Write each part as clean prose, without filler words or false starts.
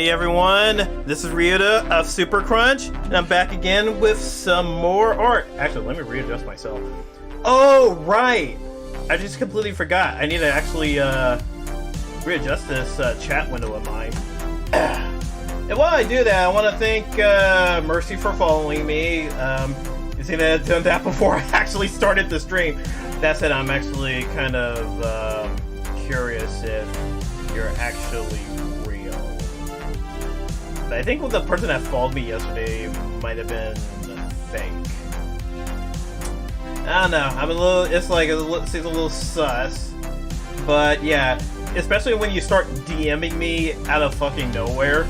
Hey everyone, this is Ryuuta of Super Krunch, and I'm back again with some more art. Actually, let me readjust myself. Oh, right! I just completely forgot. I need to actually readjust this chat window of mine. And while I do that, I want to thank Mercy for following me. You see that I've done that before I actually started the stream. That said, I'm actually kind of curious if you're actually real. But I think the person that followed me yesterday might have been fake. I don't know. I'm a little. It's like it seems a little sus. But yeah, especially when you start DMing me out of fucking nowhere.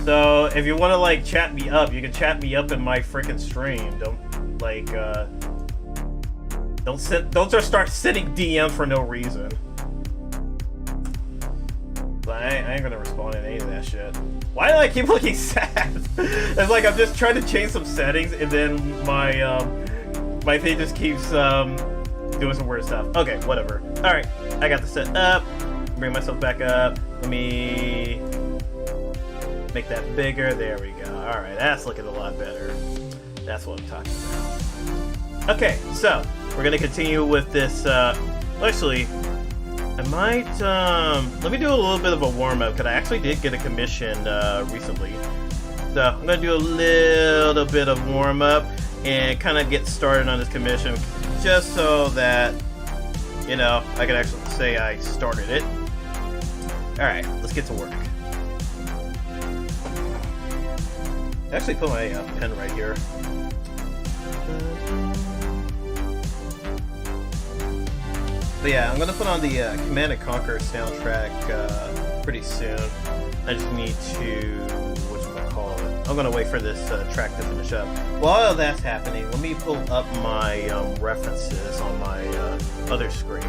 So if you want to like chat me up, you can chat me up in my freaking stream. Don't like don't just start sending DM for no reason. But I ain't gonna respond to any of that shit. Why do I keep looking sad? It's like I'm just trying to change some settings and then my my thing just keeps doing some weird stuff. Okay, whatever. All right, I got this set up. Bring myself back up. Let me make that bigger. There we go. All right, that's looking a lot better. That's what I'm talking about. Okay, so we're gonna continue with this. Actually, I might let me do a little bit of a warm up because I actually did get a commission recently. So I'm gonna do a little bit of warm up and kind of get started on this commission, just so that you know I can actually say I started it. All right, let's get to work. I actually put my pen right here. But yeah, I'm gonna put on the Command & Conquer soundtrack pretty soon. I just need to, whatchamacallit, I'm gonna wait for this track to finish up. While that's happening, let me pull up my references on my other screen.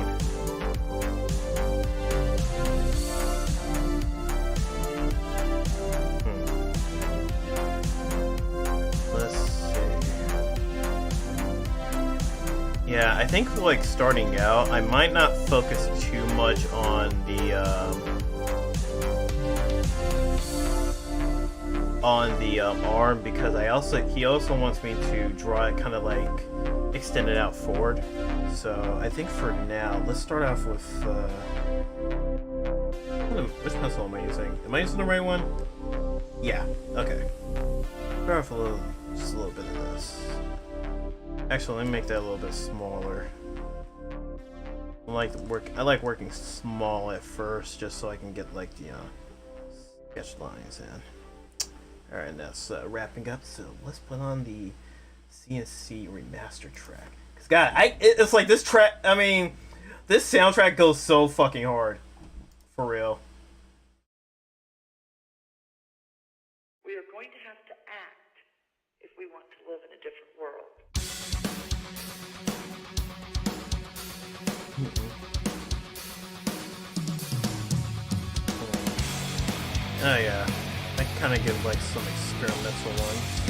Yeah, I think like starting out, I might not focus too much on the arm because he also wants me to draw it kind of like extend it out forward. So I think for now, let's start off with which pencil am I using? Am I using the right one? Yeah. Okay. Start off just a little bit of this. Actually, let me make that a little bit smaller. I like working small at first, just so I can get like the sketch lines in. All right, that's wrapping up. So let's put on the CNC remaster track. Cause God, it's like this track. I mean, this soundtrack goes so fucking hard, for real. We are going to have to act if we want to live in a different world. Oh yeah, I kind of give like some experimental ones.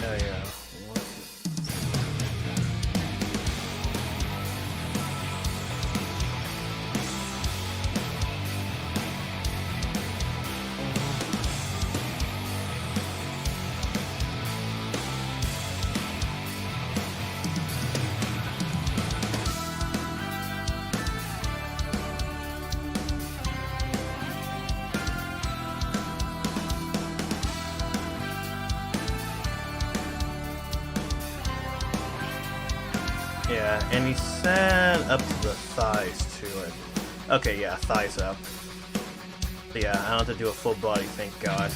Oh yeah. Yeah, and he said up to the thighs too. Okay, yeah, thighs up. So yeah, I don't have to do a full body, thank God.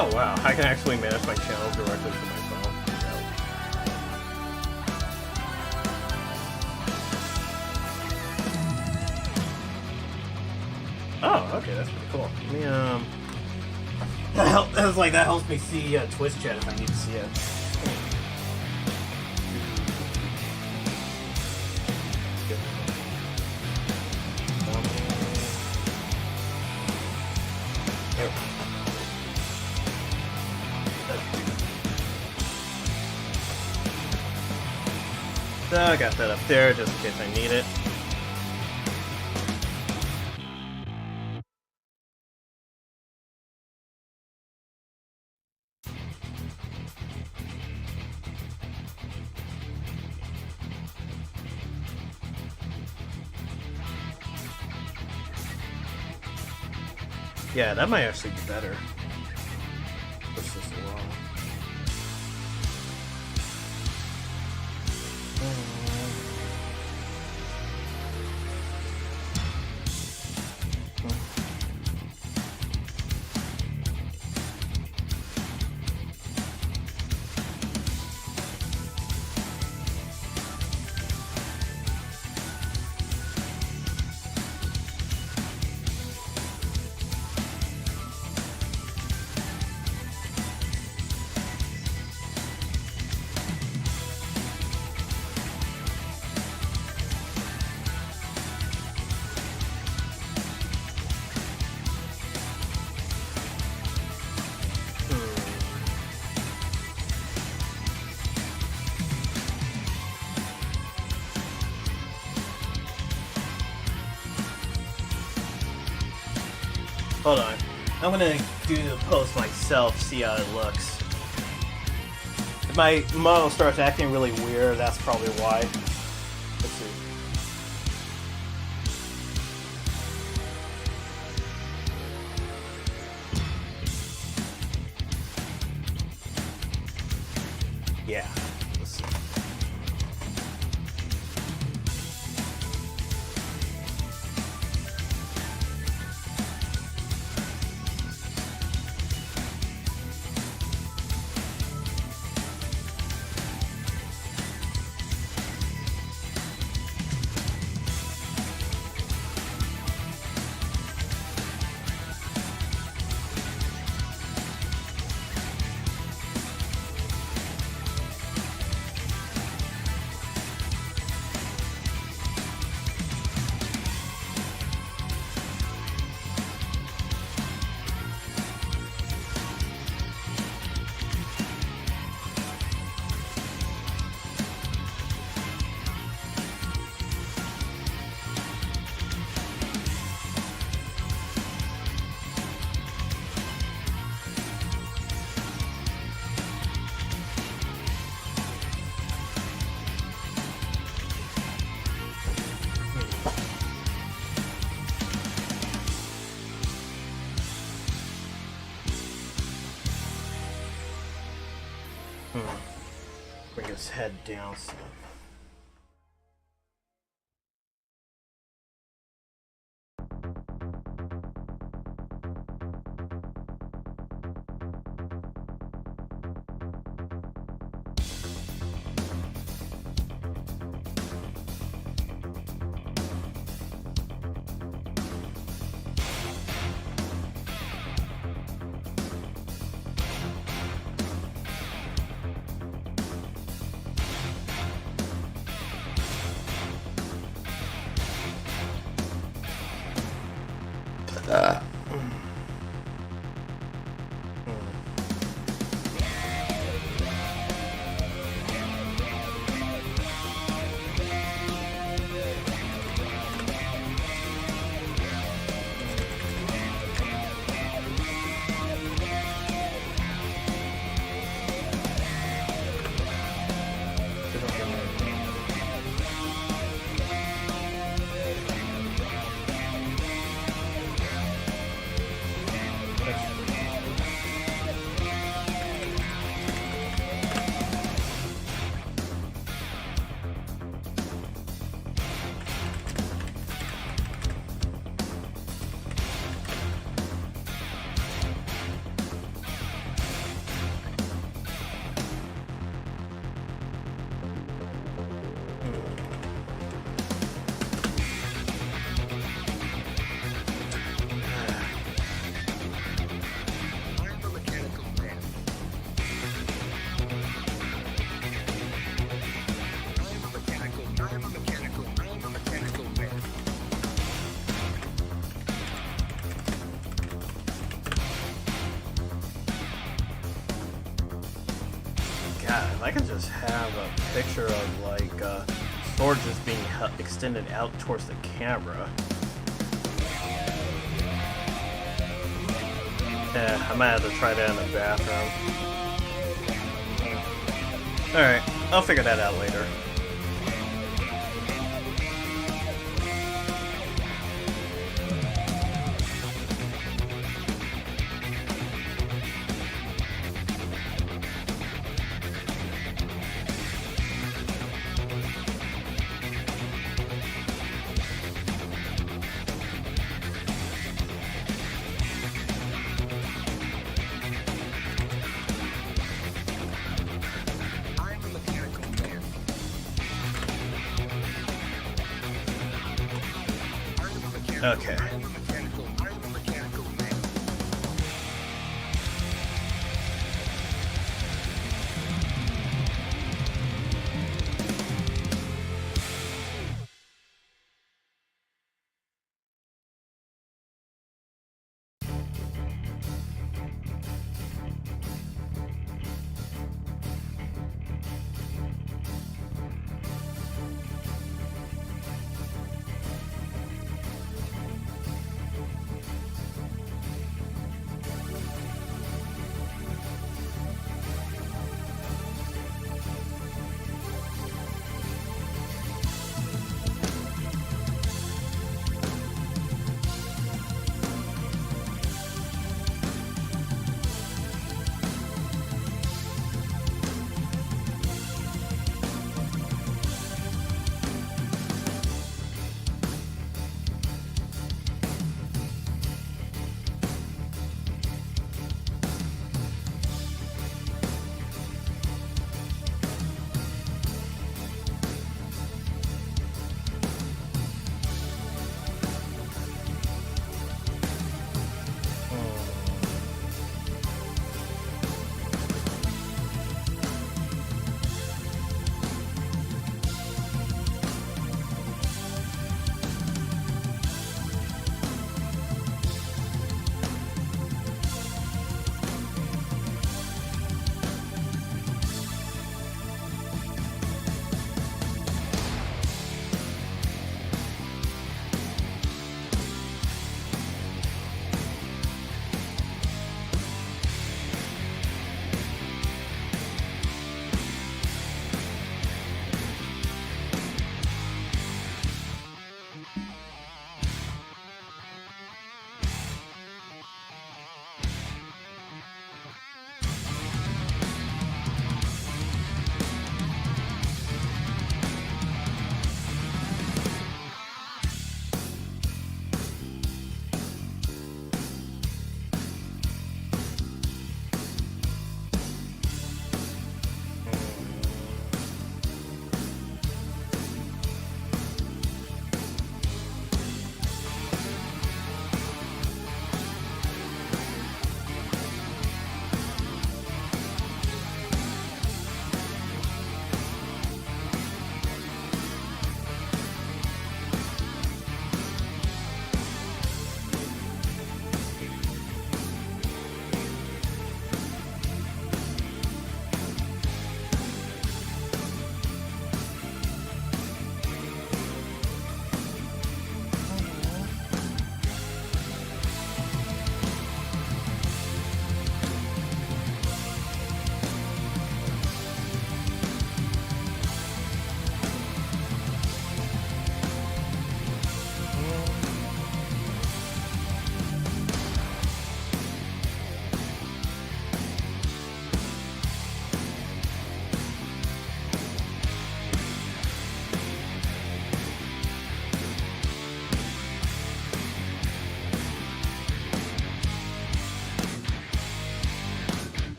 Oh wow, I can actually manage my channels directly from my phone. Oh, okay, that's pretty cool. Let me that helps me see Twitch chat if I need to see it. I got that up there just in case I need it. Yeah, that might actually be better. Push this along. Hold on. I'm gonna do the post myself, see how it looks. If my model starts acting really weird, that's probably why. Let's see. Yeah. Let's see. Bring his head down some. God, if I could just have a picture of like sword just being extended out towards the camera. Yeah, I might have to try that in the bathroom. Alright, I'll figure that out later. Okay.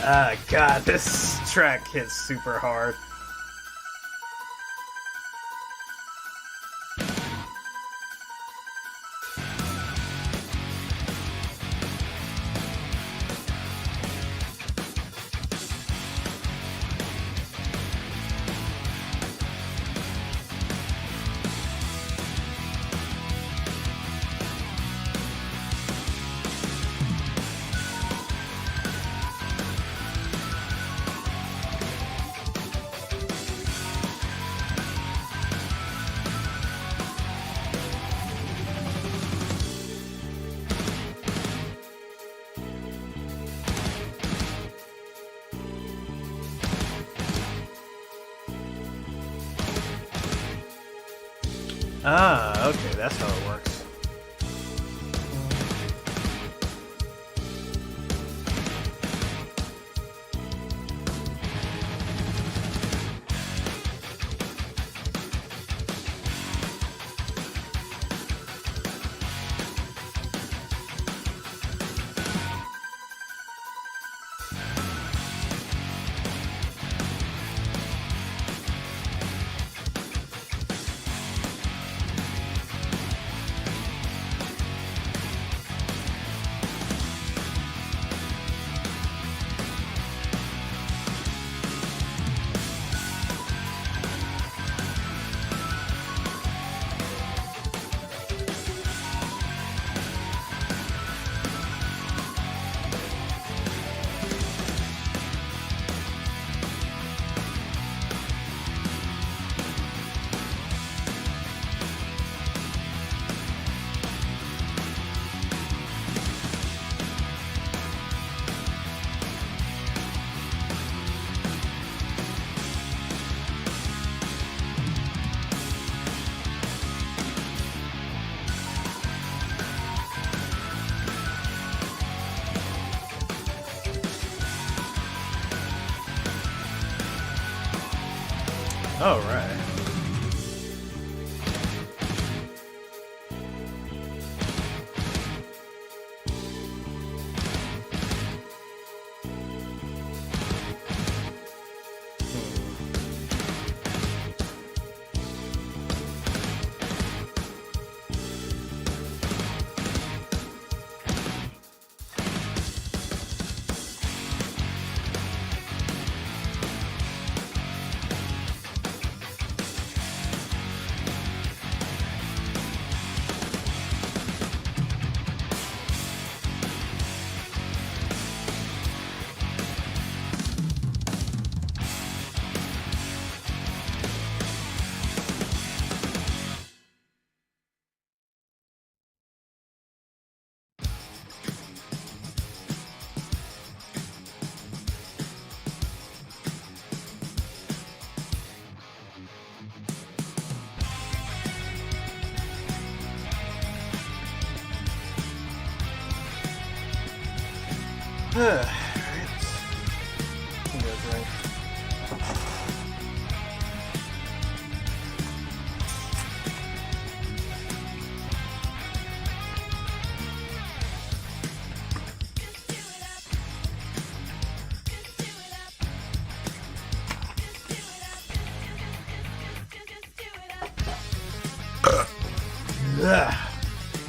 Ah, God, this track hits super hard. Ah, okay, that's how it works. Oh, right. Alright. Get a drink.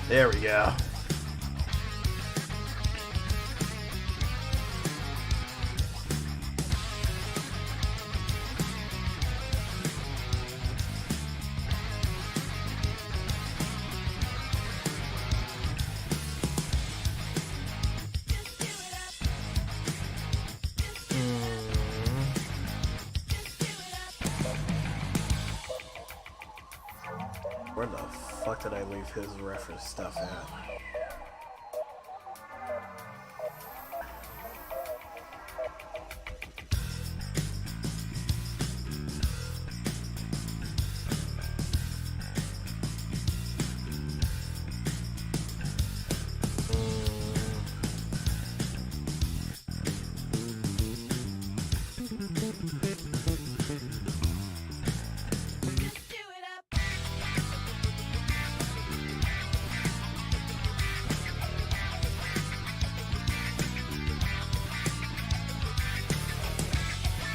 There we go. Where the fuck did I leave his reference stuff at?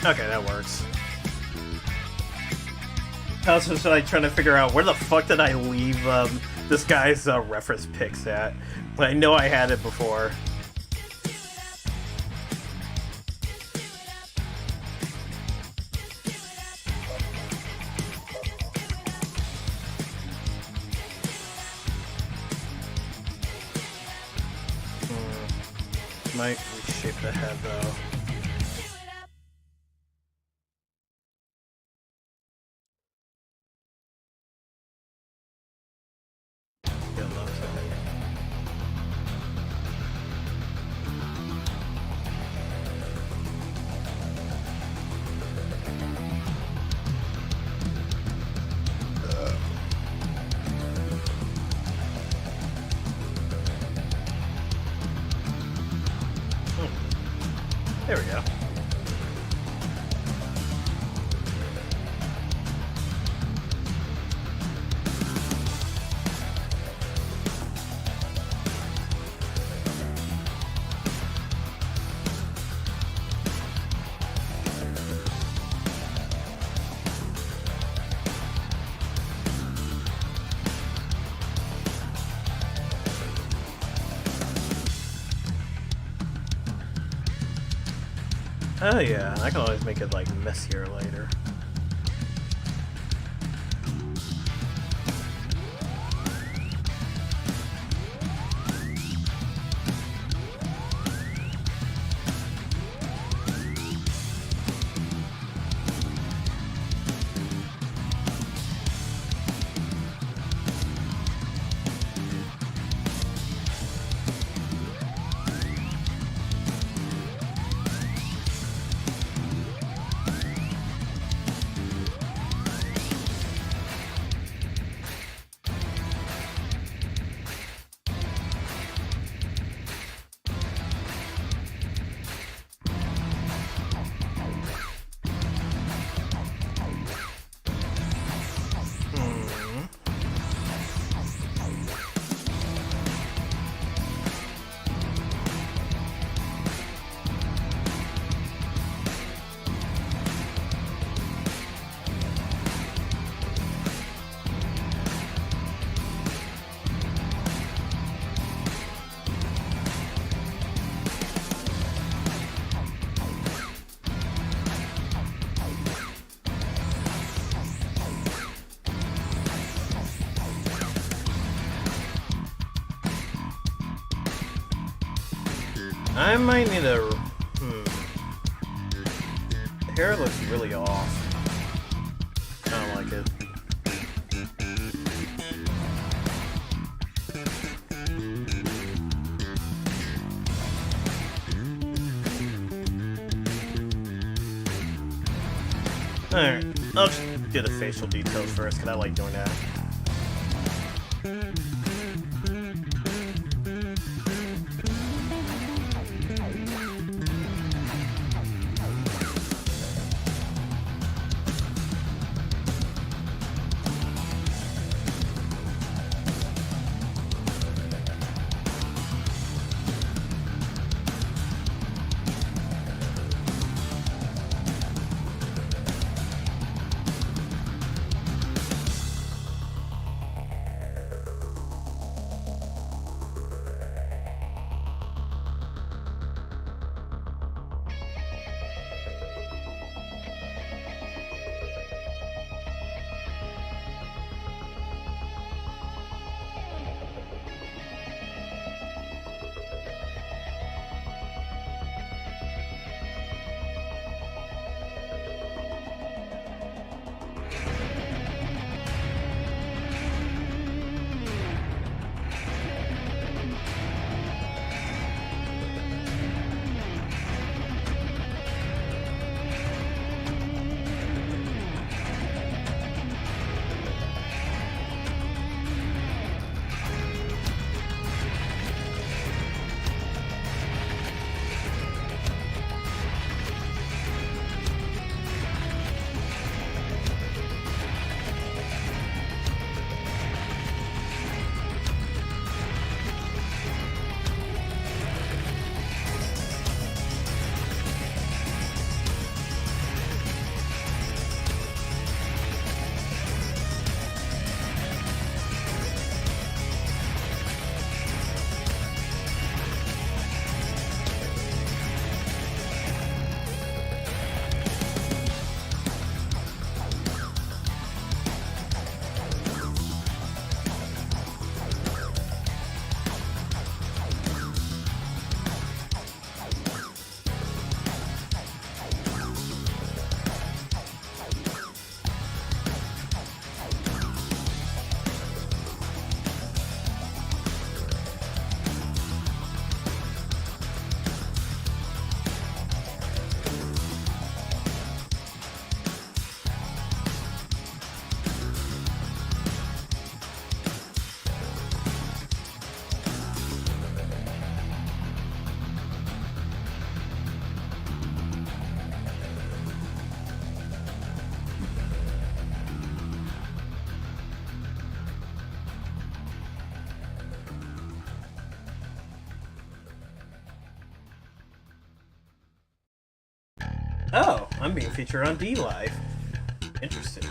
Okay, that works. I was just like trying to figure out where the fuck did I leave this guy's reference pics at. But I know I had it before. Might reshape the head though. There we go. Oh yeah, I can always make it like messier later. I might need a... The hair looks really off. I don't like it. Alright, I'll just do the facial details first, because I like doing that. Oh, I'm being featured on DLive. Interesting.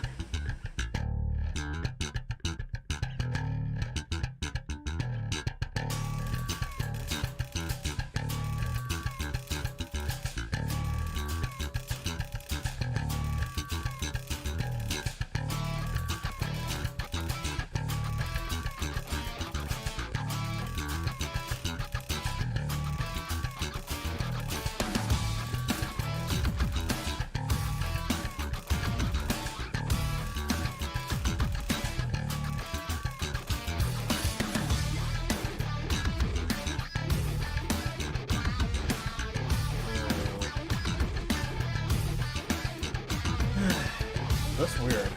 That's weird.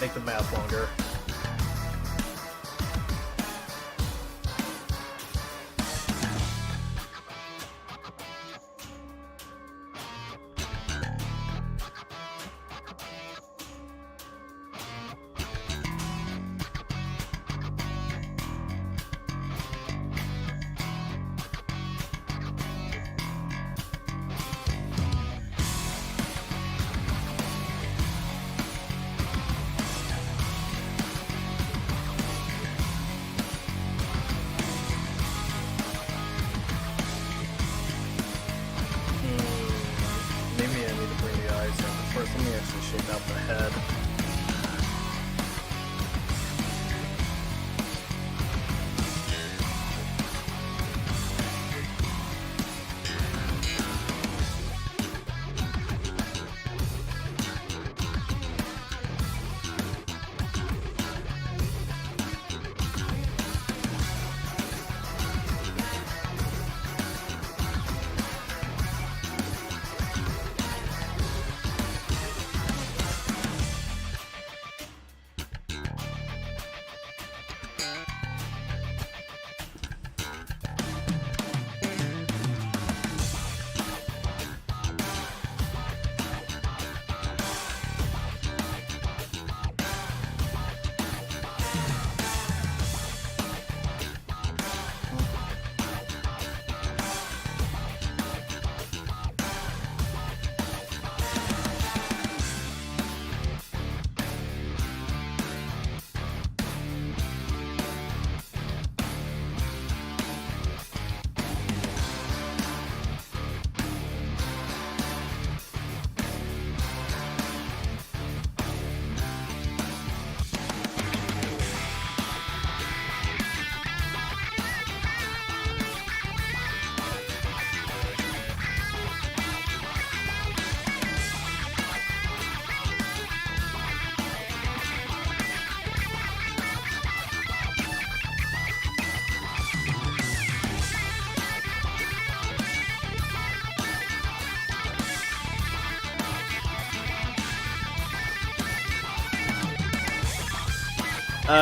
Make the math longer. First, let me actually shape out the head.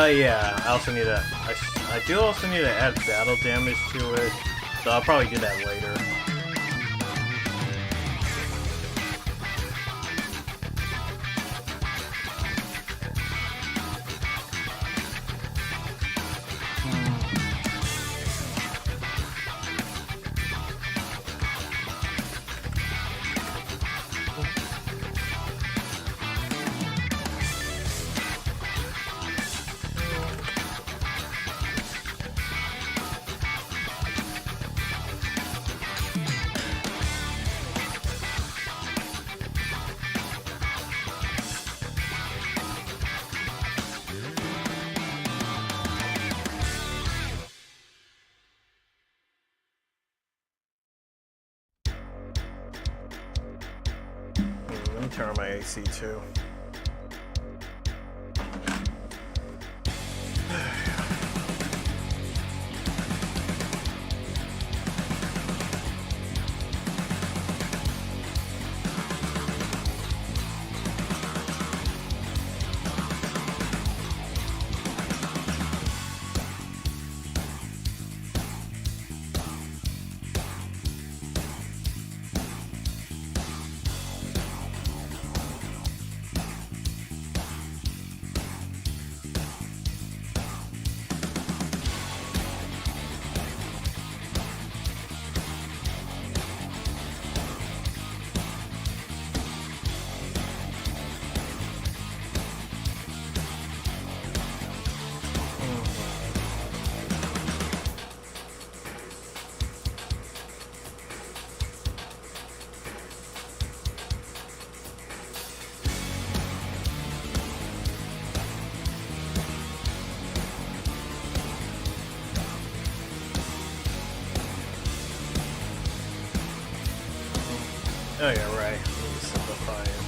Yeah, I also need to, I do also need to add battle damage to it, so I'll probably do that later. Let me turn on my AC too. Oh yeah, right. Let me simplify it.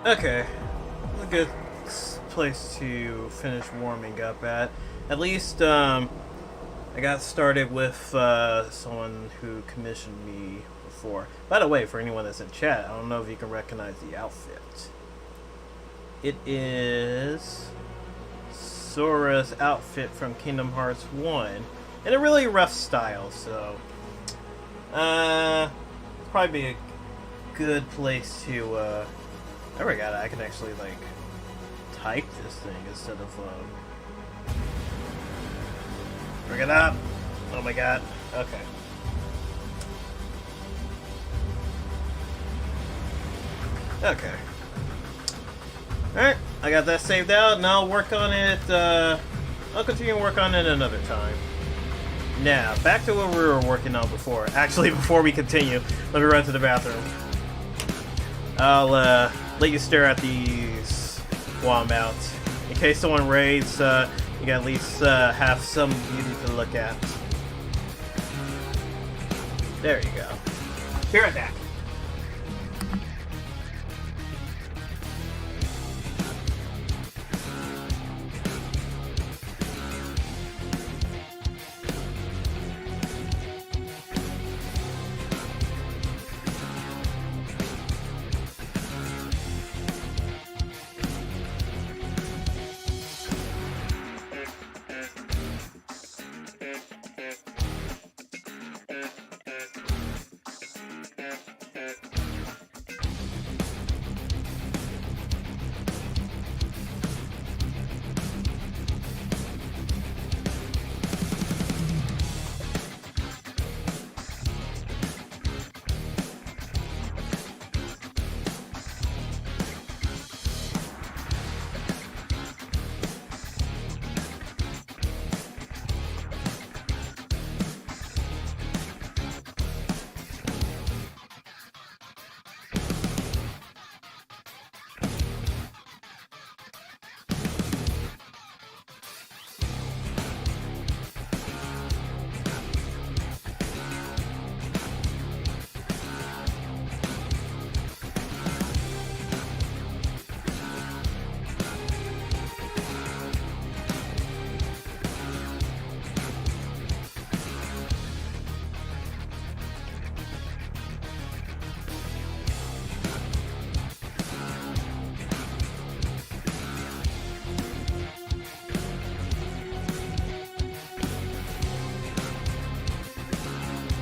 Okay, a good place to finish warming up at. At least, I got started with someone who commissioned me before. By the way, for anyone that's in chat, I don't know if you can recognize the outfit. It is Sora's outfit from Kingdom Hearts 1 in a really rough style, so probably be a good place to I forgot I can actually like type this thing instead of bring it up. Oh my god. Okay. Okay. Alright, I got that saved out, and I'll work on it, I'll continue to work on it another time. Now, back to what we were working on before. Actually, before we continue, let me run to the bathroom. I'll, let you stare at these while I'm out. In case someone raids, you can at least, have some beauty to look at. There you go. Be right back.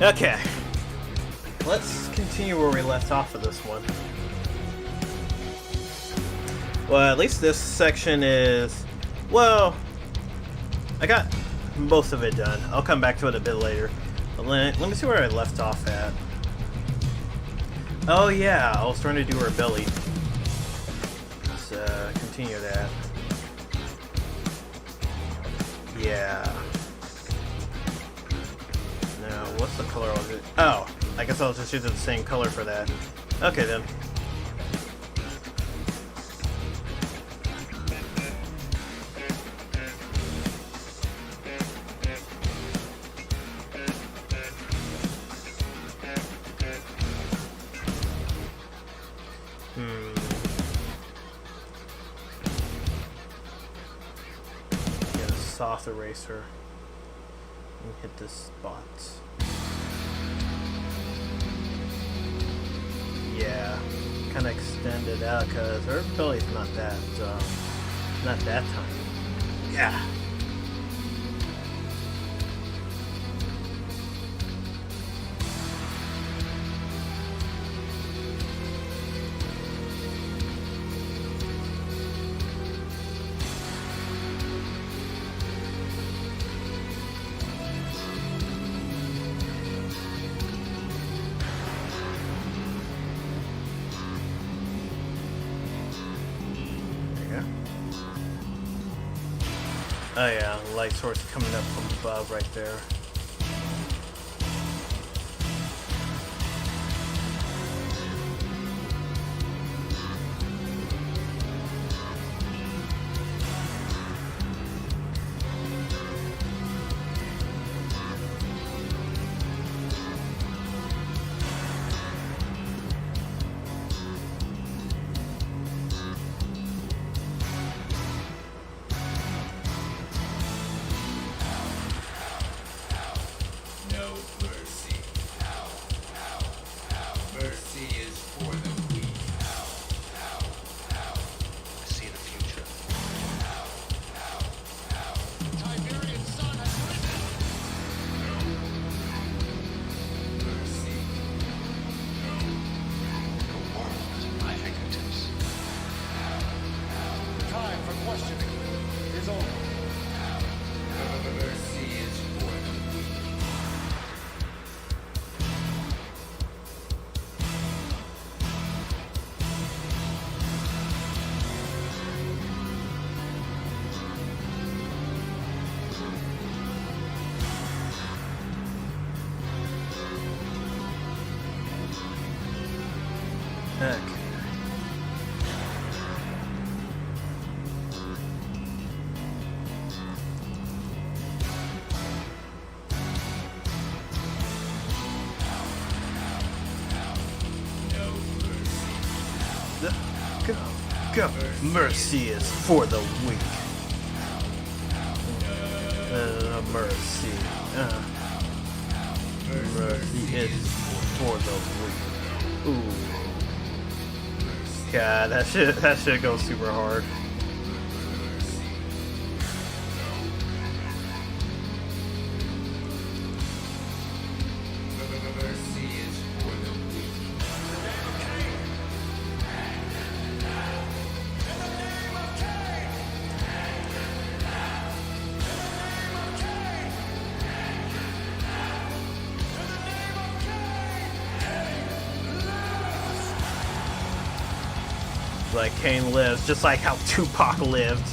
Okay, let's continue where we left off of this one. Well, at least this section is... Well, I got most of it done. I'll come back to it a bit later. But let me see where I left off at. Oh yeah, I was trying to do her belly. Let's continue that. Yeah. What's the color of it? Oh, I guess I'll just use the same color for that. Okay then. Get a soft eraser and hit this spot. Yeah, kind of extend it out because her belly's not that tiny. Yeah. Oh yeah, light source coming up from above right there. Go. Mercy is for the weak. Mercy. Mercy is for the weak. Ooh. God, that shit goes super hard. Like Kane lives, just like how Tupac lived.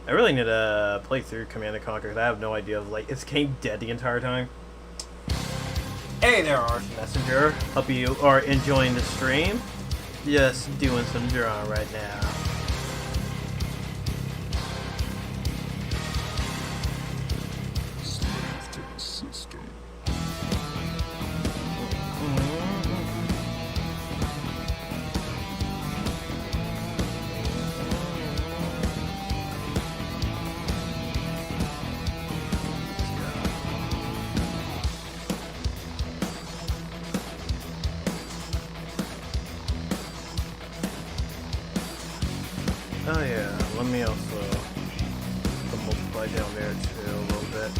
I really need to play through Command & Conquer. I have no idea of, like, is Kane dead the entire time? Hey there, Arch Messenger. Hope you are enjoying the stream. Just doing some drawing right now. Oh yeah, let me also put multiply down there too a little bit.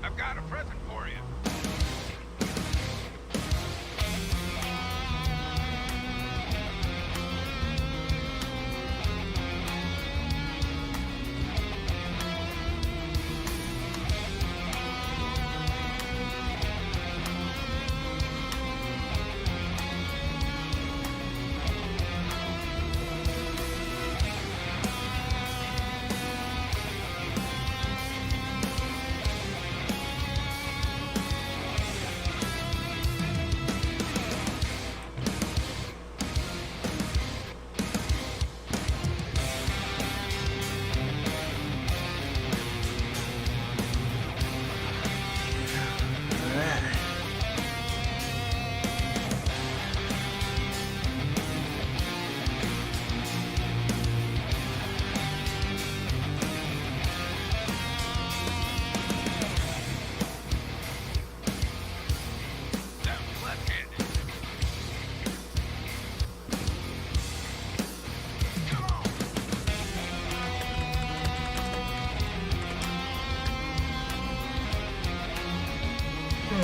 I've got a present for you.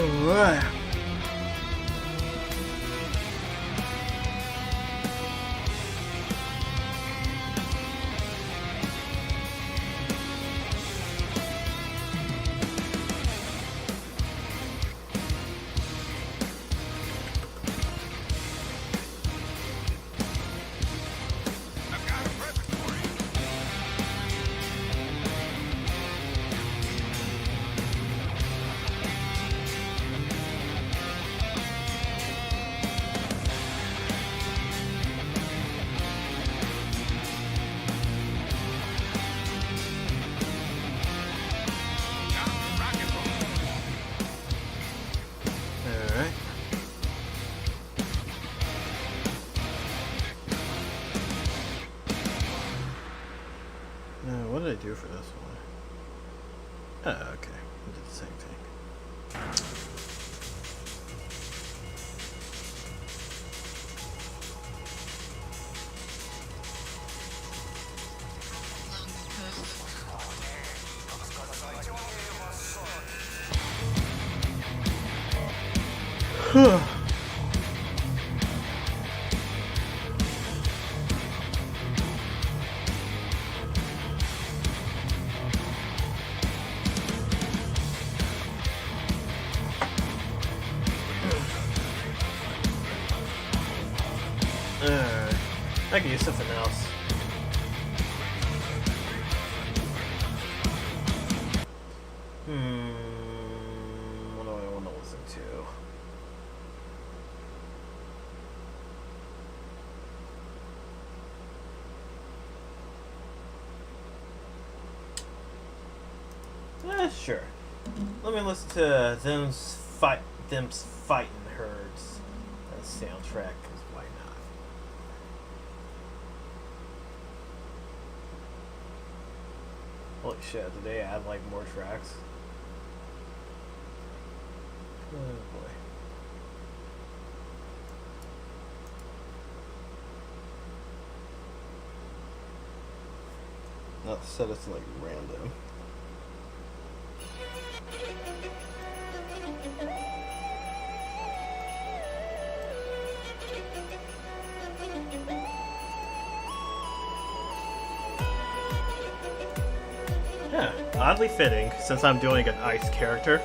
Alright. I've got a present for you. Now, rock and roll. Alright. What did I do for this one? Oh, okay. I did the same thing. I can use something else. What do I want to listen to? Sure. Let me listen to them's fighting herds. That soundtrack, 'cause why not? Holy shit, did they add like more tracks? Oh boy. Not set it to like random. Yeah, oddly fitting since I'm doing an ice character.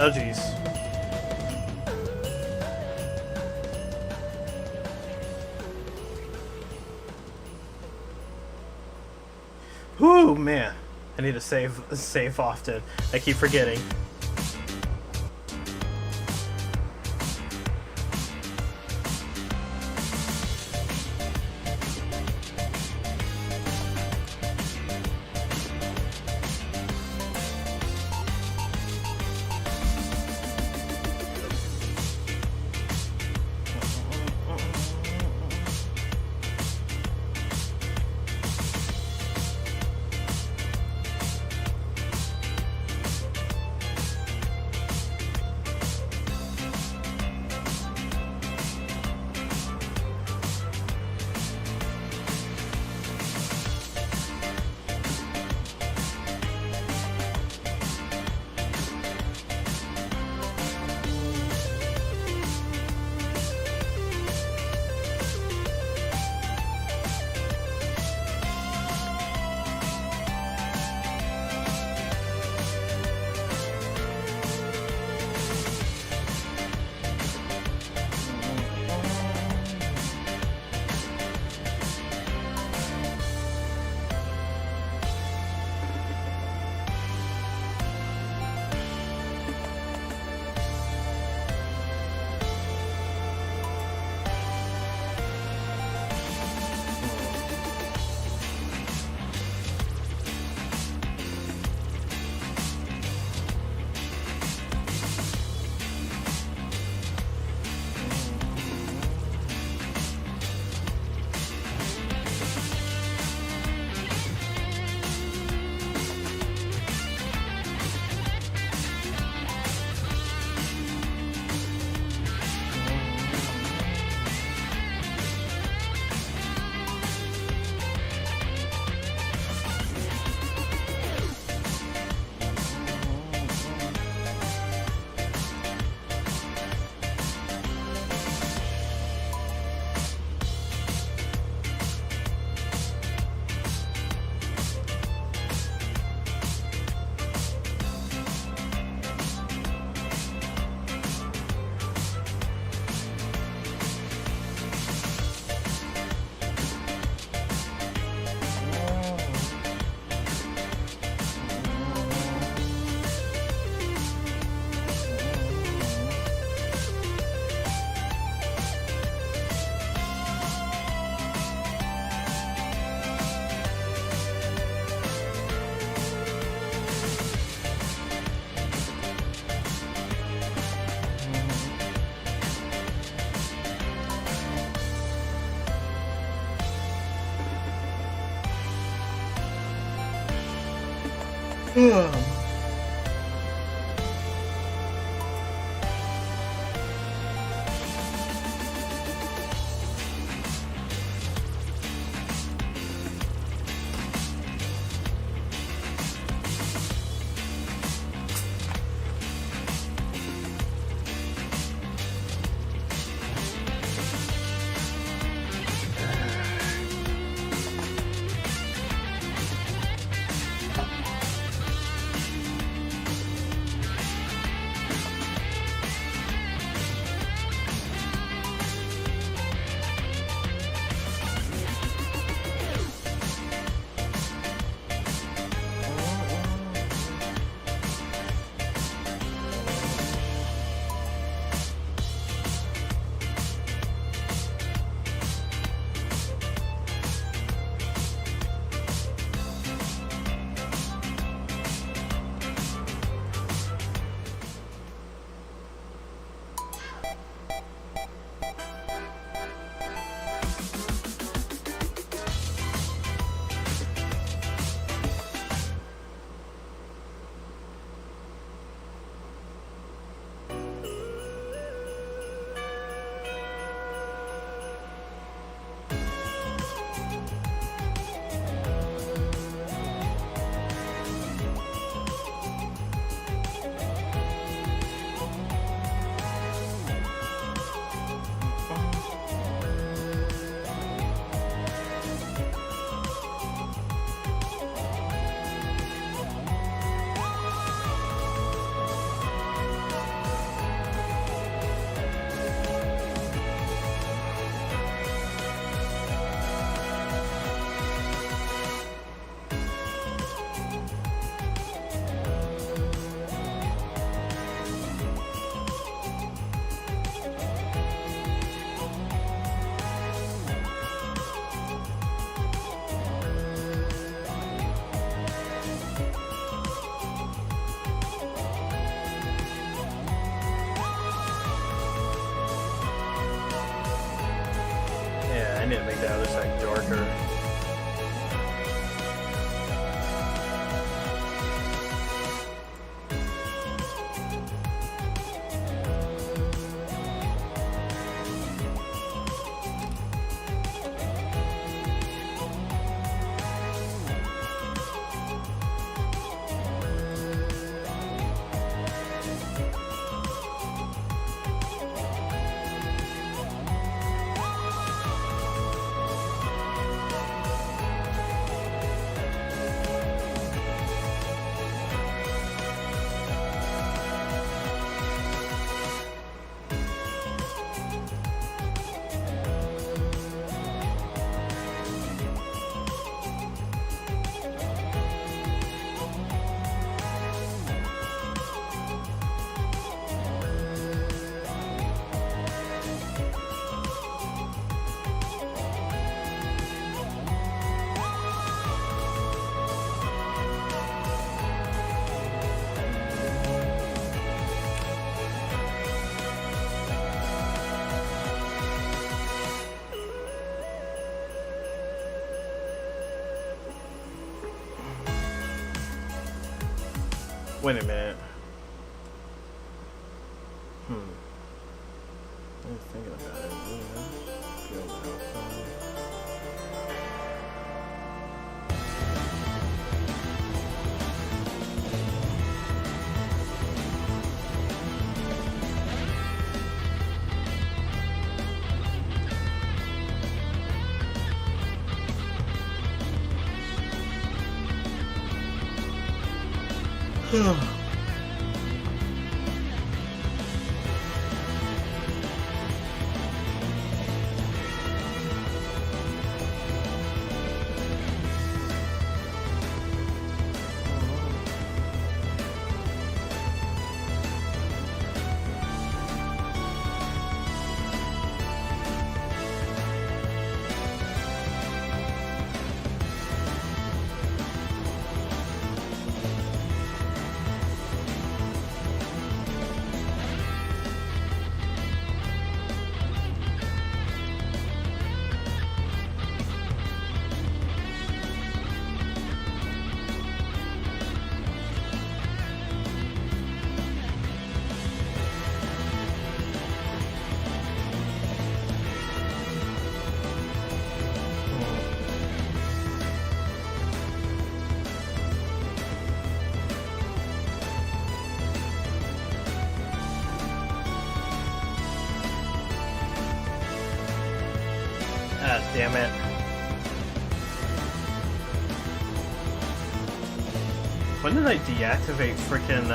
Oh jeez. Whew, man. I need to save often. I keep forgetting. I need to make the other side darker. Wait a minute. I'm thinking about it. Feel the outside. Damn it. When did I deactivate frickin'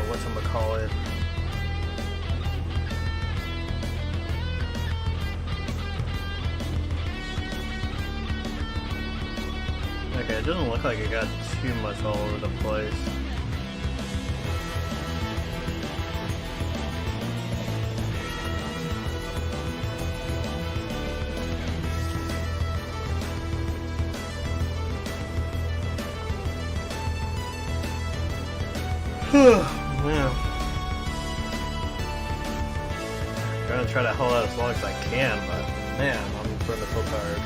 whatchamacallit? Okay, it doesn't look like it got too much all over the place. Man. I'm gonna try to hold out as long as I can, but man, I'm starting to feel tired.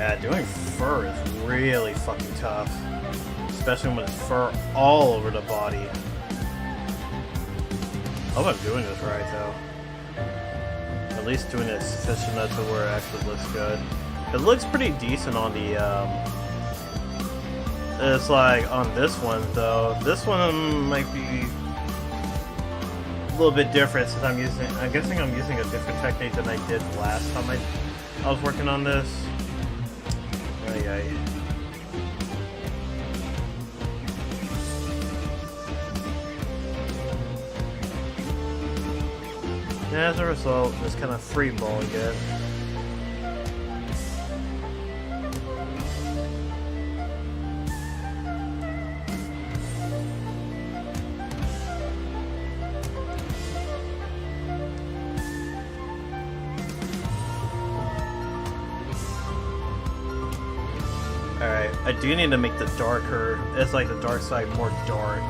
Yeah, doing fur is really fucking tough. Especially when it's fur all over the body. I hope I'm doing this right though. At least doing it sufficient enough to where it actually looks good. It looks pretty decent on the, it's like on this one though. This one might be a little bit different since I'm guessing I'm using a different technique than I did last time I was working on this. Ay. And as a result, just kind of free balling it. Alright, I do need to make the darker, it's like the dark side more dark.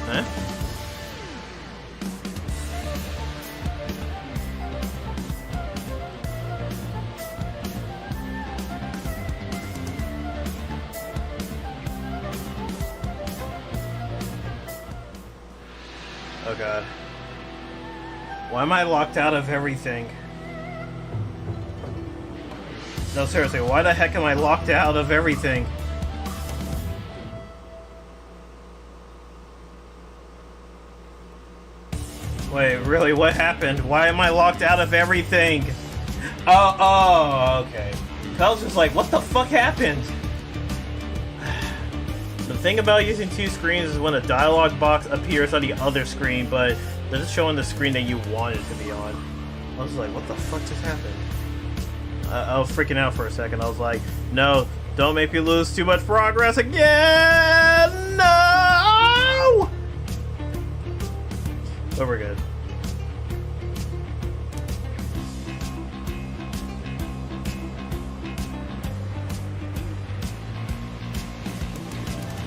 Huh? Oh god. Why am I locked out of everything? No, seriously, why the heck am I locked out of everything? Wait, really, what happened? Why am I locked out of everything? Oh, okay. I was just like, what the fuck happened? The thing about using two screens is when a dialog box appears on the other screen, but they're just showing the screen that you want it to be on. I was like, what the fuck just happened? I was freaking out for a second. I was like, no, don't make me lose too much progress again! No! But we're good.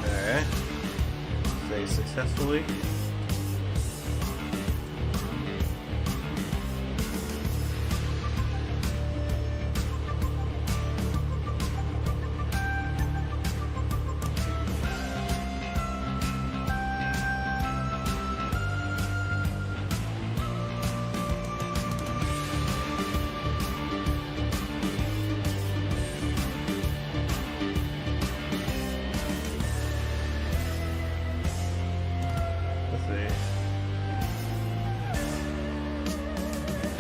Alright. Save successfully.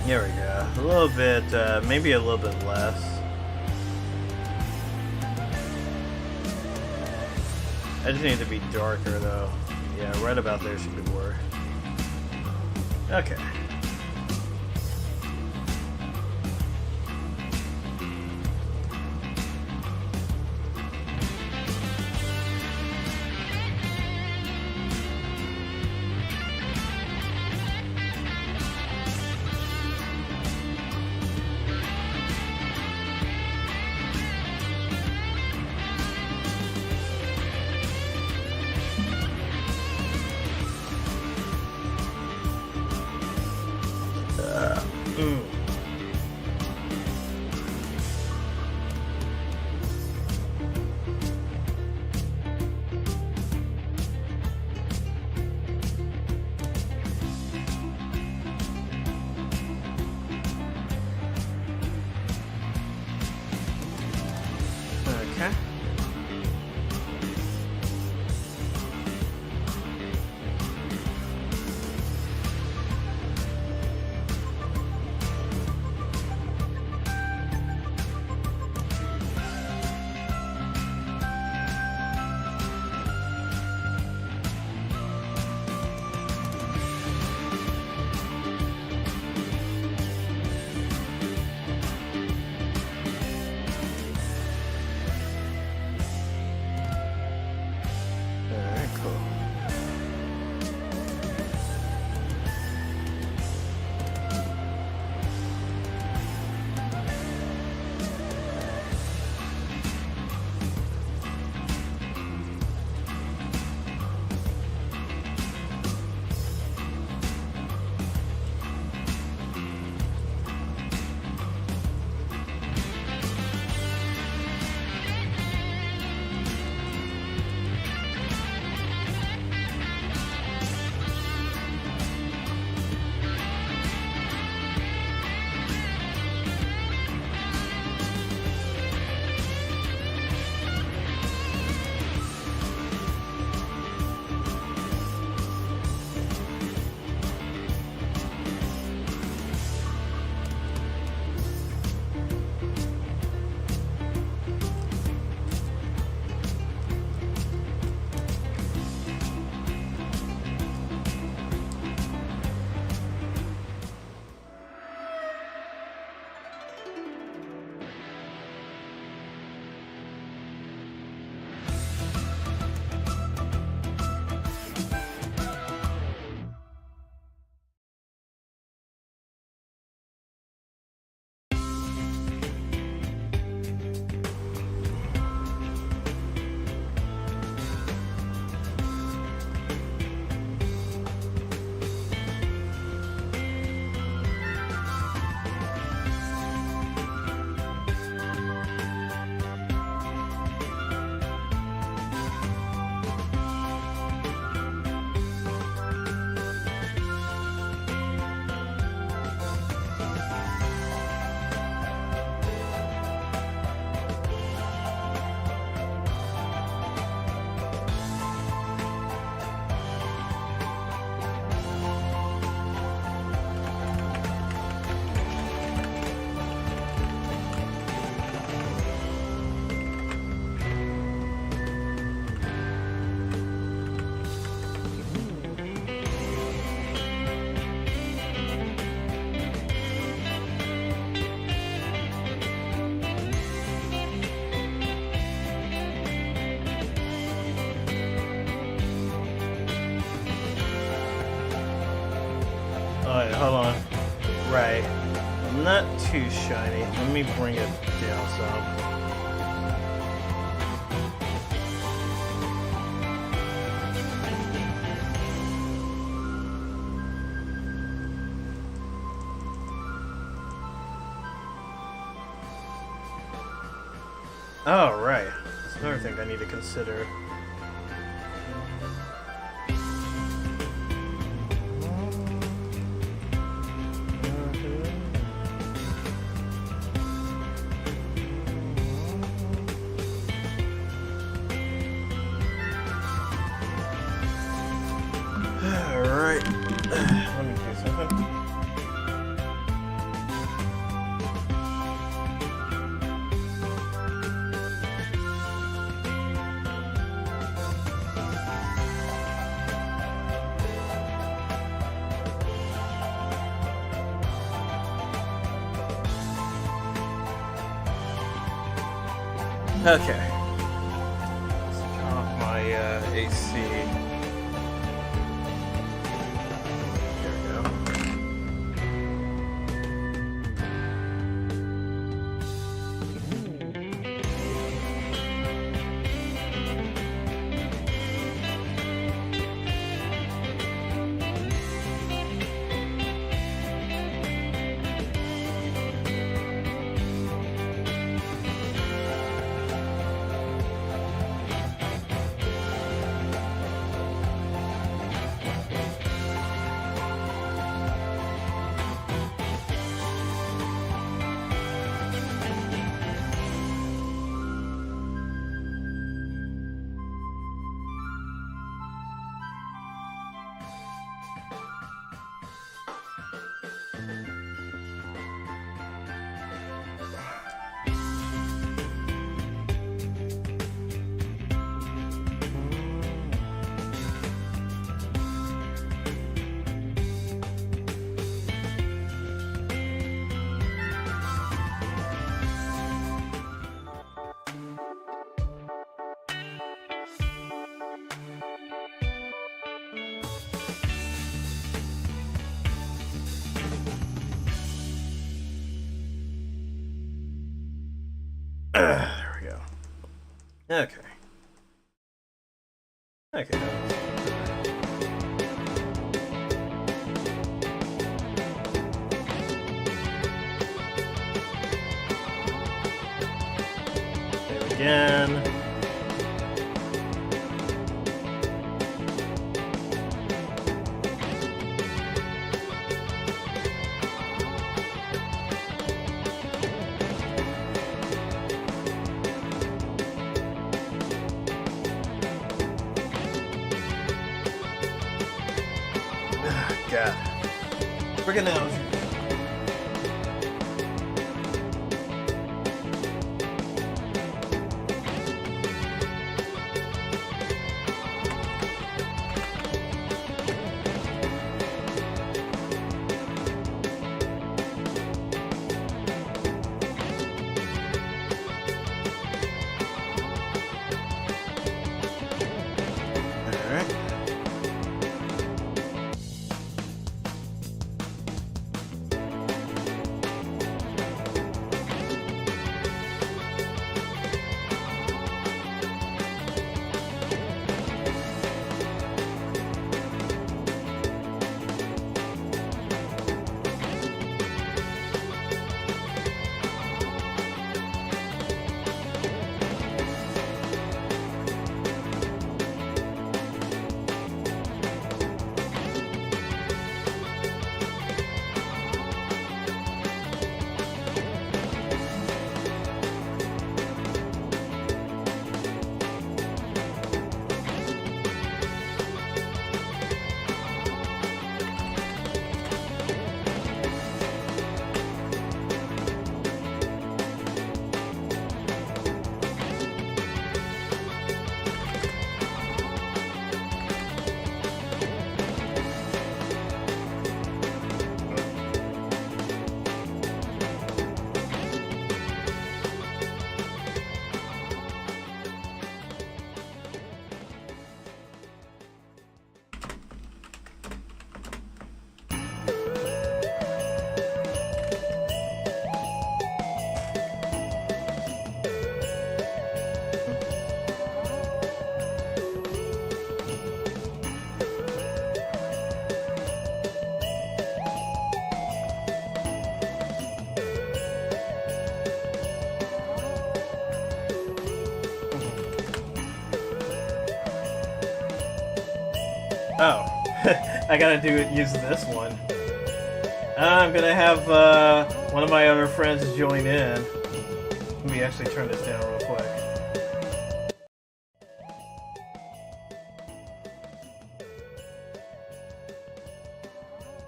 There we go. A little bit, maybe a little bit less. I just need to be darker though. Yeah, right about there should be more. Okay. Okay. Alright, hold on. Right. Not too shiny. Let me bring it down some. Oh, right. That's another thing I need to consider. Alright. Let me do something. Okay. Let's turn off my AC. There we go. There we go. Okay. Okay. Save again. God. Friggin' out. Oh, I gotta use this one. I'm gonna have one of my other friends join in. Let me actually turn this down real quick.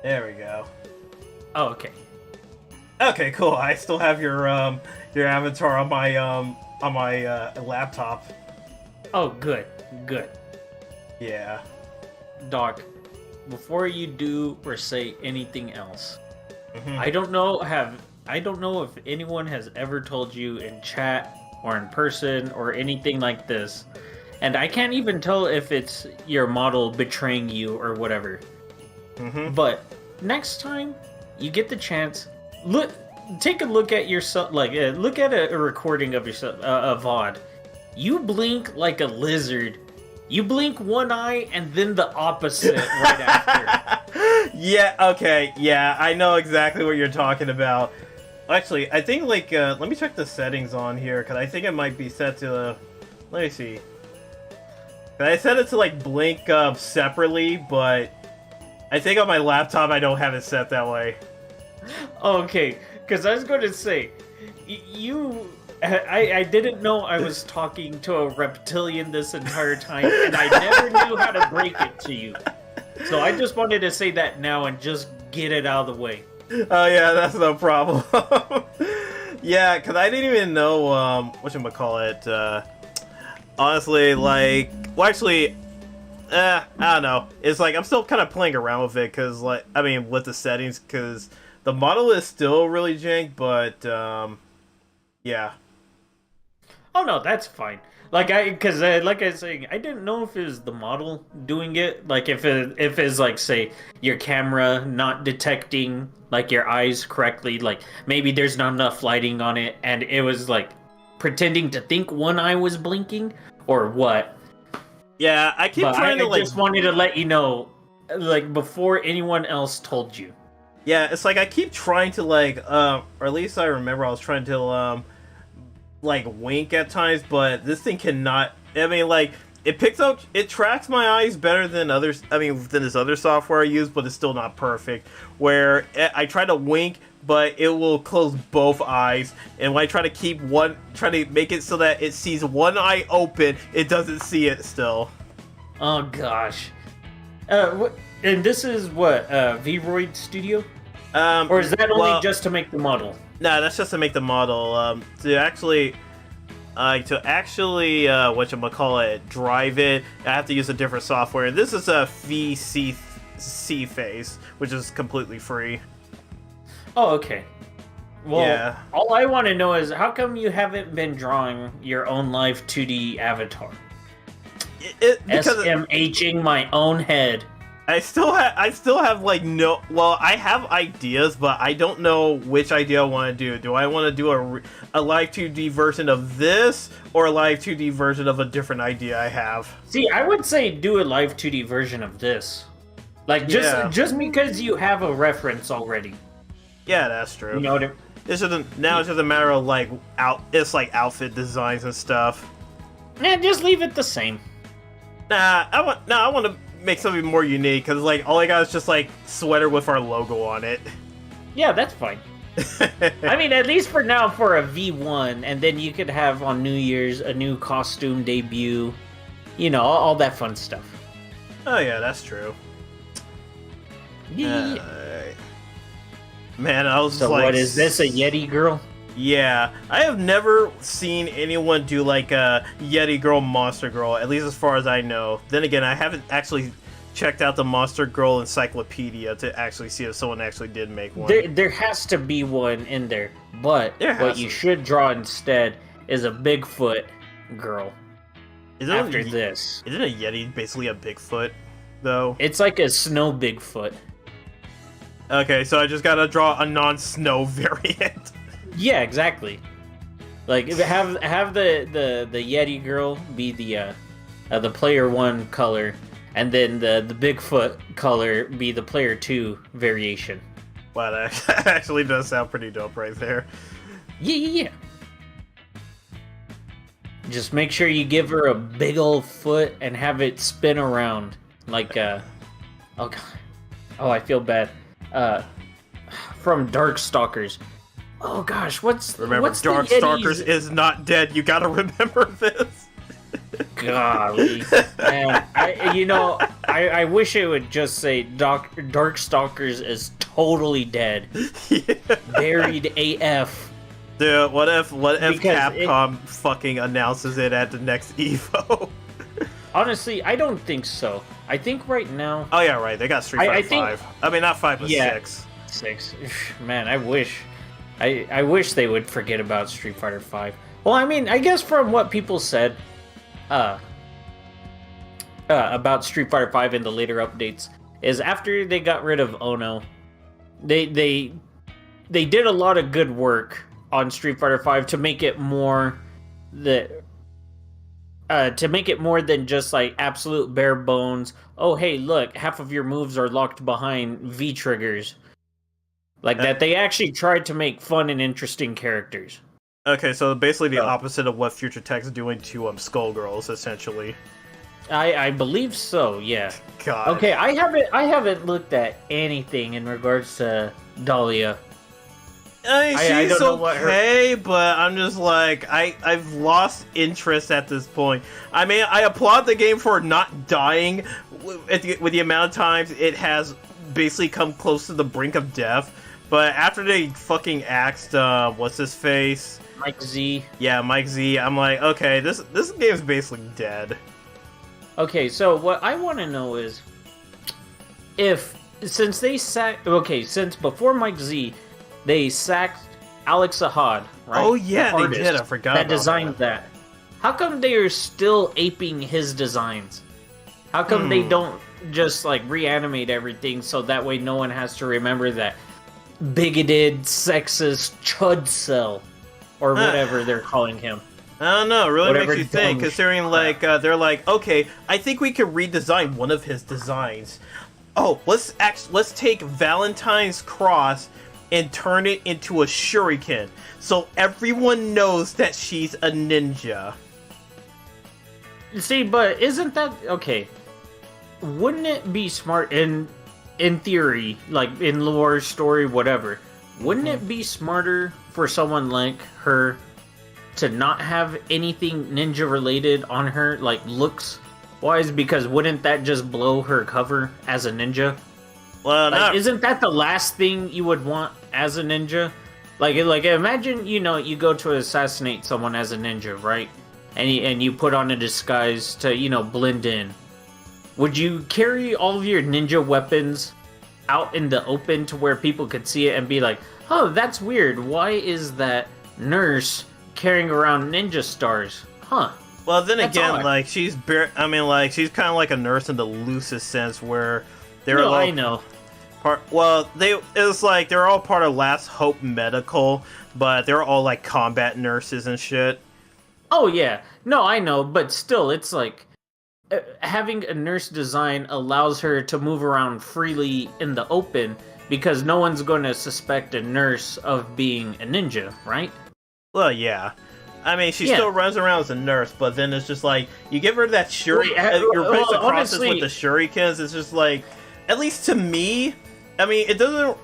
There we go. Oh, okay. Okay, cool. I still have your avatar on my laptop. Oh, good. Good. Yeah. Doc, before you do or say anything else, Mhm. I don't know if anyone has ever told you in chat or in person or anything like this, and I can't even tell if it's your model betraying you or whatever. Mhm. But next time you get the chance, take a look at yourself. Look at a recording of yourself, a VOD. You blink like a lizard. You blink one eye and then the opposite right after. Yeah, okay, yeah, I know exactly what you're talking about. Actually, I think, like, let me check the settings on here, because I think it might be set to, let me see. I set it to, like, blink separately, but I think on my laptop I don't have it set that way. Okay, because I was going to say, I didn't know I was talking to a reptilian this entire time, and I never knew how to break it to you. So I just wanted to say that now and just get it out of the way. Oh yeah, that's no problem. Yeah, because I didn't even know, whatchamacallit, honestly, like, well actually, I don't know. It's like, I'm still kind of playing around with it, because, like, I mean, with the settings, because the model is still really jank, but, yeah. Oh no, that's fine. Like I was saying, I didn't know if it was the model doing it. Like if it's like, say, your camera not detecting like your eyes correctly. Like maybe there's not enough lighting on it, and it was like pretending to think one eye was blinking or what. Yeah, I keep trying to, I just wanted to let you know, like before anyone else told you. Yeah, it's like I keep trying to, like, or at least I remember I was trying to, like, wink at times, but this thing cannot. I mean, like, it tracks my eyes better than others. I mean, than this other software I use, but it's still not perfect. Where I try to wink, but it will close both eyes, and when I try to make it so that it sees one eye open, it doesn't see it still. Oh gosh. And this is what, Vroid Studio? Or is that only just to make the model? No, that's just to make the model. To actually, whatchamacallit, drive it, I have to use a different software. And this is a VCC phase, which is completely free. Oh, okay. Well, yeah. All I want to know is how come you haven't been drawing your own live 2D avatar? SMHing my own head. I still have like no. Well, I have ideas, but I don't know which idea I want to do. Do I want to do a live 2D version of this, or a live 2D version of a different idea I have? See, I would say do a live 2D version of this. Like just because you have a reference already. Yeah, that's true. You know what It's just a matter of like outfit designs and stuff. Nah, just leave it the same. I want to make something more unique, because like all I got is just like sweater with our logo on it. Yeah, that's fine. I mean, at least for now, for a V1, and then you could have on New Year's a new costume debut. You know, all that fun stuff. Oh yeah, that's true. Yeah. Man, I was so like, what is this, a Yeti girl? Yeah, I have never seen anyone do like a Yeti Girl, Monster Girl, at least as far as I know. Then again, I haven't actually checked out the Monster Girl encyclopedia to actually see if someone actually did make one. There has to be one in there, but what you should draw instead is a Bigfoot girl. After this. Isn't a Yeti basically a Bigfoot, though? It's like a snow Bigfoot. Okay, so I just gotta draw a non-snow variant. Yeah, exactly. Like have the Yeti girl be the player 1 color, and then the Bigfoot color be the player 2 variation. Wow, that actually does sound pretty dope right there. Yeah. Just make sure you give her a big old foot and have it spin around like Oh god. Oh, I feel bad. From Darkstalkers. Oh gosh, what's Remember, what's Darkstalkers the Yeti's... is not dead. You gotta remember this. Golly, man, I wish it would just say Darkstalkers is totally dead, Yeah. buried AF. Dude, what if Because Capcom fucking announces it at the next EVO? Honestly, I don't think so. I think right now... Oh yeah, right. They got Street Fighter 5. I mean, not 5, but 6. 6. Man, I wish they would forget about Street Fighter 5. Well, I mean, I guess from what people said about Street Fighter 5 in the later updates is after they got rid of Ono, they did a lot of good work on Street Fighter 5 to make it more than just like absolute bare bones. Oh, hey, look, half of your moves are locked behind V triggers. Like that, they actually tried to make fun and interesting characters. Okay, so basically the opposite of what Future Tech's doing to Skullgirls, essentially. I believe so, yeah. God. Okay, I haven't looked at anything in regards to Dahlia. I mean, she's don't know what okay, but I'm just like, I've lost interest at this point. I mean, I applaud the game for not dying with the amount of times it has basically come close to the brink of death. But after they fucking axed, what's his face? Mike Z. Yeah, Mike Z. I'm like, okay, this game's basically dead. Okay, so what I want to know is since before Mike Z, they sacked Alex Ahad, right? Oh yeah, the they did. I forgot that about designed that. How come they are still aping his designs? How come they don't just like reanimate everything so that way no one has to remember that bigoted, sexist chud cell or whatever they're calling him? I don't know. It really Whatever makes you think, dumb considering like they're like, okay, I think we could redesign one of his designs. Oh, let's take Valentine's Cross and turn it into a shuriken, so everyone knows that she's a ninja. See, but isn't that okay? Wouldn't it be smart in theory, like in lore, story, whatever? Wouldn't it be smarter for someone like her to not have anything ninja related on her, like looks wise? Because wouldn't that just blow her cover as a ninja? Well, like, isn't that the last thing you would want as a ninja? Like imagine, you go to assassinate someone as a ninja, right? And you put on a disguise to, blend in. Would you carry all of your ninja weapons out in the open to where people could see it and be like, oh, that's weird. Why is that nurse carrying around ninja stars? Huh. Well, then That's again, odd. like she's kind of like a nurse in the loosest sense, where they're No, all I know. it's like they're all part of Last Hope Medical, but they're all like combat nurses and shit. Oh, yeah. No, I know, but still, it's like having a nurse design allows her to move around freely in the open because no one's going to suspect a nurse of being a ninja, right? Well, yeah. I mean, she still runs around as a nurse, but then it's just like, you give her that shuriken, your basic process with the shurikens, it's just like, at least to me, I mean, it doesn't...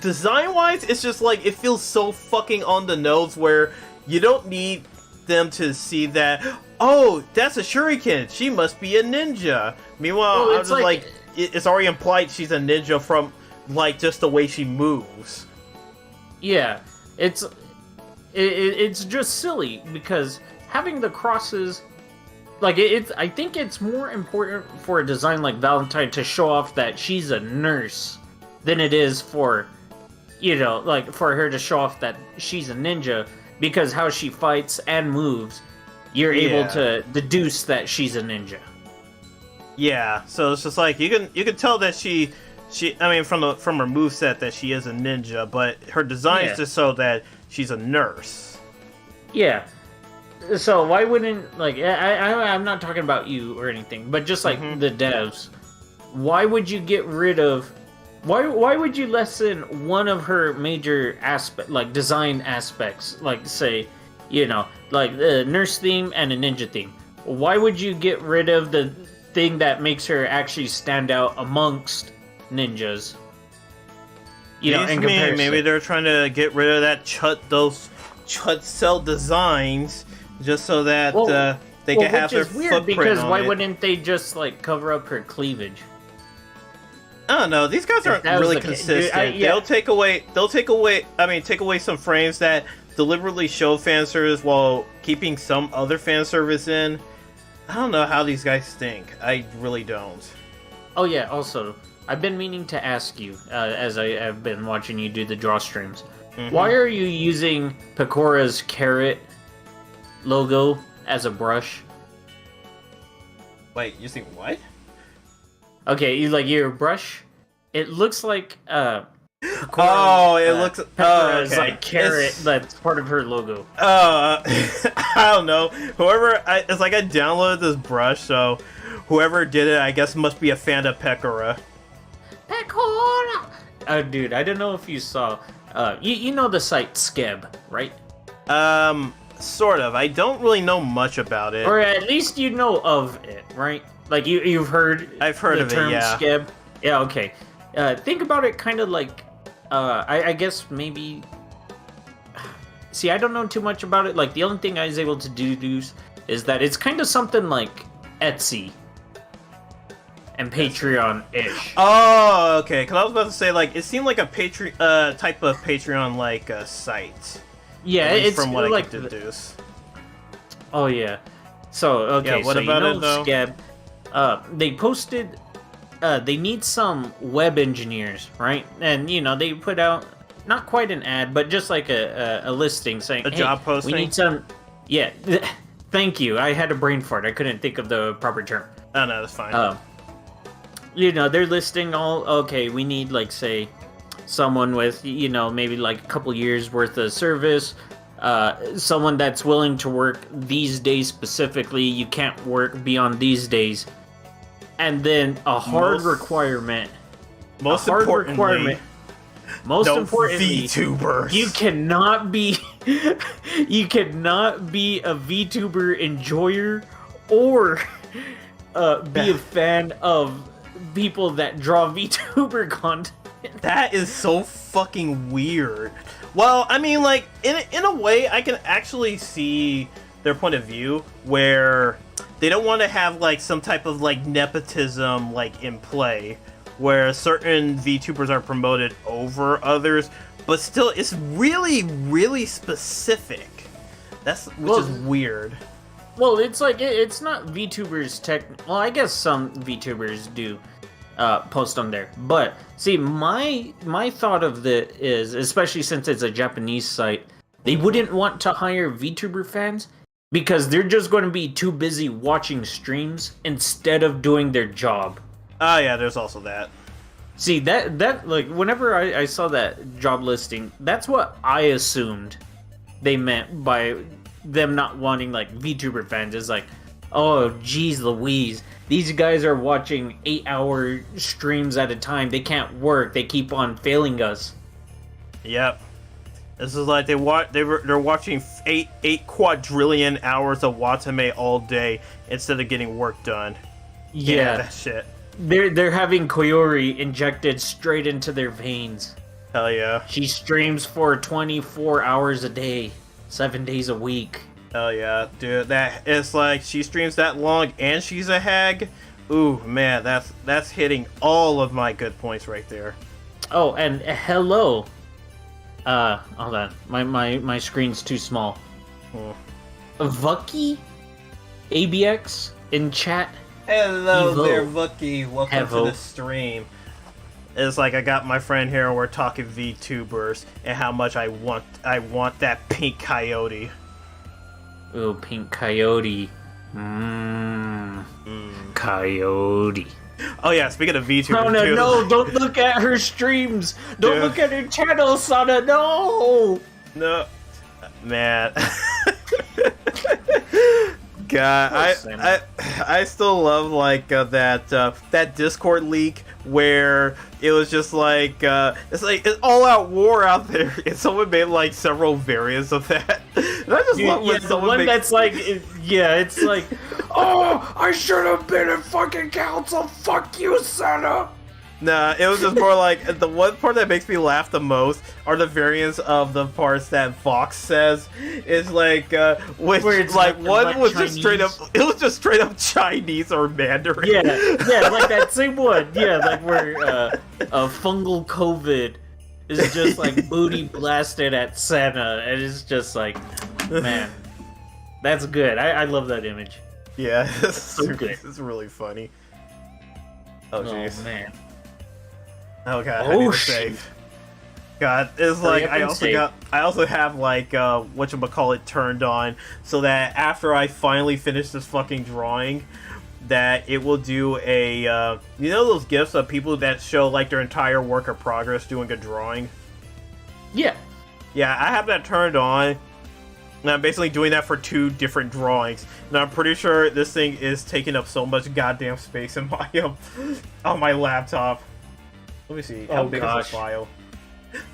design-wise, it's just like, it feels so fucking on the nose where you don't need them to see that, oh, that's a shuriken, she must be a ninja. Meanwhile, I'm just like, it's already implied she's a ninja from, like, just the way she moves. Yeah, it's just silly because having the crosses, like I think it's more important for a design like Valentine to show off that she's a nurse than it is for, like for her to show off that she's a ninja, because how she fights and moves, you're able to deduce that she's a ninja. Yeah, so it's just like you can tell that she I mean from her moveset that she is a ninja, but her design is just so that she's a nurse. Yeah. So why wouldn't, like, I'm not talking about you or anything, but just like the devs, why would you get rid of, why would you lessen one of her major design aspects, like say, like the nurse theme and a ninja theme? Why would you get rid of the thing that makes her actually stand out amongst ninjas. You know, in comparison. Maybe they're trying to get rid of those chut cell designs, just so that they can have their footprint. Which is weird footprint because on why it. wouldn't they just like cover up her cleavage? I don't know. These guys aren't that was really the consistent. dude, yeah. Take away some frames that deliberately show fan service while keeping some other fan service in. I don't know how these guys think. I really don't. Oh yeah. Also, I've been meaning to ask you, as I have been watching you do the draw streams, why are you using Pecora's carrot logo as a brush? Wait, you think what? Okay, your brush. It looks like looks. Pecora's Okay. like carrot. That's part of her logo. I don't know. It's like I downloaded this brush, so whoever did it, I guess, must be a fan of Pecora. Pecora. Dude, I don't know if you saw. You know the site Skeb, right? Sort of. I don't really know much about it. Or at least you know of it, right? Like you've heard. I've heard the of it, term yeah. Skeb. Yeah. Okay. Think about it, kind of like. I guess maybe. See, I don't know too much about it. Like the only thing I was able to deduce is that it's kind of something like Etsy and Patreon-ish. Oh, okay. Because I was about to say, like, it seemed like a type of Patreon like site. Yeah, At least it's from what like I could deduce. Oh yeah. So okay, Yeah, what so about you know it, though? Skeb. They posted. They need some web engineers, right? And they put out not quite an ad, but just like a listing saying, A hey, job posting? We need some. Yeah. Thank you. I had a brain fart. I couldn't think of the proper term. Oh no, that's fine. They're listing all. Okay, we need like say, someone with maybe like a couple years worth of service. Someone that's willing to work these days specifically. You can't work beyond these days. And then a hard requirement. Most importantly, VTubers. You cannot be a VTuber enjoyer or be a fan of people that draw VTuber content. That is so fucking weird. Well, I mean, like, in a way, I can actually see their point of view, where they don't want to have, like, some type of, like, nepotism, like, in play, where certain VTubers are promoted over others, but still, it's really, really specific. Which is weird. Well, it's like, it's not VTubers well, I guess some VTubers do post on there. But, see, my thought of it is, especially since it's a Japanese site, they wouldn't want to hire VTuber fans because they're just going to be too busy watching streams instead of doing their job. Oh, yeah, there's also that. See, that like, whenever I saw that job listing, that's what I assumed they meant by them not wanting, like, VTuber fans. Is like, oh, geez Louise, these guys are watching 8-hour streams at a time. They can't work. They keep on failing us. Yep. This is like they're watching 8 quadrillion hours of Watame all day instead of getting work done. Yeah, that shit. They're having Koyori injected straight into their veins. Hell yeah. She streams for 24 hours a day, 7 days a week. Hell yeah, dude. It's like she streams that long and she's a hag. Ooh, man, that's hitting all of my good points right there. Oh, and hello. Hold on. My screen's too small. Vucky? ABX in chat. Hello Evo. there, Vucky. Welcome to the stream. It's like I got my friend here and we're talking VTubers and how much I want that pink coyote. Ooh, pink coyote. Coyote. Oh yeah, speaking of VTubers, Sana, too. no, don't look at her streams. Don't Dude. look at her channel, Sana, no! No. Man. God, I still love like that Discord leak where it was just like it's like an all-out war out there, and someone made like several variants of that. And I just love when someone one makes... that's like, it's like, oh, I should have been in fucking council. Fuck you, Senna. Nah, it was just more like the one part that makes me laugh the most are the variants of the parts that Vox says. Is like which like one was Chinese. just straight up. It was just straight up Chinese or Mandarin. Yeah, like that same one. Yeah, like where fungal COVID is just like booty blasted at Santa, and it's just like, man, that's good. I love that image. Yeah, it's So good. It's really funny. Oh jeez. Oh man. Oh god, I need to save. God, it's like up and I also have like whatchamacallit turned on so that after I finally finish this fucking drawing, that it will do a you know those gifs of people that show like their entire work of progress doing a drawing? Yeah. Yeah, I have that turned on. And I'm basically doing that for 2 different drawings. And I'm pretty sure this thing is taking up so much goddamn space in my on my laptop. Let me see. How big is this file?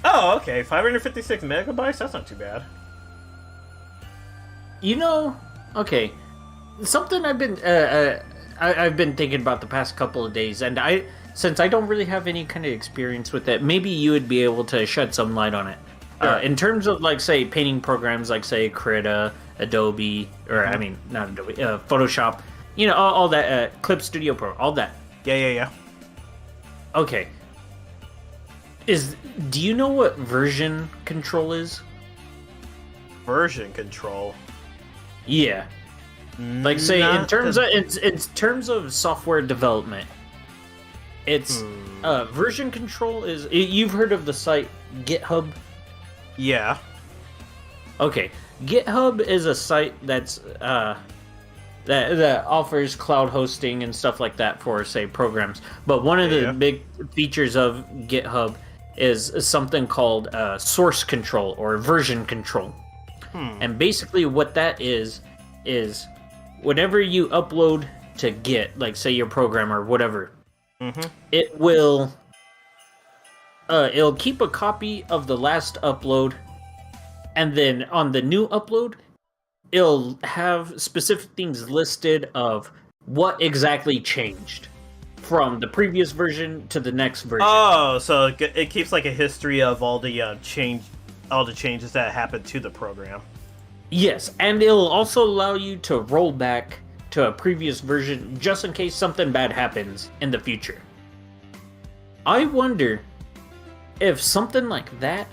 Oh, okay. 556 megabytes? That's not too bad. You know, okay. Something I've been I've been thinking about the past couple of days, and since I don't really have any kind of experience with it, maybe you would be able to shed some light on it. Sure. In terms of like say painting programs like say Krita, Adobe, or I mean not Adobe, Photoshop, you know, all that, Clip Studio Pro, all that. Yeah. Okay. Do you know what version control is? Version control. Yeah. Like say in terms of software development, it's version control is, you've heard of the site GitHub? Yeah. Okay. GitHub is a site that's that offers cloud hosting and stuff like that for say programs. But one of the big features of GitHub is something called source control or version control. And basically what that is whenever you upload to Git, like say your program or whatever, it will it'll keep a copy of the last upload, and then on the new upload it'll have specific things listed of what exactly changed from the previous version to the next version. Oh, so it keeps like a history of all the changes that happened to the program. Yes, and it'll also allow you to roll back to a previous version just in case something bad happens in the future. I wonder if something like that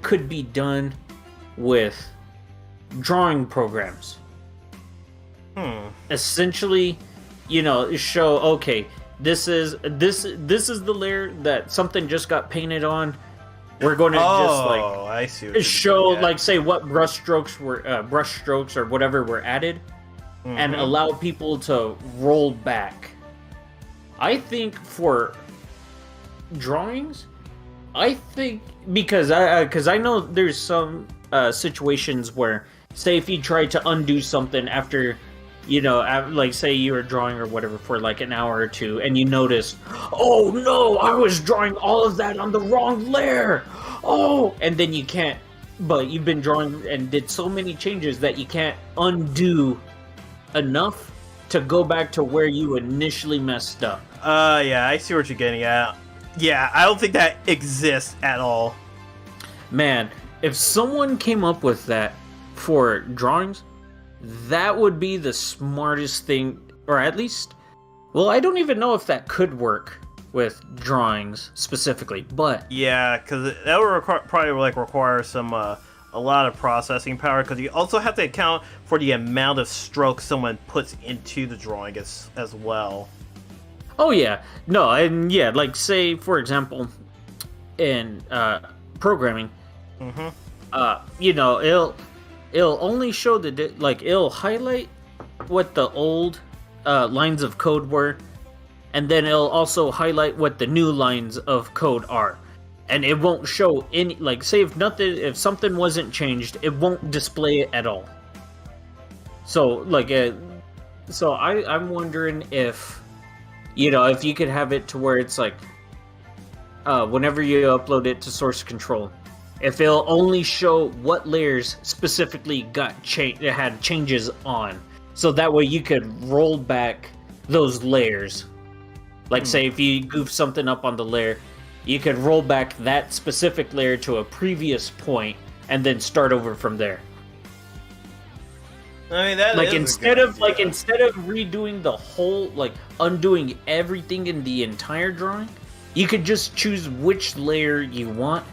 could be done with drawing programs. Essentially, you know, show, okay, this is the layer that something just got painted on. We're going to just like I see what show like say what brush strokes or whatever were added, and allow people to roll back. I think for drawings, because I know there's some situations where say if you try to undo something after, you know, like say you were drawing or whatever for like an hour or two, and you notice, oh no, I was drawing all of that on the wrong layer. Oh, and then you can't, but you've been drawing and did so many changes that you can't undo enough to go back to where you initially messed up. Yeah, I see what you're getting at. Yeah, I don't think that exists at all. Man, if someone came up with that for drawings, that would be the smartest thing, or at least, well, I don't even know if that could work with drawings specifically, but yeah, because that would probably require some a lot of processing power, because you also have to account for the amount of strokes someone puts into the drawing as well. Oh yeah, no, and yeah, like say for example, in programming, you know, it'll only show it'll highlight what the old lines of code were, and then it'll also highlight what the new lines of code are, and it won't show any, like say if something wasn't changed, it won't display it at all. So like So I'm wondering if, if you could have it to where it's like, whenever you upload it to source control, if it'll only show what layers specifically had changes on, so that way you could roll back those layers. Like, say, if you goof something up on the layer, you could roll back that specific layer to a previous point and then start over from there. I mean, that Like, is a instead good of like idea. instead of redoing the whole, like undoing everything in the entire drawing, you could just choose which layer you want,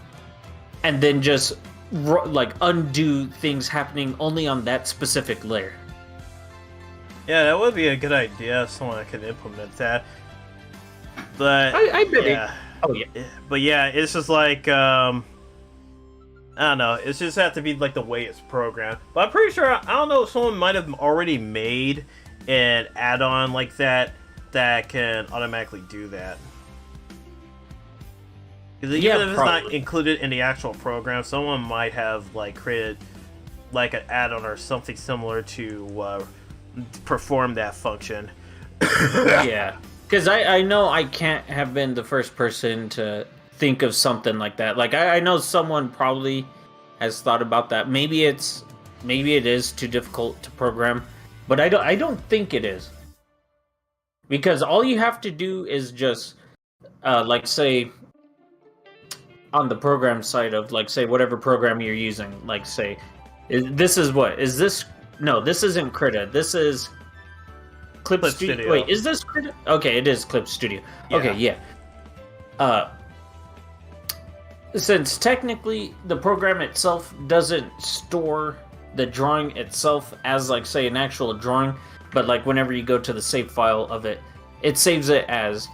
and then just like undo things happening only on that specific layer. Yeah, that would be a good idea if someone could implement that. But I bet it. yeah. Oh yeah. But yeah, it's just like I don't know. It's just have to be like the way it's programmed. But I'm pretty sure, I don't know, someone might have already made an add-on like that can automatically do that. Because even if it's not probably. included in the actual program, someone might have like created like an add-on or something similar to perform that function. Yeah. Because I know I can't have been the first person to think of something like that. Like, I know someone probably has thought about that. Maybe it is too difficult to program, but I don't think it is. Because all you have to do is just, like, say, on the program side of, like, say, whatever program you're using, like, say, this isn't Krita, this is Clip Studio. Wait, is this Krita? Okay, it is Clip Studio. Yeah. Okay, yeah. Since technically the program itself doesn't store the drawing itself as, like, say, an actual drawing, but, like, whenever you go to the save file of it, it saves it as,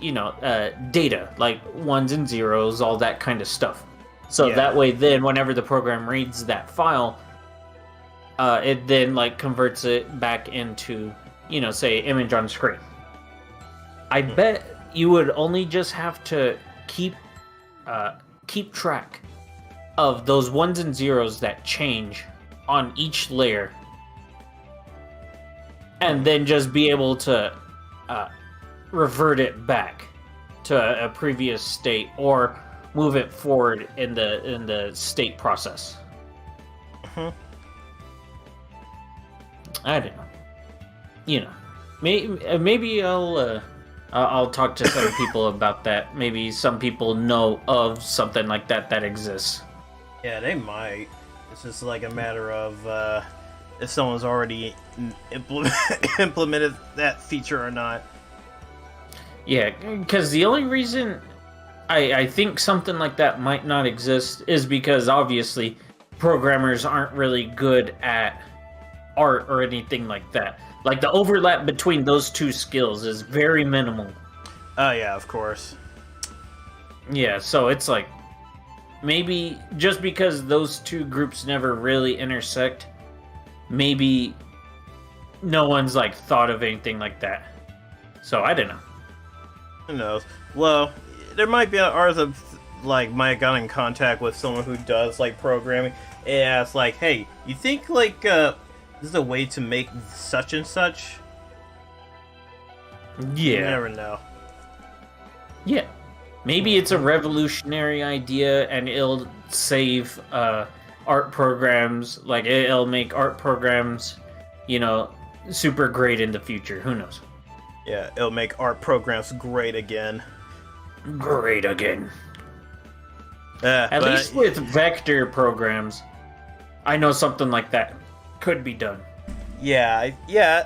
data, like ones and zeros, all that kind of stuff. So that way, then, whenever the program reads that file, it then, like, converts it back into, say, image on screen. I bet you would only just have to keep track of those ones and zeros that change on each layer, and then just be able to revert it back to a previous state, or move it forward in the state process. I don't know. Maybe I'll talk to some people about that. Maybe some people know of something like that exists. Yeah, they might. It's just like a matter of if someone's already implemented that feature or not. Yeah, because the only reason I think something like that might not exist is because, obviously, programmers aren't really good at art or anything like that. Like, the overlap between those two skills is very minimal. Oh yeah, of course. Yeah, so it's like, maybe just because those two groups never really intersect, maybe no one's, like, thought of anything like that. So I don't know. Who knows? Well, there might be ours of like might have gotten in contact with someone who does like programming and asks like, hey, you think like this is a way to make such and such? Yeah. You never know. Yeah. Maybe it's a revolutionary idea and it'll save art programs. Like, it'll make art programs, super great in the future. Who knows? Yeah, it'll make art programs great again. Great again. At but least with vector programs, I know something like that could be done. yeah,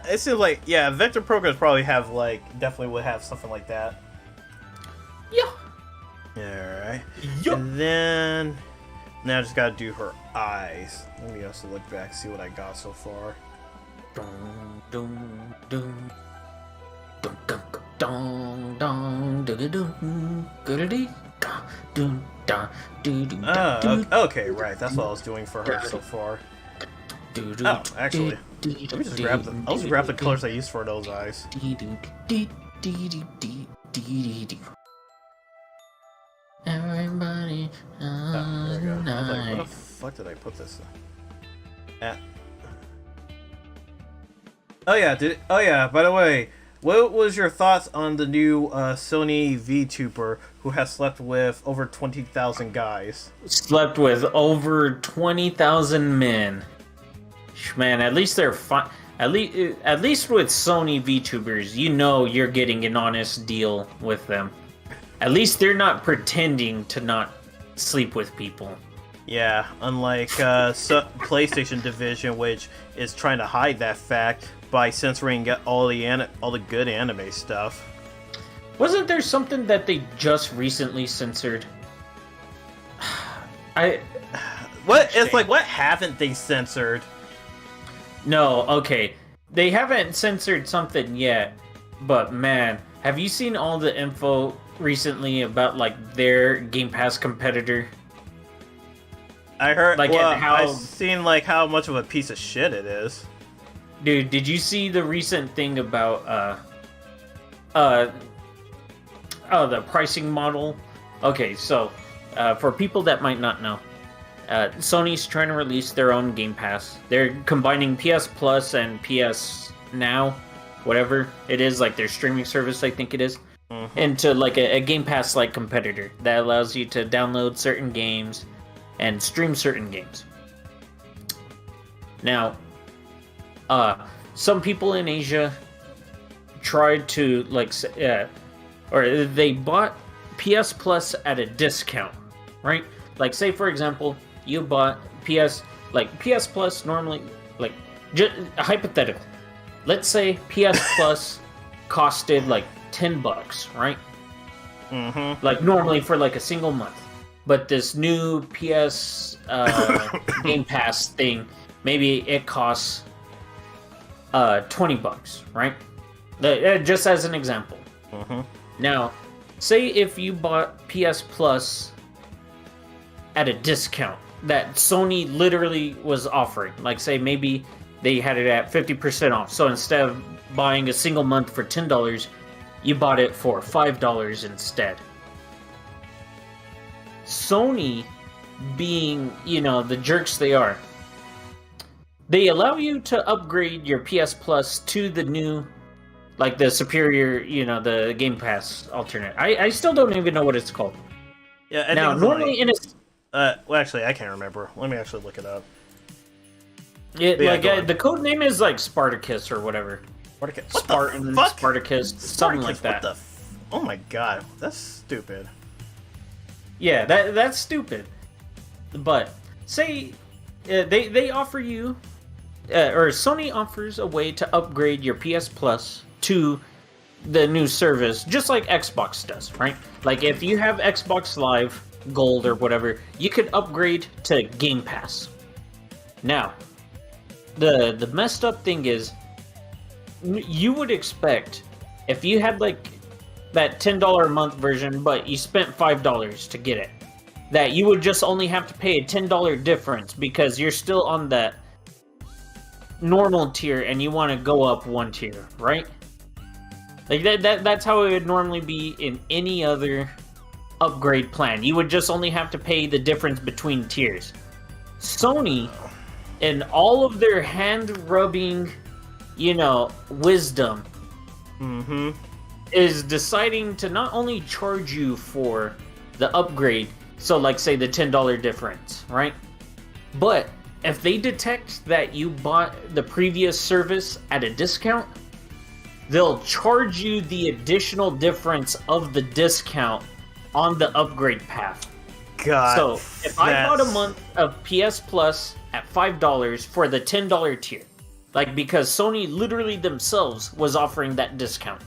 it seems like vector programs probably have definitely would have something like that. Yeah. Alright. Yup. And then now I just gotta do her eyes. Let me also look back, see what I got so far. Dun, dun, dun. Dun, dun, dun, dun, dun, dun, dun, dun, dun, dun, Okay, right. That's what I was doing for her so far. Oh, actually, let me just grab I'll just grab the colors I used for those eyes. Everybody, Oh, there we go. I was like, where the fuck did I put this? Oh yeah. By the way, what was your thoughts on the new Sony VTuber who has slept with over 20,000 guys? Slept with over 20,000 men. Man, at least they're fine. At least with Sony VTubers, you know you're getting an honest deal with them. At least they're not pretending to not sleep with people. Yeah, unlike PlayStation Division, which is trying to hide that fact by censoring all the good anime stuff. Wasn't there something that they just recently censored? What? It's like, what haven't they censored? No, okay. They haven't censored something yet, but man, have you seen all the info recently about like their Game Pass competitor? I heard, like, I've seen like how much of a piece of shit it is. Dude, did you see the recent thing about the pricing model? Okay, so for people that might not know, Sony's trying to release their own Game Pass. They're combining PS Plus and PS Now, whatever it is, like their streaming service, I think it is, into like a Game Pass-like competitor that allows you to download certain games and stream certain games. Now, some people in Asia tried to or they bought PS Plus at a discount, right? Like, say for example, you bought PS Plus normally, like, just hypothetical. Let's say PS Plus costed like $10, right? Like normally for like a single month. But this new PS Game Pass thing, maybe it costs $20, right? Just as an example. Now, say if you bought PS Plus at a discount that Sony literally was offering, like say maybe they had it at 50% off. So instead of buying a single month for $10, you bought it for $5 instead. Sony, being, you know, the jerks they are, they allow you to upgrade your PS Plus to the new, like the superior, you know, the Game Pass alternate. I still don't even know what it's called. Yeah, I now think normally like, in a well, actually, I can't remember. Let me actually look it up. the code name is like Spartacus or whatever. Spartacus. Spartan, Spartacus, something like that. What the oh my god, that's stupid. Yeah, that's stupid. But say they offer you, or Sony offers a way to upgrade your PS Plus to the new service, just like Xbox does, right? Like if you have Xbox Live Gold or whatever, you could upgrade to Game Pass. Now, the messed up thing is, you would expect if you had like that $10 a month version, but you spent $5 to get it, that you would just only have to pay a $10 difference because you're still on that normal tier and you want to go up one tier, right? Like that's how it would normally be in any other upgrade plan. You would just only have to pay the difference between tiers. Sony, in all of their hand-rubbing, you know, wisdom, is deciding to not only charge you for the upgrade, so like say the $10 difference, right? But if they detect that you bought the previous service at a discount, they'll charge you the additional difference of the discount on the upgrade path. God. So if I bought a month of PS Plus at $5 for the $10 tier, like because Sony literally themselves was offering that discount,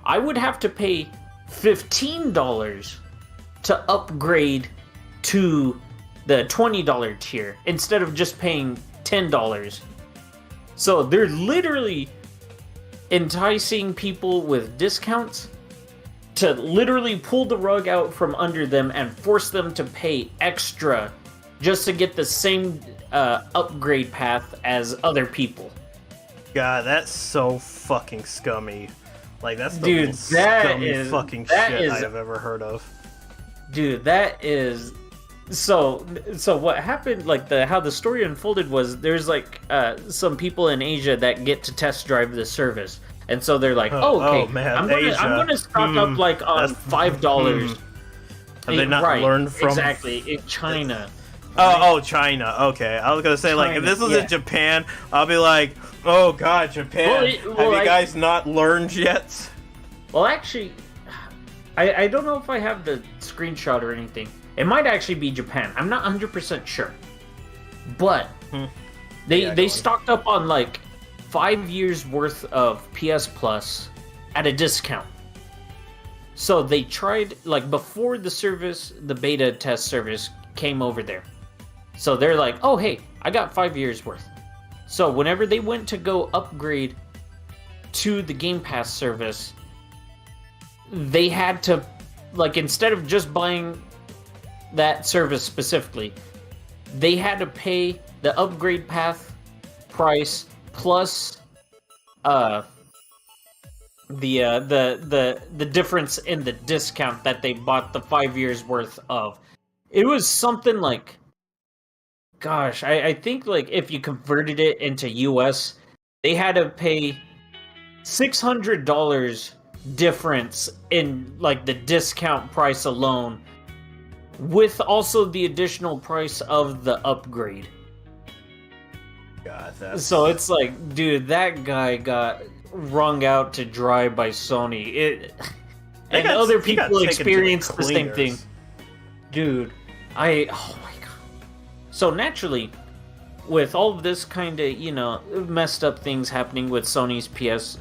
I would have to pay $15 to upgrade to the $20 tier instead of just paying $10. So they're literally enticing people with discounts to literally pull the rug out from under them and force them to pay extra just to get the same upgrade path as other people. God, that's so fucking scummy. Like, that's the Dude, most that scummy is- fucking that shit is- I have ever heard of. Dude, that is So what happened, like how the story unfolded was there's like some people in Asia that get to test drive the service, and so they're like, okay, man, I'm gonna stock up like on $5. Have they not learned from exactly in China? Oh, China. Okay, I was gonna say like if this was in Japan, I'll be like, oh god, Japan. Have you guys not learned yet? Well, actually, I don't know if I have the screenshot or anything. It might actually be Japan. I'm not 100% sure. But they stocked up on like 5 years worth of PS Plus at a discount. So they tried, like before the service, the beta test service came over there. So they're like, oh hey, I got 5 years worth. So whenever they went to go upgrade to the Game Pass service, they had to, like, instead of just buying that service specifically, they had to pay the upgrade path price plus the difference in the discount that they bought the 5 years worth of. It was something like, gosh, I think like if you converted it into US, they had to pay $600 difference in like the discount price alone, with also the additional price of the upgrade. God, that's... So it's like, dude, that guy got wrung out to dry by Sony. And other people experienced the same thing. Dude, oh my god. So naturally, with all of this kind of, you know, messed up things happening with Sony's PS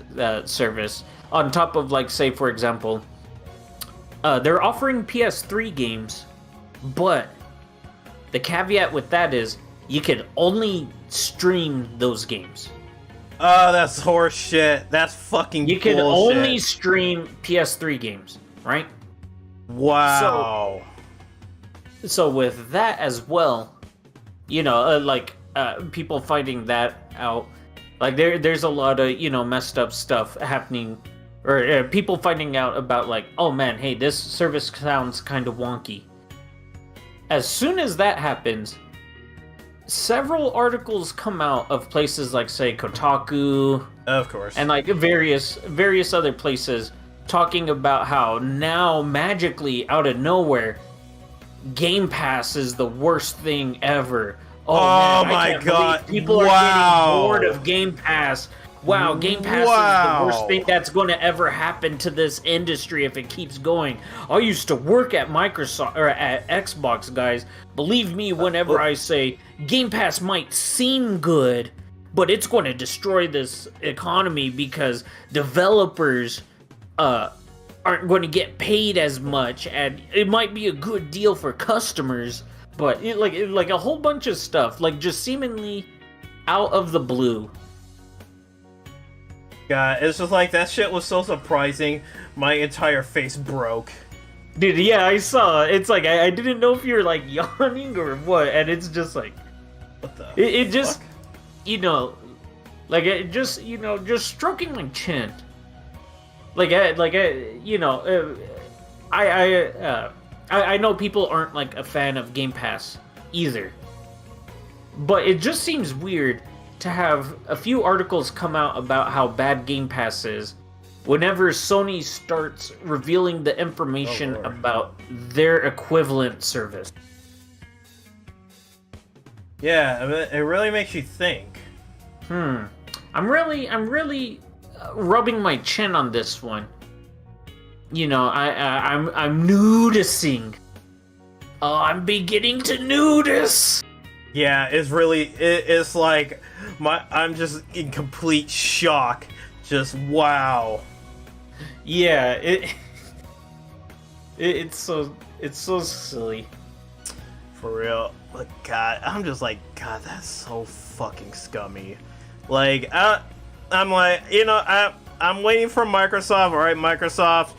service, on top of, like, say, for example, they're offering PS3 games, but the caveat with that is you can only stream those games. Oh, that's horse shit. That's fucking You can bullshit. only stream PS3 games, right? Wow. So with that as well, you know, people finding that out, like there's a lot of, you know, messed up stuff happening, or people finding out about, like, oh man, hey, this service sounds kind of wonky. As soon as that happens, several articles come out of places like, say, Kotaku, of course, and like various other places, talking about how now magically out of nowhere, Game Pass is the worst thing ever. Oh man, my god, people are getting bored of Game Pass. Wow, Game Pass is the worst thing that's going to ever happen to this industry if it keeps going. I used to work at Microsoft, or at Xbox, guys. Believe me, whenever I say Game Pass might seem good, but it's going to destroy this economy because developers aren't going to get paid as much, and it might be a good deal for customers, but like a whole bunch of stuff, like just seemingly out of the blue. God, it's just like, that shit was so surprising, my entire face broke. Dude, yeah, I saw. It's like, I didn't know if you were, like, yawning or what, and it's just like... What the It just, you know, like, it just, you know, just stroking my chin. You know, I know people aren't, like, a fan of Game Pass either. But it just seems weird to have a few articles come out about how bad Game Pass is whenever Sony starts revealing the information about their equivalent service. Yeah, I mean, it really makes you think. I'm really rubbing my chin on this one. You know, I'm noticing. Oh, I'm beginning to notice. Yeah, it's like I'm just in complete shock. Just wow. Yeah, it's so silly. For real. But God, I'm just like, God, that's so fucking scummy. Like, I'm like, you know, I'm waiting for Microsoft. All right, Microsoft,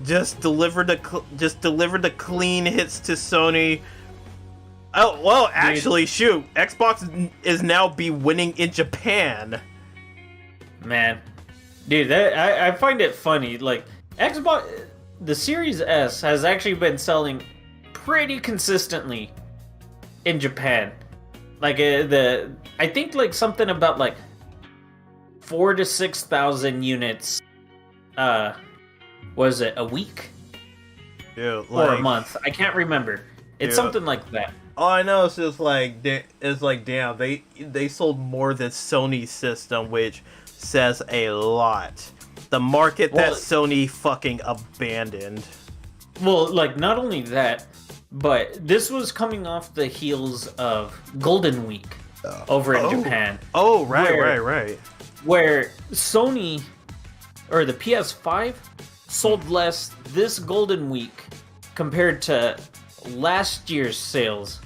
just deliver the clean hits to Sony. Oh, well, actually, shoot, Xbox is now be winning in Japan. Man, dude, I find it funny. Like, Xbox, the Series S has actually been selling pretty consistently in Japan. Like I think like something about like 4,000 to 6,000 units. Was it a week Dude, or a month? I can't remember. It's something like that. All I know is just like damn, they sold more than Sony's system, which says a lot. The market that Sony fucking abandoned. Well, like not only that, but this was coming off the heels of Golden Week over in Japan. Oh, right. Where Sony or the PS5 sold less this Golden Week compared to last year's sales.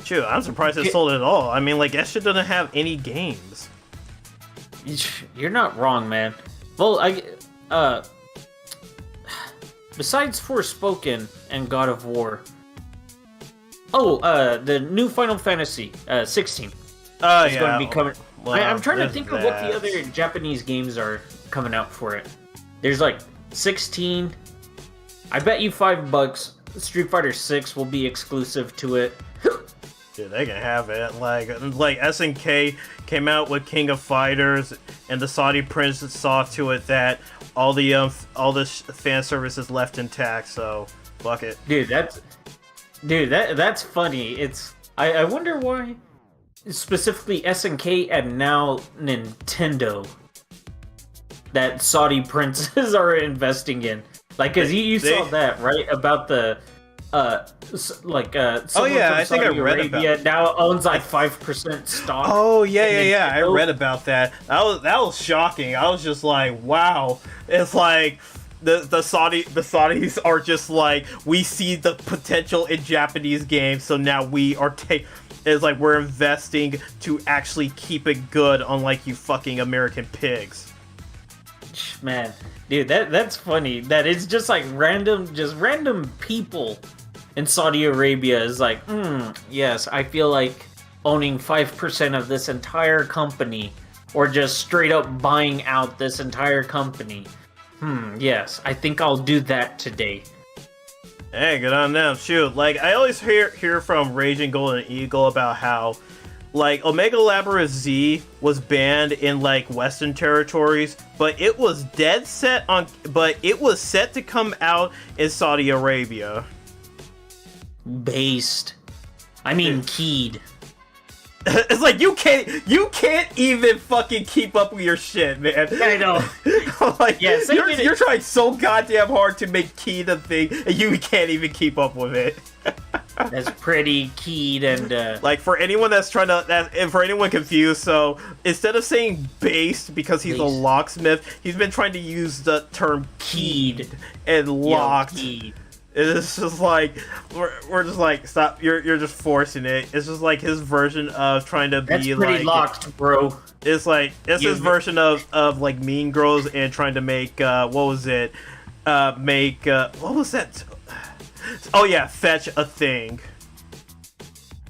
Shoot, I'm surprised it sold at all. I mean, like, that shit doesn't have any games. You're not wrong, man. Well, besides Forspoken and God of War. The new Final Fantasy 16 is going to be coming. Well, I'm trying to think of what the other Japanese games are coming out for it. There's like 16. I bet you $5 Street Fighter 6 will be exclusive to it. Dude, they can have it. Like SNK came out with King of Fighters, and the Saudi prince saw to it that all the fan service is left intact. So fuck it. Dude, that's funny. I wonder why specifically SNK and now Nintendo that Saudi princes are investing in. Like, cause you saw that, right? About the I think I read about it. Now owns like 5% stock. Oh yeah. I read about that. That was shocking. I was just like, wow. It's like the Saudis are just like, we see the potential in Japanese games, so now we are it's like we're investing to actually keep it good, unlike you fucking American pigs. Man, dude, that's funny. That it's just like random people in Saudi Arabia is like, yes, I feel like owning 5% of this entire company, or just straight up buying out this entire company. Yes, I think I'll do that today. Hey, good on them. Shoot, like, I always hear from Raging Golden Eagle about how, like, Omega Labyrinth Z was banned in, like, Western territories, but it was set to come out in Saudi Arabia. Based. I mean, keyed. It's like you can't even fucking keep up with your shit, man. I know. Like, yeah, you're trying so goddamn hard to make key the thing, and you can't even keep up with it. That's pretty keyed and like, for anyone for anyone confused, so instead of saying based because he's a locksmith, he's been trying to use the term keyed and locked. Keyed. It's just like we're just like, stop, you're just forcing it. It's just like his version of trying to be That's pretty like locked, bro. It's like his version of like Mean Girls and trying to make what was that? Oh yeah, fetch a thing.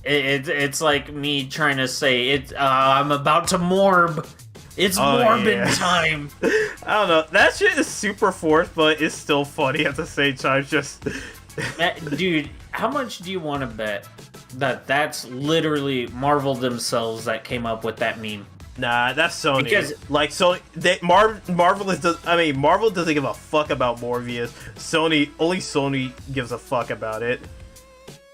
It's like me trying to say it. I'm about to morb. It's morbid time. I don't know. That shit is super forced, but it's still funny at the same time. Just dude, how much do you want to bet that that's literally Marvel themselves that came up with that meme? Nah, that's Sony. Because like, Marvel doesn't give a fuck about Morbius. Only Sony gives a fuck about it.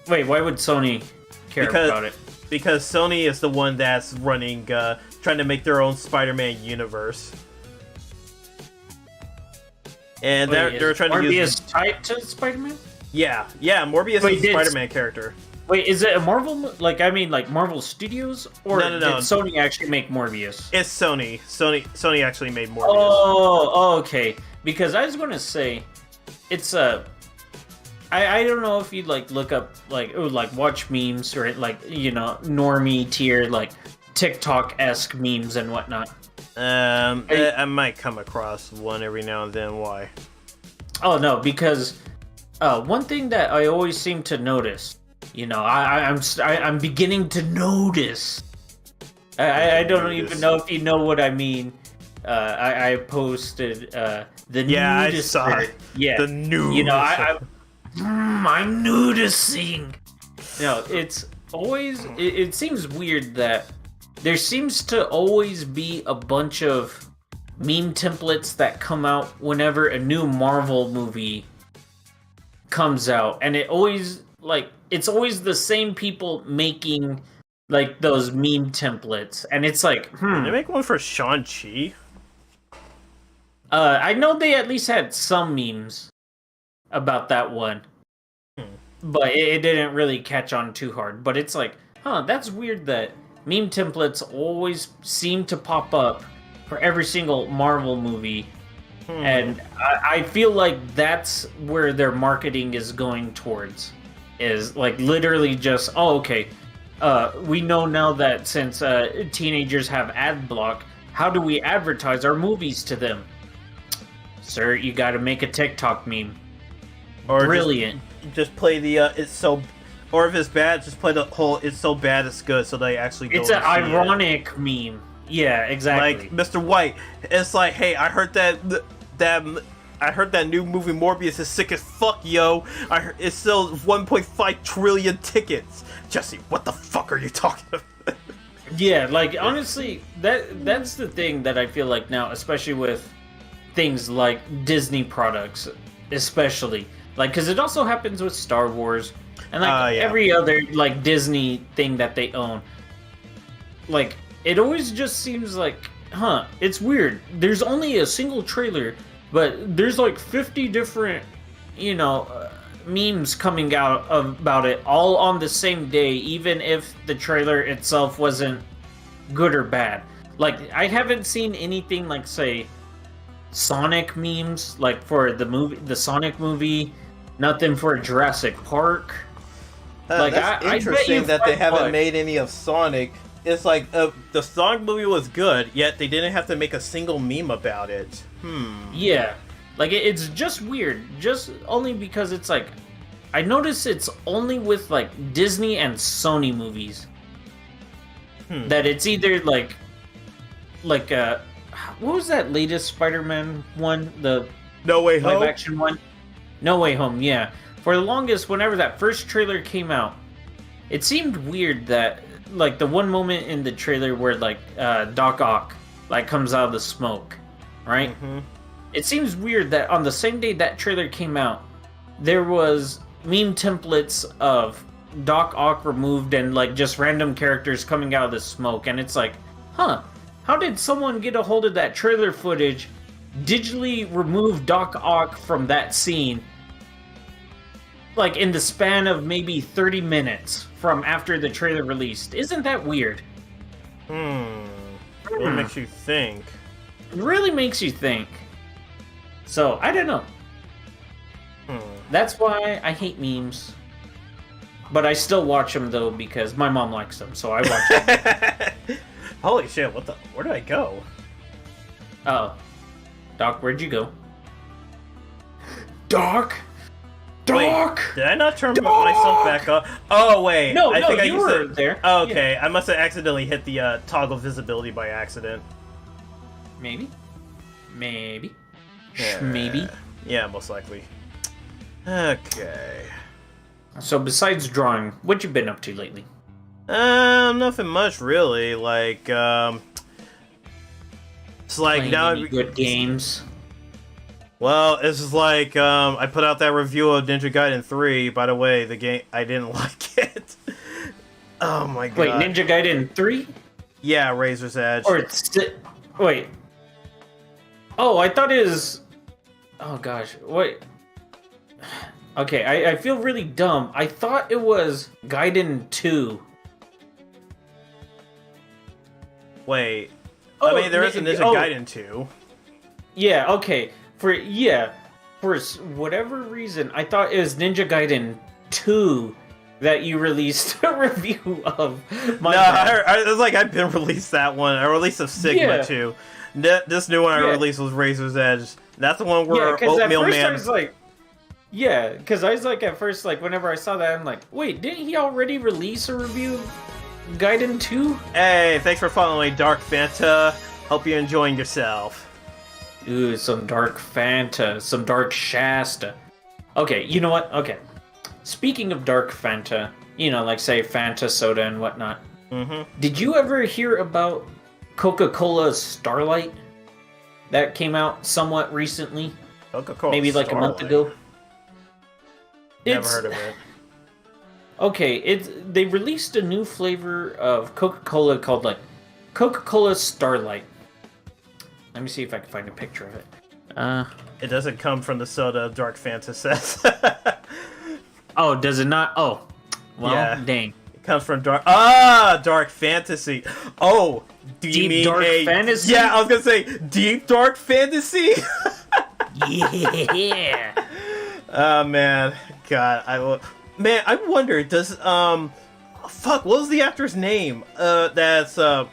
Wait, why would Sony care about it? Because Sony is the one that's running, trying to make their own Spider-Man universe. And they're trying to use... Morbius tied to Spider-Man? Yeah, Morbius is a Spider-Man character. Wait, is it a Marvel, like Marvel Studios? Or No. did Sony actually make Morbius? It's Sony. Sony actually made Morbius. Oh, okay. Because I was going to say, it's a... I don't know if you'd look up watch memes or normie tier TikTok-esque memes and whatnot. I might come across one every now and then. Why? Oh no, because one thing that I always seem to notice, I'm beginning to notice. I don't even know if you know what I mean. I posted the nudist. Yeah, I saw it. Yeah, the nudist. I'm nudising. No, it's always it seems weird that there seems to always be a bunch of meme templates that come out whenever a new Marvel movie comes out, and it's always the same people making like those meme templates, and it's like, Did they make one for Shang-Chi? I know they at least had some memes about that one, but it didn't really catch on too hard. But it's like, that's weird that meme templates always seem to pop up for every single Marvel movie. And I feel like that's where their marketing is going towards. Is like literally just, we know now that since teenagers have ad block, how do we advertise our movies to them? Sir, you gotta make a TikTok meme. Or brilliant. Just play the it's so, or if it's bad, just play the whole it's so bad it's good, so they actually go. It's an ironic meme. Yeah, exactly. Like Mr. White, it's like, hey, I heard that new movie Morbius is sick as fuck, yo. I heard it sells 1.5 trillion tickets. Jesse, what the fuck are you talking about? Yeah, like honestly, that's the thing that I feel like now, especially with things like Disney products, especially like because it also happens with Star Wars and like every other like Disney thing that they own. Like it always just seems like, it's weird. There's only a single trailer, but there's like 50 different, memes coming out about it all on the same day, even if the trailer itself wasn't good or bad. Like I haven't seen anything like, say, Sonic memes, like for the Sonic movie, nothing for Jurassic Park. Like that's interesting that they haven't made any of Sonic. It's like the Sonic movie was good, yet they didn't have to make a single meme about it. Yeah, like it's just weird, just only because it's like, I notice it's only with like Disney and Sony movies that it's either like what was that latest Spider-Man one? The No Way Home? live action one? No Way Home, yeah. For the longest, whenever that first trailer came out, it seemed weird that, like, the one moment in the trailer where, like, Doc Ock, like, comes out of the smoke, right? It seems weird that on the same day that trailer came out, there was meme templates of Doc Ock removed and, like, just random characters coming out of the smoke, and it's like, how did someone get a hold of that trailer footage, digitally remove Doc Ock from that scene, like in the span of maybe 30 minutes from after the trailer released? Isn't that weird? It makes you think. It really makes you think. So, I don't know. That's why I hate memes. But I still watch them, though, because my mom likes them, so I watch them. Holy shit, where did I go? Oh. Doc, where'd you go? Doc? Doc! Wait, did I not turn myself back up? Oh, wait. I think you were there. Oh, okay, yeah. I must have accidentally hit the toggle visibility by accident. Maybe. Maybe. Yeah. Maybe. Yeah, most likely. Okay. So besides drawing, what you been up to lately? Nothing much really. Like, it's like Playing now any good games. Well, it's just like I put out that review of Ninja Gaiden 3. By the way, the game I didn't like it. Oh my god. Wait, Ninja Gaiden 3? Yeah, Razor's Edge. Or it's wait. Oh, I thought it was. Oh gosh, wait. Okay, I feel really dumb. I thought it was Gaiden 2. Wait. Oh, I mean, there is a Ninja Gaiden 2. Yeah, okay. For whatever reason, I thought it was Ninja Gaiden 2 that you released a review of. It's like I've been released that one. I released a Sigma too. This new one I released was Razor's Edge. That's the one where Oatmeal Man. I was like, because I was like at first, like whenever I saw that, I'm like, wait, didn't he already release a review of Gaiden 2? Hey, thanks for following Dark Fanta. Hope you're enjoying yourself. Ooh, some Dark Fanta, some Dark Shasta. Okay, you know what? Okay. Speaking of Dark Fanta, you know, like say Fanta soda and whatnot. Mm-hmm. Did you ever hear about Coca-Cola's Starlight? That came out somewhat recently. Coca-Cola Maybe like Starlight. a month ago. Never heard of it. Okay, they released a new flavor of Coca-Cola called like Coca-Cola Starlight. Let me see if I can find a picture of it. It doesn't come from the soda Dark Fanta says. Oh, does it not? Oh, well, Yeah. dang. It comes from Dark Fantasy. Oh, do you Deep mean Dark Fantasy? Yeah, I was gonna say Deep Dark Fantasy. Yeah. Oh man, God, I wonder, does fuck, what was the actor's name? That's what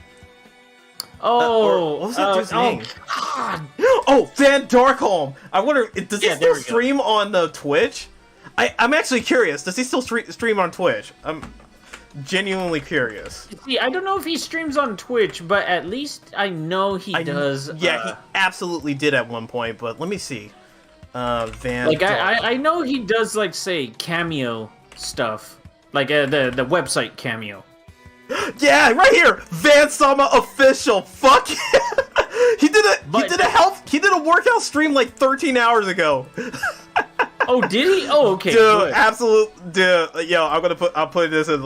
was that dude's name? God. Oh, Van Darkholm. I wonder, does he Yeah, there still we go. stream on the Twitch? I'm actually curious. Does he still stream on Twitch? I'm genuinely curious. See, I don't know if he streams on Twitch, but at least I know he does. Yeah, he absolutely did at one point. But let me see. Van. Like Darkholm. I know he does like say cameo stuff, like the website cameo. Yeah, right here, Van Sama official. Fuck yeah. He did a workout stream like 13 hours ago. Oh, did he? Oh, okay. Dude, good. absolute dude. Yo, I'll put this in.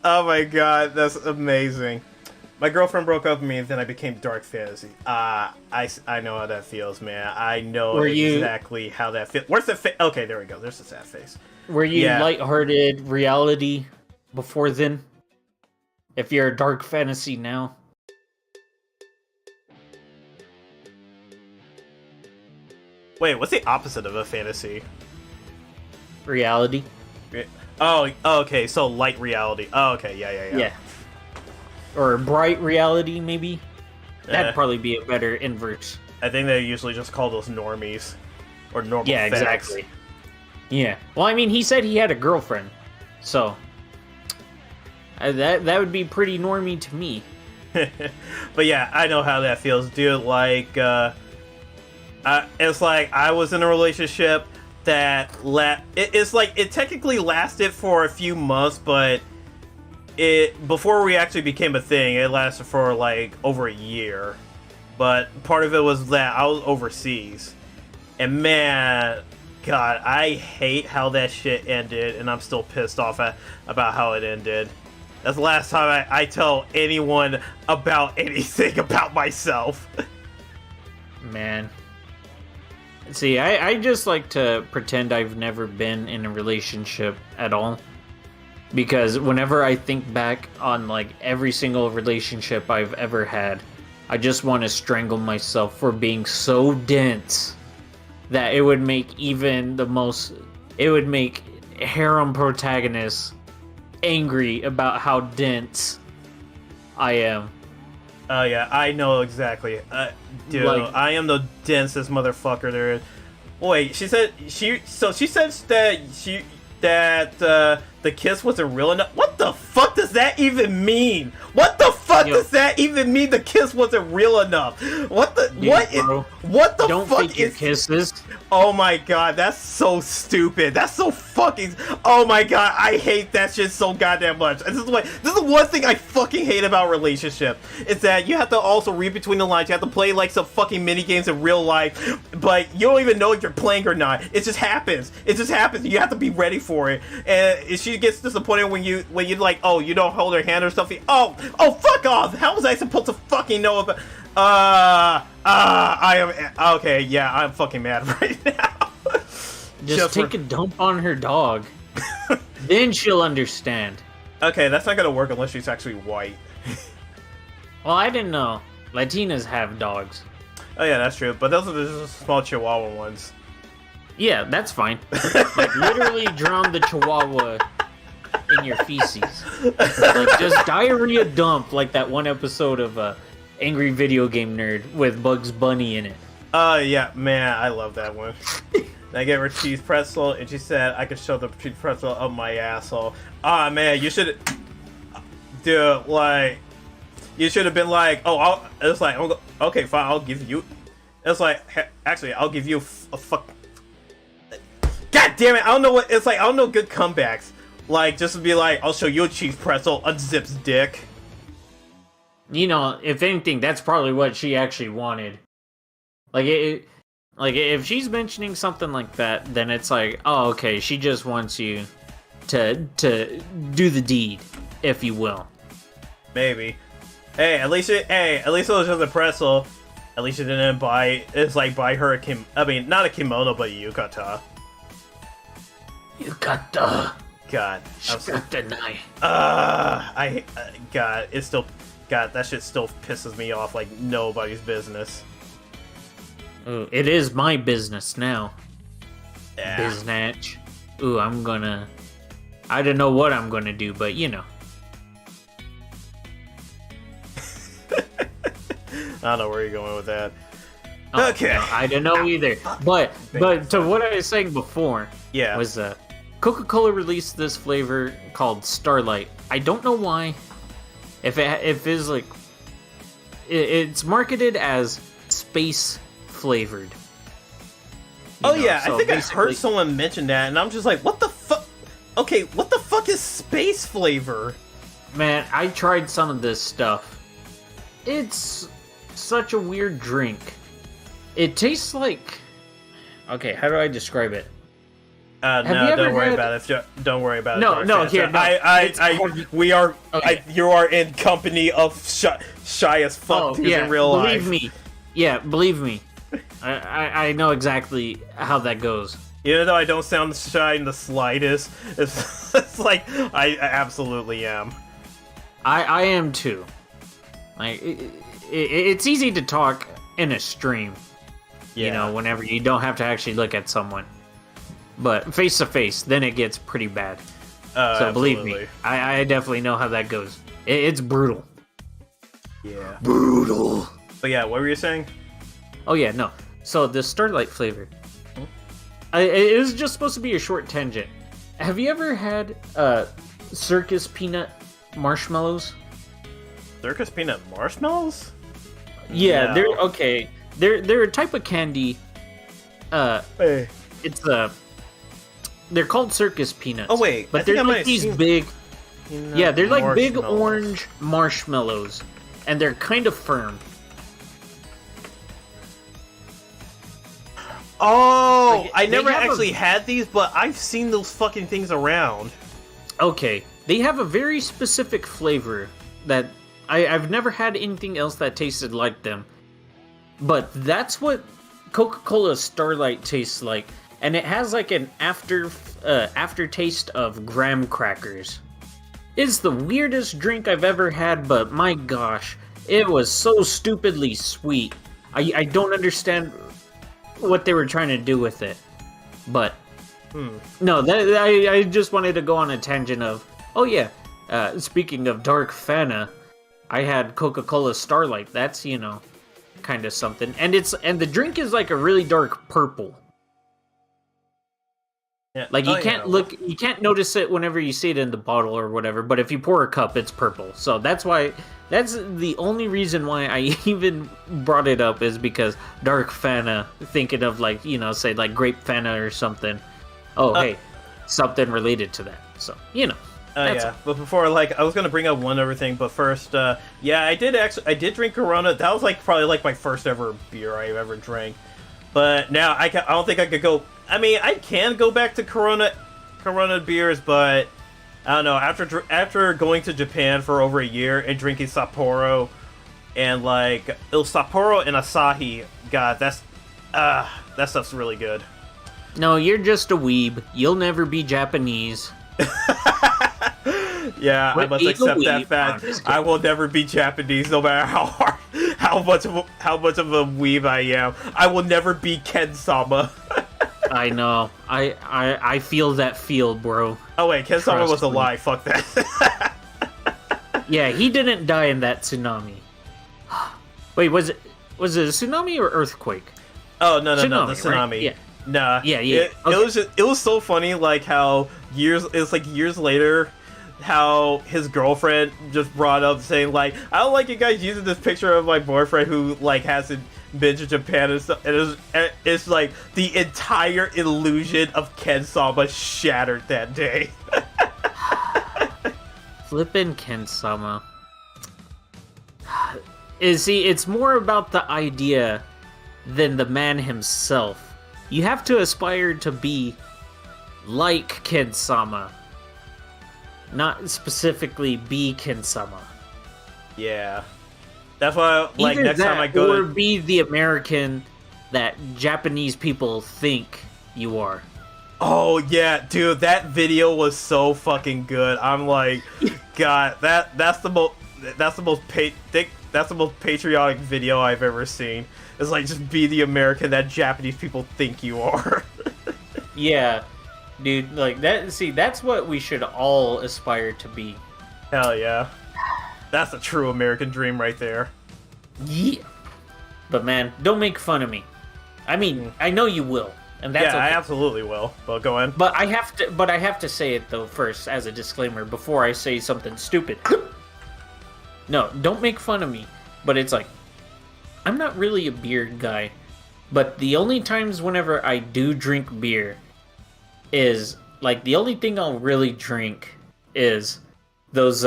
Oh my god, that's amazing. My girlfriend broke up with me, and then I became Dark Fantasy. I know how that feels, man. I know exactly how that feels. Where's the face? Okay, there we go. There's the sad face. Were you Yeah. lighthearted reality before then? If you're a Dark Fantasy now? Wait, what's the opposite of a fantasy? Reality? Oh, okay, so light reality. Oh, okay, yeah. Yeah. Or bright reality, maybe? That'd Eh. probably be a better inverse. I think they usually just call those normies. Or normal Yeah, facts. exactly. Yeah. Well, I mean, he said he had a girlfriend, so that would be pretty normy to me. But yeah, I know how that feels, dude. Like, it's like I was in a relationship that it's like it technically lasted for a few months, but before we actually became a thing, it lasted for like over a year. But part of it was that I was overseas, and man, God, I hate how that shit ended, and I'm still pissed off about how it ended. That's the last time I tell anyone about anything about myself. Man. See, I just like to pretend I've never been in a relationship at all. Because whenever I think back on, like, every single relationship I've ever had, I just want to strangle myself for being so dense that it would make even it would make harem protagonists angry about how dense I am. Oh yeah, I know exactly. Dude, Like- I am the densest motherfucker there is. Wait, she says that the kiss wasn't real enough. What the fuck does that even mean? What the fuck Yo. does that even mean? The kiss wasn't real enough. What the Dude, bro, what the Don't fuck fake your is? kisses. Oh my god, that's so stupid. That's so fucking. Oh my god, I hate that shit so goddamn much. This is the one thing I fucking hate about relationship. Is that you have to also read between the lines. You have to play like some fucking mini games in real life, but you don't even know if you're playing or not. It just happens. It just happens. You have to be ready for it. And if she gets disappointed when you like, oh, you don't hold her hand or something. Oh, fuck off. How was I supposed to fucking know about? I am okay. Yeah, I'm fucking mad right now. Just take a dump on her dog. Then she'll understand. Okay, that's not gonna work unless she's actually white. Well, I didn't know. Latinas have dogs. Oh yeah, that's true. But those are just small Chihuahua ones. Yeah, that's fine. Like, literally drown the chihuahua in your feces. Like, just diarrhea dump, like that one episode of Angry Video Game Nerd with Bugs Bunny in it. Yeah, man, I love that one. I gave her cheese pretzel, and she said I could shove the cheese pretzel up my asshole. Ah, man, you should, dude. Like, you should have been like, oh, it's like, okay, fine, I'll give you. It's like, actually, I'll give you a fuck. damn it! I don't know what it's like. I don't know good comebacks. Like just to be like, I'll show you a cheese pretzel, unzips dick. You know, if anything, that's probably what she actually wanted. Like if she's mentioning something like that, then it's like, oh, okay, she just wants you to do the deed, if you will. Maybe. Hey, at least it was just a pretzel. At least you didn't buy. It's like buy her a not a kimono, but a yukata. Yukata. God, I'm so, deny. God, it's still, God, that shit still pisses me off like nobody's business. Ooh, it is my business now. Yeah. Biznatch. Ooh, I don't know what I'm gonna do, but you know. I don't know where you're going with that. Oh, Okay. no, I don't know either. But to what I was saying before, Yeah. was Coca-Cola released this flavor called Starlight. I don't know why. If it's like, it's marketed as space flavored. Oh yeah, so I think I basically- heard someone mention that, and I'm just like, what the fuck? Okay, what the fuck is space flavor? Man, I tried some of this stuff. It's such a weird drink. It tastes like... Okay, how do I describe it? No, don't worry about it. Don't worry about it. No, Dark no, Santa. here, no. We are. Okay. You are in company of shy as fuck dudes in real life. believe me. Yeah, believe me. I know exactly how that goes. Even though I don't sound shy in the slightest, it's like I absolutely am. I am too. Like it's easy to talk in a stream, you know, whenever you don't have to actually look at someone. But face to face, then it gets pretty bad. So believe me, I definitely know how that goes. It's brutal. Yeah. Brutal. But yeah, what were you saying? Oh yeah, no. So the Starlight flavor. It was just supposed to be a short tangent. Have you ever had circus peanut marshmallows? Circus peanut marshmallows? Yeah, No. they're okay. They're a type of candy. Hey. It's they're called circus peanuts. Oh wait, but I think they're I might like have these seen big. peanut Yeah, they're like big marshmallows. orange marshmallows, and they're kind of firm. Oh, Like, I they never have actually had these, but I've seen those fucking things around. Okay, they have a very specific flavor that I've never had anything else that tasted like them. But that's what Coca-Cola Starlight tastes like, and it has like an aftertaste of graham crackers. It's the weirdest drink I've ever had, but my gosh, it was so stupidly sweet. I don't understand what they were trying to do with it, but no, I just wanted to go on a tangent of, oh yeah, speaking of dark Fanta, I had Coca-Cola Starlight. That's, you know, kind of something, and the drink is like a really dark purple. Yeah. Like you can't notice it whenever you see it in the bottle or whatever, but if you pour a cup, it's purple. So that's the only reason why I even brought it up, is because dark Fanta, thinking of like, you know, say like grape Fanta or something. Oh, hey, something related to that. So, you know. Yeah, but before, like, I was gonna bring up one other thing, but first, yeah, I did drink Corona. That was like probably like my first ever beer I ever drank. But now I don't think I could go. I mean, I can go back to Corona beers, but I don't know. After going to Japan for over a year and drinking Sapporo, and like it was Sapporo and Asahi. God, that stuff's really good. No, you're just a weeb. You'll never be Japanese. Yeah, I must accept that I'm fact. just kidding. I will never be Japanese, no matter how hard, how much of a weeb I am. I will never be Ken-sama. I know. I feel that feel, bro. Oh wait, Ken-sama Trust was a me. lie. Fuck that. Yeah, he didn't die in that tsunami. Wait, was it a tsunami or earthquake? Oh no, the Tsunami, tsunami. right? Yeah. Nah. Yeah, yeah. It was so funny, like how years later, how his girlfriend just brought up saying like, I don't like you guys using this picture of my boyfriend who like hasn't been to Japan and stuff. It's like the entire illusion of Ken Sama shattered that day. Flippin' Ken-sama. See, it's more about the idea than the man himself. You have to aspire to be like Ken-sama. Not specifically be Ken-sama. Yeah. That's why, like, Either next that, time I go or to... be the American that Japanese people think you are. Oh, yeah, dude, that video was so fucking good. I'm like, God, that's the most patriotic video I've ever seen. It's like, just be the American that Japanese people think you are. Yeah, dude, like that. See, that's what we should all aspire to be. Hell yeah. That's a true American dream right there. Yeah. But man, don't make fun of me. I mean, I know you will, and that's yeah, okay. I absolutely will. But go on. But I have to say it though first as a disclaimer before I say something stupid. No, don't make fun of me. But it's like, I'm not really a beer guy. But the only times whenever I do drink beer is, like, the only thing I'll really drink is those,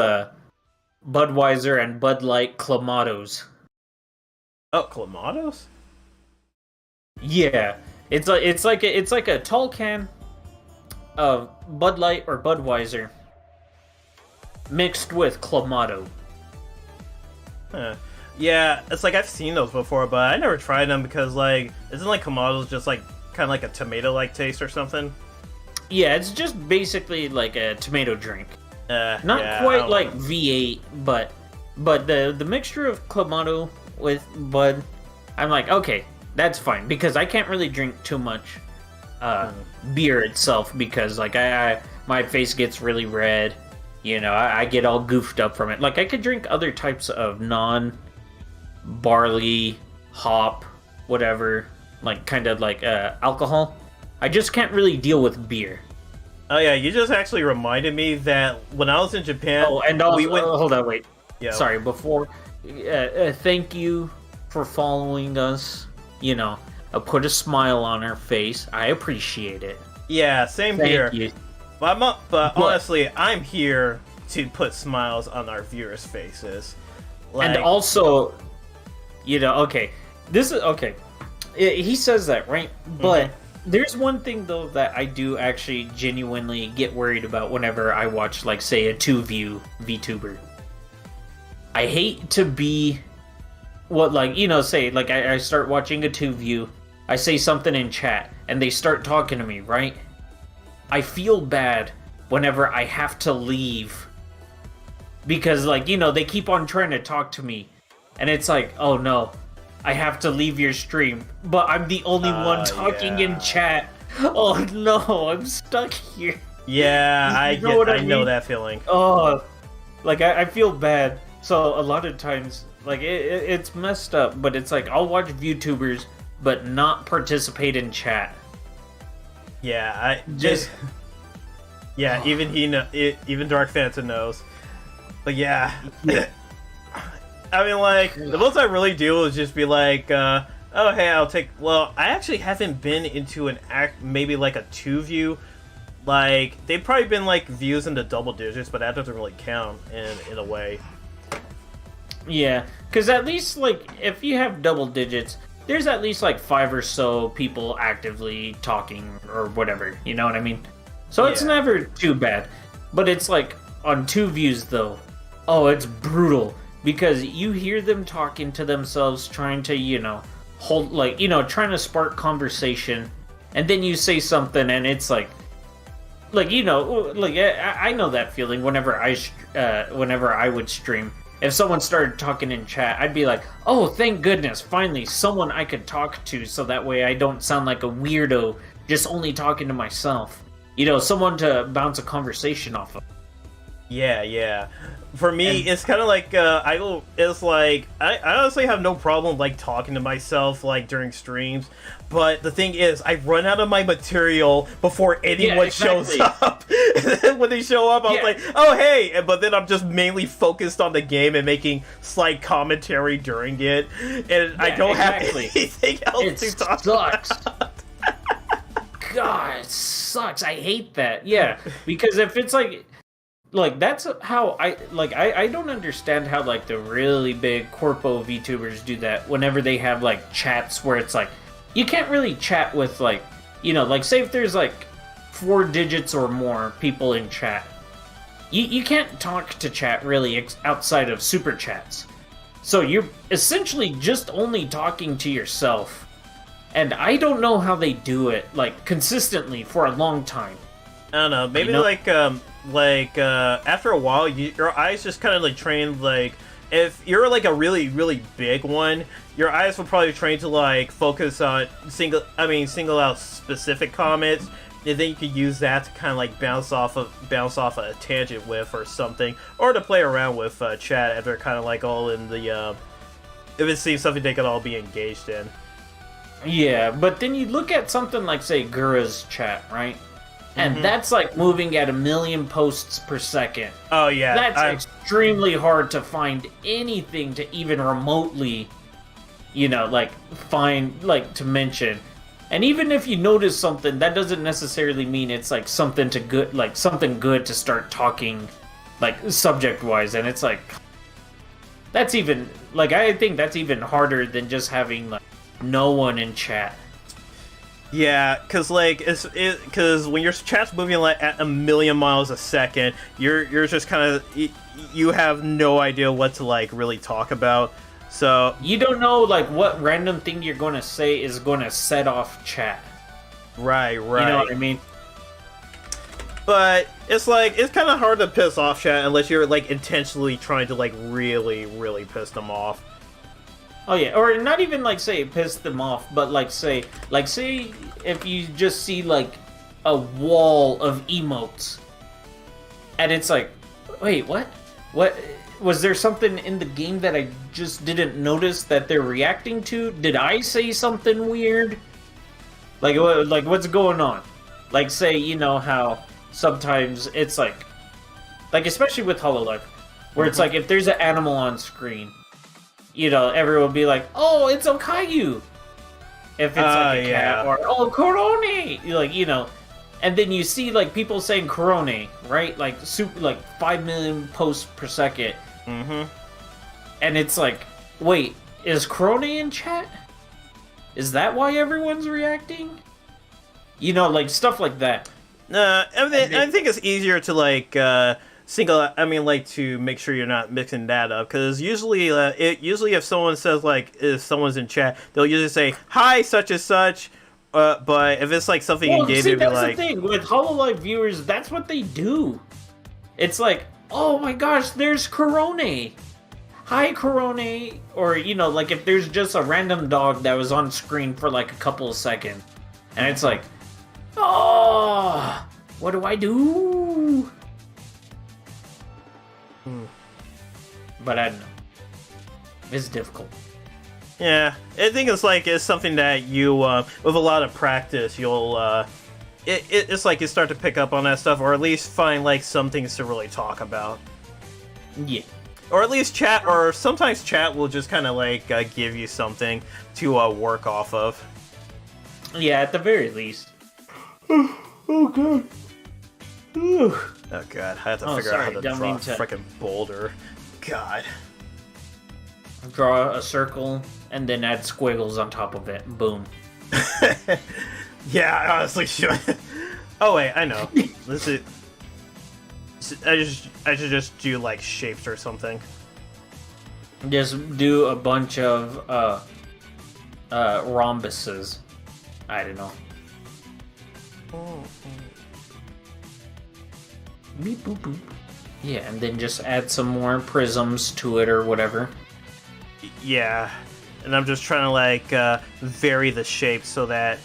Budweiser and Bud Light Clamatos. Oh, Clamatos? Yeah. It's like a tall can of Bud Light or Budweiser mixed with Clamato. Huh. Yeah, it's like I've seen those before, but I never tried them because, like, isn't like Kamato's just like kind of like a tomato-like taste or something? Yeah, it's just basically like a tomato drink. Not yeah, quite like V8, but the mixture of Clamato with Bud, I'm like, okay, that's fine because I can't really drink too much beer itself because like my face gets really red. You know, I get all goofed up from it. Like, I could drink other types of non-barley, hop, whatever, like, kind of like alcohol. I just can't really deal with beer. Oh yeah, you just actually reminded me that when I was in Japan... Oh, and also, we went... hold on, wait. Yeah. Sorry, before... thank you for following us. You know, put a smile on our face. I appreciate it. Yeah, same Thank here. you. But honestly, I'm here to put smiles on our viewers' faces. Like, And also, you know, okay, this is okay. He says that, right? But there's one thing though that I do actually genuinely get worried about whenever I watch, like, say, a 2-view VTuber. I hate to be what, like, you know, say, like, I start watching a 2-view, I say something in chat, and they start talking to me, right? I feel bad whenever I have to leave. Because, like, you know, they keep on trying to talk to me. And it's like, oh no, I have to leave your stream. But I'm the only one talking in chat. Oh no, I'm stuck here. Yeah, I know that feeling. Oh, like, I feel bad. So, a lot of times, like, it's messed up. But it's like, I'll watch VTubers, but not participate in chat. Yeah, even Dark Phantom knows. But yeah, I mean, like, the most I really do is just be like, oh hey, I'll take. Well, I actually haven't been into maybe like a 2-view. Like, they've probably been like views in the double digits, but that doesn't really count in a way. Yeah, because at least, like, if you have double digits, there's at least like 5 or so people actively talking or whatever, you know what I mean? So it's never too bad. But it's like, on 2 views though, oh, it's brutal. Because you hear them talking to themselves, trying to, you know, hold, like, you know, trying to spark conversation. And then you say something and it's like, you know, like, I know that feeling whenever I would stream. If someone started talking in chat, I'd be like, oh, thank goodness, finally, someone I could talk to so that way I don't sound like a weirdo just only talking to myself. You know, someone to bounce a conversation off of. Yeah. For me, it's kind of like I honestly have no problem like talking to myself like during streams, but the thing is, I run out of my material before anyone shows up. And then when they show up, I was like, oh hey, but then I'm just mainly focused on the game and making slight commentary during it, and I don't have anything else to talk about. God, it sucks. I hate that. Yeah, because if it's like that's how I don't understand how like the really big corpo VTubers do that whenever they have like chats where it's like you can't really chat with like, you know, like say if there's like 4 digits or more people in chat. You can't talk to chat really outside of super chats. So you're essentially just only talking to yourself. And I don't know how they do it like consistently for a long time. I don't know, maybe after a while, your eyes just kind of like train, like, if you're like a really, really big one, your eyes will probably train to like focus on single out specific comments, and then you could use that to kind of like bounce off a tangent with or something, or to play around with chat if they're kind of like all in the, if it seems something they could all be engaged in. Yeah, but then you look at something like, say, Gura's chat, right? And that's like moving at 1 million posts per second. Oh yeah, that's extremely hard to find anything to even remotely, you know, like find, like to mention. And even if you notice something, that doesn't necessarily mean it's like something good to start talking, like subject wise. And it's like that's even like I think that's even harder than just having like no one in chat. Yeah, because when your chat's moving like at 1 million miles a second, you're just kind of you have no idea what to like really talk about. So you don't know like what random thing you're going to say is going to set off chat. Right. You know what I mean? But it's kind of hard to piss off chat unless you're like intentionally trying to like really, really piss them off. Oh yeah, or not even like say piss them off, but like say if you just see like a wall of emotes, and it's like, wait, what? What was there something in the game that I just didn't notice that they're reacting to? Did I say something weird? Like what's going on? Like say you know how sometimes it's like especially with HoloLive, where it's like if there's an animal on screen. You know, everyone will be like, "Oh, it's Okayu." If it's like a cat, or "Oh, Korone," like you know, and then you see like people saying Korone, right? Like 5 million posts per second. And it's like, wait, is Korone in chat? Is that why everyone's reacting? You know, like stuff like that. I think it's easier to like to make sure you're not mixing that up, because usually if someone says like if someone's in chat, they'll usually say hi such and such, but if it's like something in game, they'll be like, the thing with HoloLive viewers, that's what they do. It's like, oh my gosh, there's Korone, hi Korone, or you know, like if there's just a random dog that was on screen for like a couple of seconds, and it's like, oh, what do I do? But I don't know. It's difficult. Yeah, I think it's something that you, with a lot of practice, you'll, it's like you start to pick up on that stuff, or at least find like some things to really talk about. Yeah. Or at least chat, or sometimes chat will just kind of like give you something to work off of. Yeah, at the very least. Oh god. Oh god, I have to figure out how to draw a frickin' boulder. God. Draw a circle and then add squiggles on top of it. Boom. Yeah, I honestly should. Oh wait, I know. This is. I should just do like shapes or something. Just do a bunch of rhombuses. I don't know. Beep boop boop. Yeah, and then just add some more prisms to it or whatever. Yeah, and I'm just trying to like vary the shape so that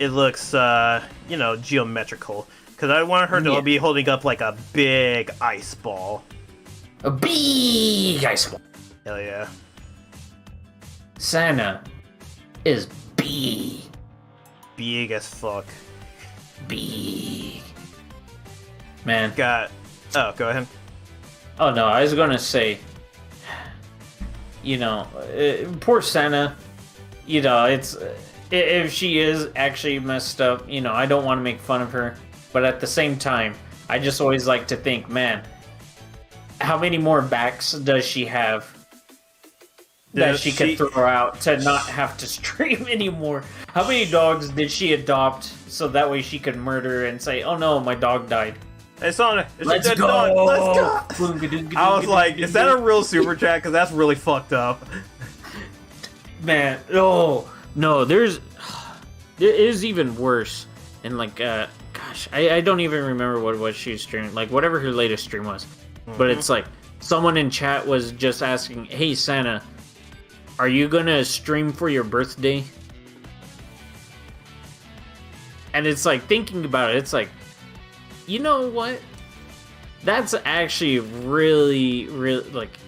it looks, you know, geometrical. Because I want her to be holding up like a big ice ball. A big ice ball. Hell yeah. Sana is big. Big as fuck. Big. Man. Oh, go ahead. Oh no, I was gonna say, you know, poor Sana, you know, it's, if she is actually messed up, you know, I don't want to make fun of her, but at the same time, I just always like to think, man, how many more backs does she have that she could throw out to not have to stream anymore? How many dogs did she adopt so that way she could murder and say, oh no, my dog died? It's on it. Let's go. Let's go. I was like, is that a real super chat? Because that's really fucked up. Man, oh no, there is even worse. And like, gosh, I don't even remember what she was streaming. Like whatever her latest stream was, but it's like someone in chat was just asking, "Hey Santa, are you gonna stream for your birthday?" And it's like thinking about it, it's like, you know what? That's actually really, really, like,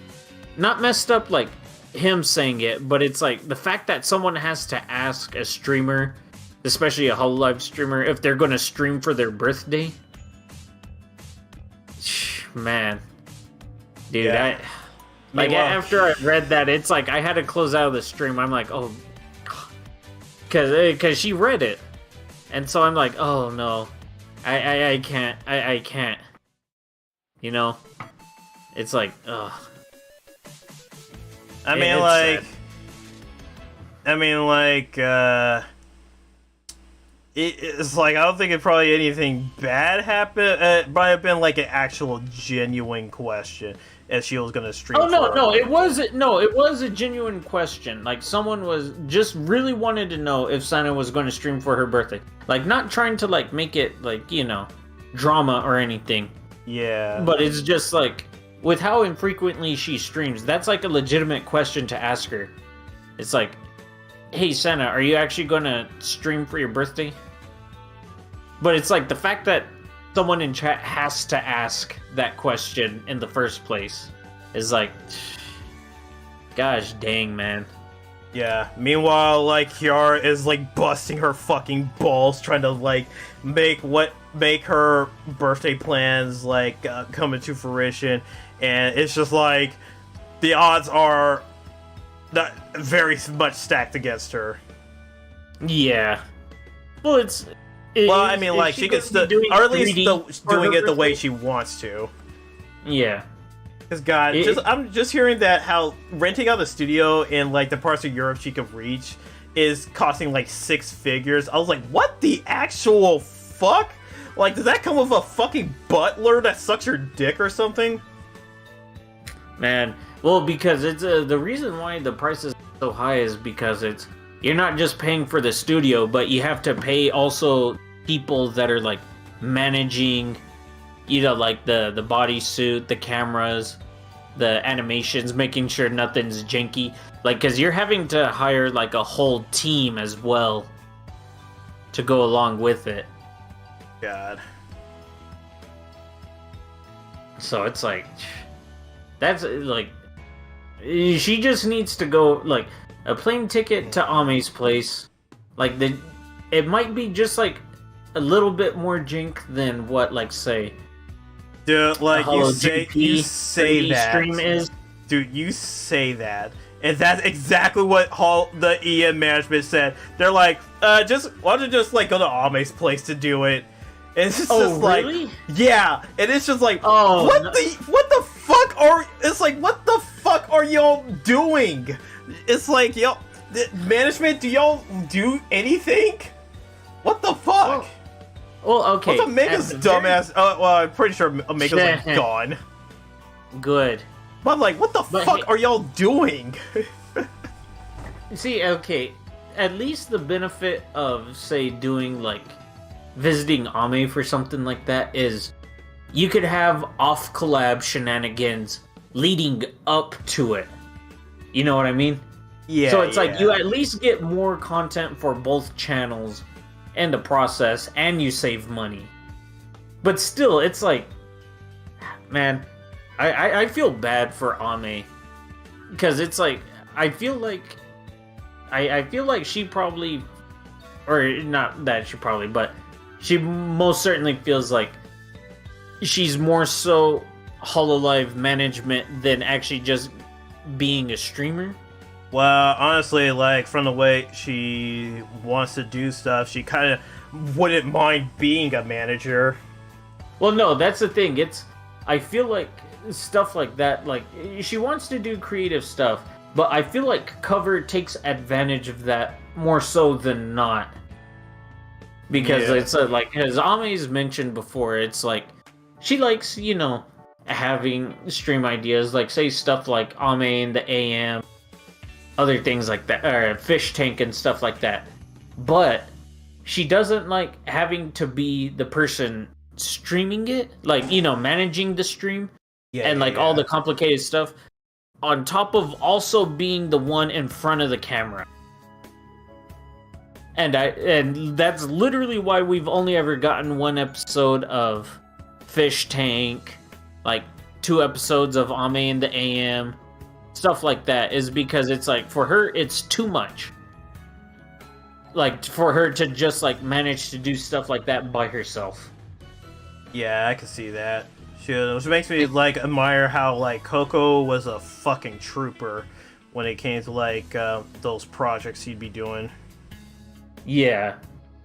not messed up like him saying it, but it's like the fact that someone has to ask a streamer, especially a Hololive streamer, if they're going to stream for their birthday. Man. Dude, Yeah. After I read that, it's like I had to close out of the stream. I'm like, oh, because she read it. And so I'm like, oh no. I can't. You know? It's like, ugh. It's like, I don't think it probably anything bad happened. It might have been like an actual genuine question if she was gonna stream. Oh no, it was a genuine question. Like someone was just really wanted to know if Sana was going to stream for her birthday. Like not trying to like make it like, you know, drama or anything. Yeah. But it's just like with how infrequently she streams, that's like a legitimate question to ask her. It's like, hey Sana, are you actually gonna stream for your birthday? But it's like the fact that someone in chat has to ask that question in the first place is like, gosh dang, man. Yeah. Meanwhile, like, Kiara is like busting her fucking balls trying to like make her birthday plans like come into fruition, and it's just like the odds are not very much stacked against her. Yeah. Well, I mean, like, she could still, or at least doing it the way she wants to. Yeah. Because, God, I'm just hearing that how renting out the studio in, like, the parts of Europe she could reach is costing, like, 6 figures. I was like, what the actual fuck? Like, does that come with a fucking butler that sucks your dick or something? Man, well, because it's the reason why the price is so high is because you're not just paying for the studio, but you have to pay also people that are like managing, you know, like the bodysuit, the cameras, the animations, making sure nothing's janky. Like, because you're having to hire like a whole team as well to go along with it. God. So it's like, that's like, she just needs to go like a plane ticket to Ame's place. Like it might be just like a little bit more jink than what, like, say, dude, like you say that stream is. Dude, you say that, and that's exactly what the EM management said. They're like, why don't you just like go to Ame's place to do it? And it's just really? Like, yeah, and it's just like, oh, what the fuck what the fuck are y'all doing? It's like, y'all, management, do y'all do anything? What the fuck? Well, okay. What's Omega's dumbass? Well, I'm pretty sure Omega's like gone. Good. But I'm like, what the fuck are y'all doing? See, okay, at least the benefit of, say, doing like visiting Ame for something like that is you could have off collab shenanigans leading up to it. You know what I mean? Yeah. So it's like you at least get more content for both channels in the process, and you save money. But still, it's like, man, I feel bad for Ame, because it's like I feel like she probably, or not that she probably, but she most certainly feels like she's more so Hololive management than actually just being a streamer. Well, honestly, like, from the way she wants to do stuff, she kind of wouldn't mind being a manager. Well, no, that's the thing. I feel like stuff like that, like, she wants to do creative stuff, but I feel like Cover takes advantage of that more so than not. Because it's like, as Ame's mentioned before, it's like, she likes, you know, having stream ideas, like, say, stuff like Ame in the AM, other things like that, or Fish Tank and stuff like that. But she doesn't like having to be the person streaming it, like, you know, managing the stream and like all the complicated stuff, on top of also being the one in front of the camera. And that's literally why we've only ever gotten one episode of Fish Tank, like 2 episodes of Ame in the AM, stuff like that, is because it's like, for her, it's too much. Like, for her to just, like, manage to do stuff like that by herself. Yeah, I can see that. Which makes me, like, admire how, like, Coco was a fucking trooper when it came to, like, those projects he'd be doing. Yeah.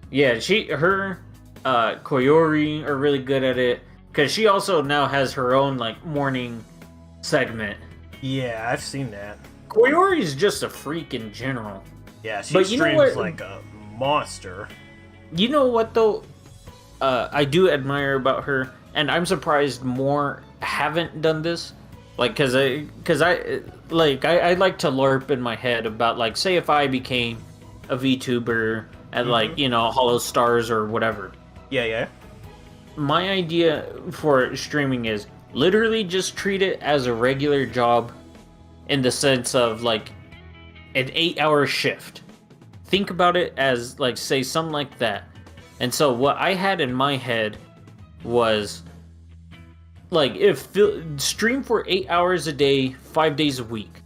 Yeah, her, Koyori are really good at it, because she also now has her own, like, morning segment. Yeah, I've seen that. Koyori's just a freak in general. Yeah, she But you know streams what? like a monster. You know what, though? I do admire about her, and I'm surprised more haven't done this. Like, cause I like to LARP in my head about, like, say if I became a VTuber at like, you know, Hollow Stars or whatever. Yeah. My idea for streaming is literally just treat it as a regular job, in the sense of like an 8-hour shift. Think about it as, like, say something like that. And so what I had in my head was, like, stream for 8 hours a day, 5 days a week.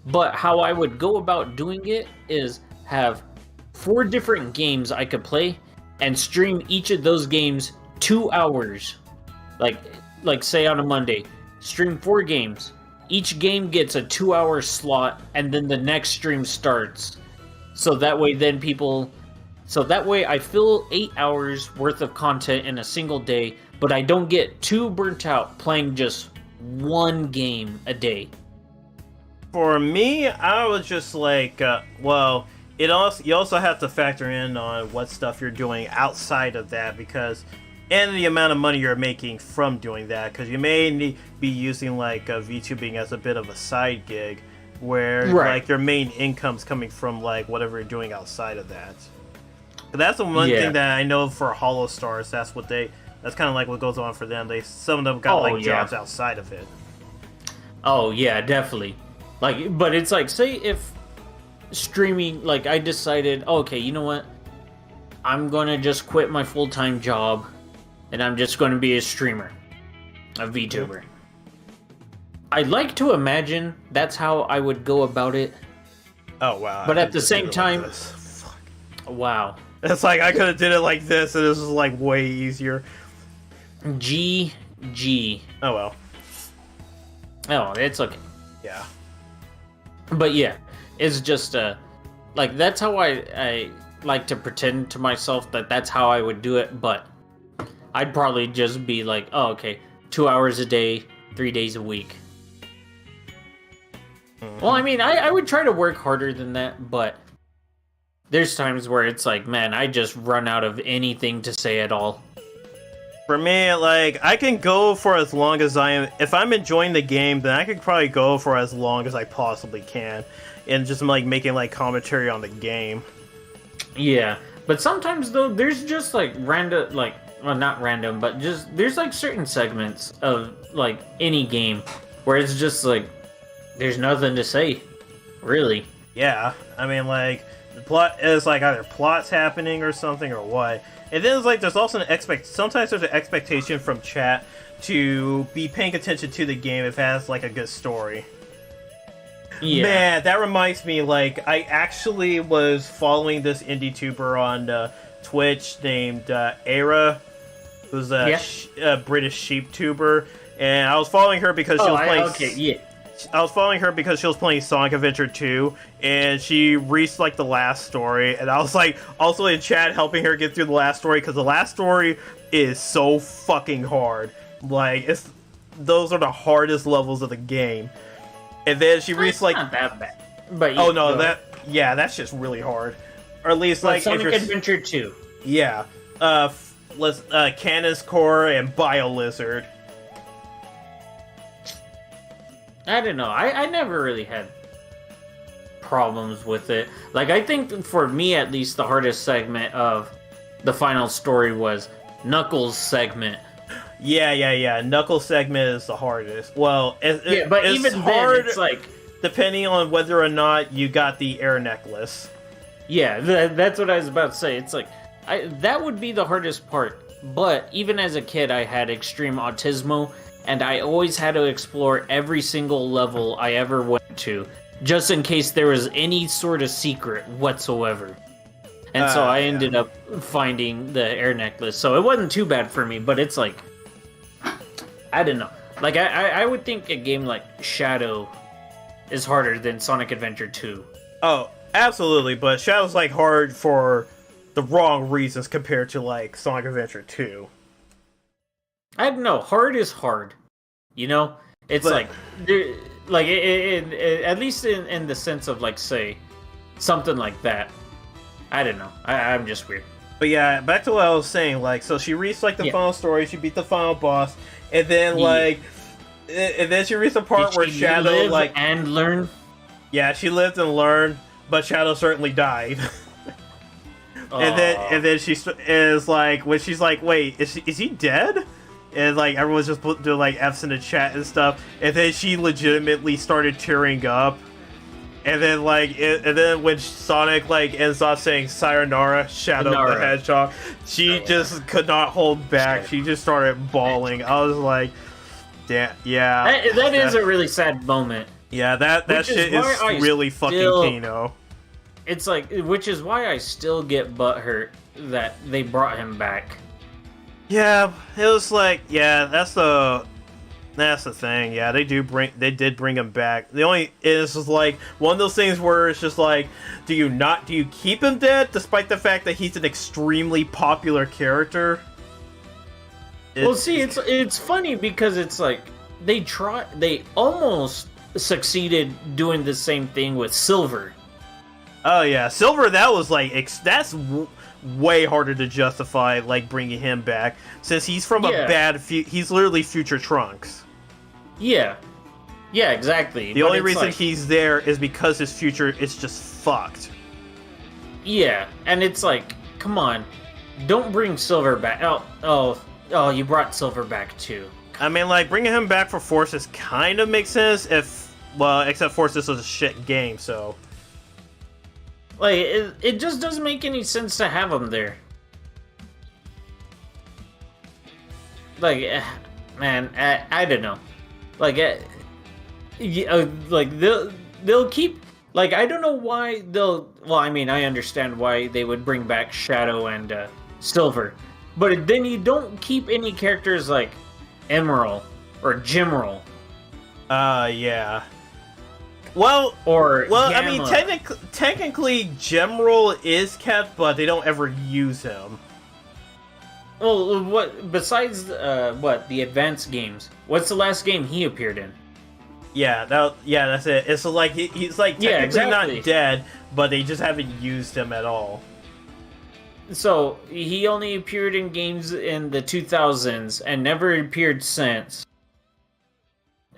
But how I would go about doing it is have 4 different games I could play and stream each of those games 2 hours. Like say on a Monday, stream 4 games. Each game gets a 2-hour slot, and then the next stream starts. So that way I fill 8 hours worth of content in a single day, but I don't get too burnt out playing just one game a day. For me, I was just like, well, you also have to factor in on what stuff you're doing outside of that, because, and the amount of money you're making from doing that, because you may be using, like, VTubing as a bit of a side gig, where like your main income's coming from, like, whatever you're doing outside of that. But that's the one thing that I know for Hollow Stars. That's kind of like what goes on for them. Some of them got jobs outside of it. Oh yeah, definitely. Like, but it's like, say if streaming, like, I decided, okay, you know what? I'm gonna just quit my full-time job, and I'm just gonna be a streamer, a VTuber. I'd like to imagine that's how I would go about it. Oh wow! But at the same time, wow. It's like I could have did it like this, and this is like way easier. GG. Oh well. Oh, it's okay. Yeah. But yeah, it's just like, that's how I like to pretend to myself that that's how I would do it. But I'd probably just be like, oh, okay, 2 hours a day, 3 days a week. Well, I mean, I would try to work harder than that, but there's times where it's like, man, I just run out of anything to say at all. For me, like, I can go for as long as I am. If I'm enjoying the game, then I could probably go for as long as I possibly can, and just like making like commentary on the game. Yeah, but sometimes though, there's just like random, like, well, not random, but just there's like certain segments of like any game where it's just like there's nothing to say, really. Yeah, I mean, like, The plot is like either plots happening or something or what. And then it's like there's also sometimes there's an expectation from chat to be paying attention to the game if it has like a good story. Yeah. Man, that reminds me, like, I actually was following this indie tuber on Twitch named Era, who's a British sheep tuber, and I was following her because she was playing. I was following her because she was playing Sonic Adventure 2, and she reached like the last story, and I was like also in chat helping her get through the last story because the last story is so fucking hard. Like those are the hardest levels of the game. And then she reached like not that bad. But oh no, that's just really hard. Or at least like Sonic Adventure 2. Yeah. Cannon's Core and Bio Lizard. I don't know. I never really had problems with it. Like, I think for me at least the hardest segment of the final story was Knuckles' segment. Yeah. Knuckles segment is the hardest. Well, but it's even hard, then, it's like depending on whether or not you got the air necklace. Yeah, that's what I was about to say. It's like that would be the hardest part. But even as a kid, I had extreme autismo, and I always had to explore every single level I ever went to, just in case there was any sort of secret whatsoever. And so I ended up finding the air necklace. So it wasn't too bad for me, but it's like, I don't know. Like, I would think a game like Shadow is harder than Sonic Adventure 2. Oh, absolutely, but Shadow's like hard for the wrong reasons compared to like Sonic Adventure 2. I don't know. Hard is hard. You know? It's at least in the sense of like, say, something like that. I don't know. I'm just weird. But yeah, back to what I was saying, like, so she reached like the final story, she beat the final boss, and then and then she reached the part where Shadow live like and learn. Yeah, she lived and learned, but Shadow certainly died. and then she is like, when she's like, wait, is he dead? And like everyone's just doing like F's in the chat and stuff, and then she legitimately started tearing up. And then and then when Sonic like ends off saying "Sayonara, Shadow the Hedgehog," she just could not hold back. She just started bawling. I was like, "Damn, yeah." That is a really sad moment. Yeah, that shit is really fucking Kino. It's like, which is why I still get butthurt that they brought him back. Yeah, it was like, yeah, that's the thing. Yeah, they did bring him back. The only is like one of those things where it's just like, do you keep him dead despite the fact that he's an extremely popular character? It's funny because it's like they almost succeeded doing the same thing with Silver. Oh yeah, Silver. That was like way harder to justify, like bringing him back since he's from he's literally future Trunks. Yeah, exactly. The only reason he's there is because his future is just fucked. Yeah, and it's like, come on, don't bring Silver back. Oh, you brought Silver back too. I mean, like bringing him back for Forces kind of makes sense except Forces was a shit game, so. Like, it just doesn't make any sense to have him there. Like, man, I don't know. Like, they'll keep... Like, I don't know why they'll... Well, I mean, I understand why they would bring back Shadow and Silver. But then you don't keep any characters like Emerald or Gemerald. Yeah. Well, Gamma. I mean, technically, Gemerald is kept, but they don't ever use him. Well, what besides the advanced games? What's the last game he appeared in? Yeah, that's it. It's like he's like technically not dead, but they just haven't used him at all. So he only appeared in games in the 2000s and never appeared since.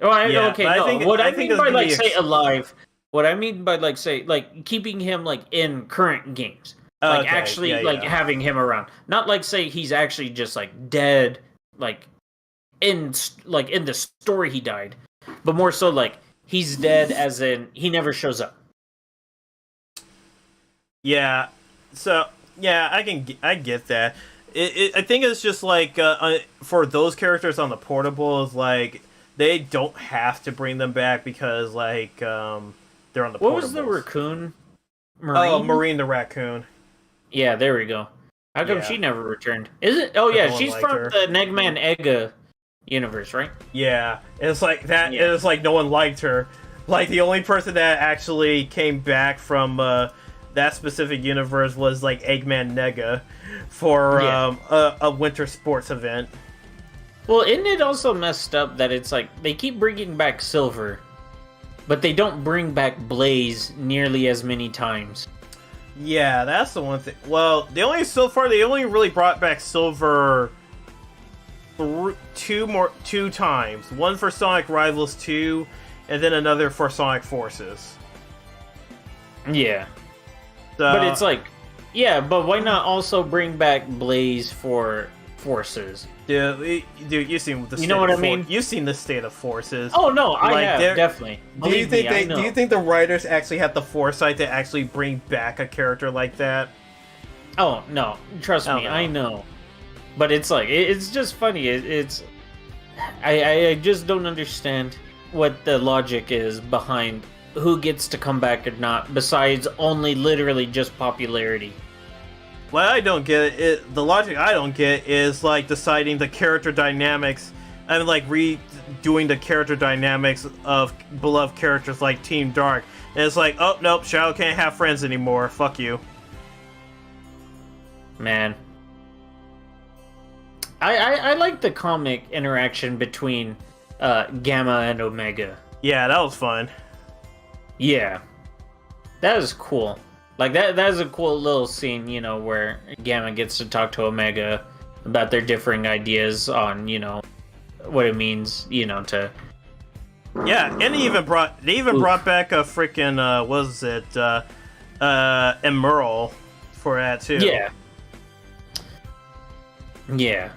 Oh, okay. No. What I mean by like say alive, what I mean by like say like keeping him like in current games, like actually having him around, not like say he's actually just like dead, like in the story he died, but more so like he's dead as in he never shows up. Yeah. So yeah, I get that. I think it's just like for those characters on the portables, like they don't have to bring them back because like they're on the. What portables. was the raccoon? Marine? Oh, Marine the raccoon. Yeah, there we go. How come Yeah. she never returned? Is it? Oh yeah, one she's liked from her. the Negman Ega universe, right? Yeah, it's like that. Yeah. It's like no one liked her. Like the only person that actually came back from that specific universe was like Eggman Nega for a winter sports event. Well, isn't it also messed up that it's like they keep bringing back Silver, but they don't bring back Blaze nearly as many times? Yeah, that's the one thing. Well, they only really brought back Silver two times. One for Sonic Rivals 2, and then another for Sonic Forces. Yeah. So, But it's like, yeah, but why not also bring back Blaze for Forces? dude, you've seen the You know what I mean? You've seen the state of Forces. Oh no, I Like, have they're- definitely. Do you Believe think me, I know. do you think the writers actually had the foresight to actually bring back a character like that? Oh no, trust Oh, me, no. I know. But it's like it's just funny. I just don't understand what the logic is behind who gets to come back or not. Besides only literally just popularity. What I don't get the logic I don't get is like deciding the character dynamics and like redoing the character dynamics of beloved characters like Team Dark. And it's like, oh nope, Shadow can't have friends anymore. Fuck you. Man. I like the comic interaction between Gamma and Omega. Yeah, that was fun. Yeah. That was cool. Like that is a cool little scene, you know, where Gamma gets to talk to Omega about their differing ideas on, you know, what it means, you know, to Yeah, and they even brought back a freaking what was it Emerald for that too. Yeah. Yeah.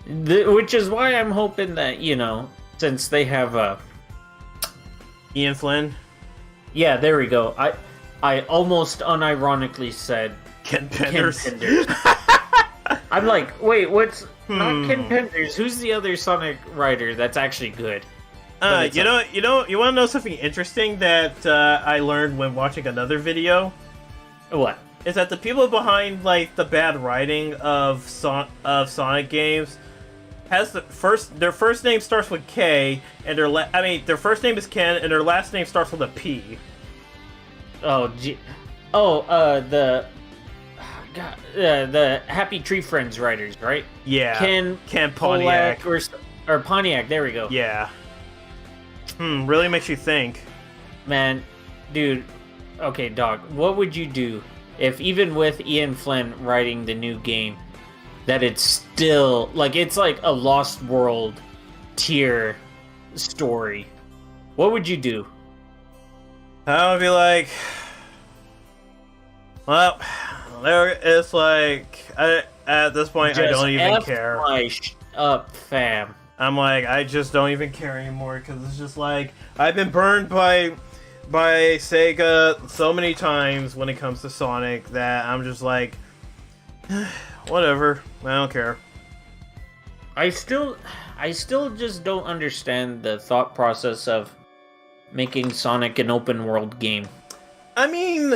Which is why I'm hoping that, you know, since they have Ian Flynn. yeah, there we go. I almost unironically said Ken Ken Penders. Penders. I'm like, wait, what's not Ken Penders? Who's the other Sonic writer that's actually good? You want to know something interesting that I learned when watching another video? What? Is that the people behind like the bad writing of Sonic games has their first name starts with K and their first name is Ken and their last name starts with a P. Oh, the Happy Tree Friends writers, right? Yeah. Ken Pontiac. or Pontiac. There we go. Yeah. Really makes you think. Man, dude. Okay, dog. What would you do if even with Ian Flynn writing the new game, that it's still like it's like a Lost World tier story? What would you do? I would be like, well, it's like at this point I don't even F care. My up, fam. I'm like, I just don't even care anymore because it's just like I've been burned by Sega so many times when it comes to Sonic that I'm just like, whatever, I don't care. I still just don't understand the thought process of making Sonic an open world game. I mean,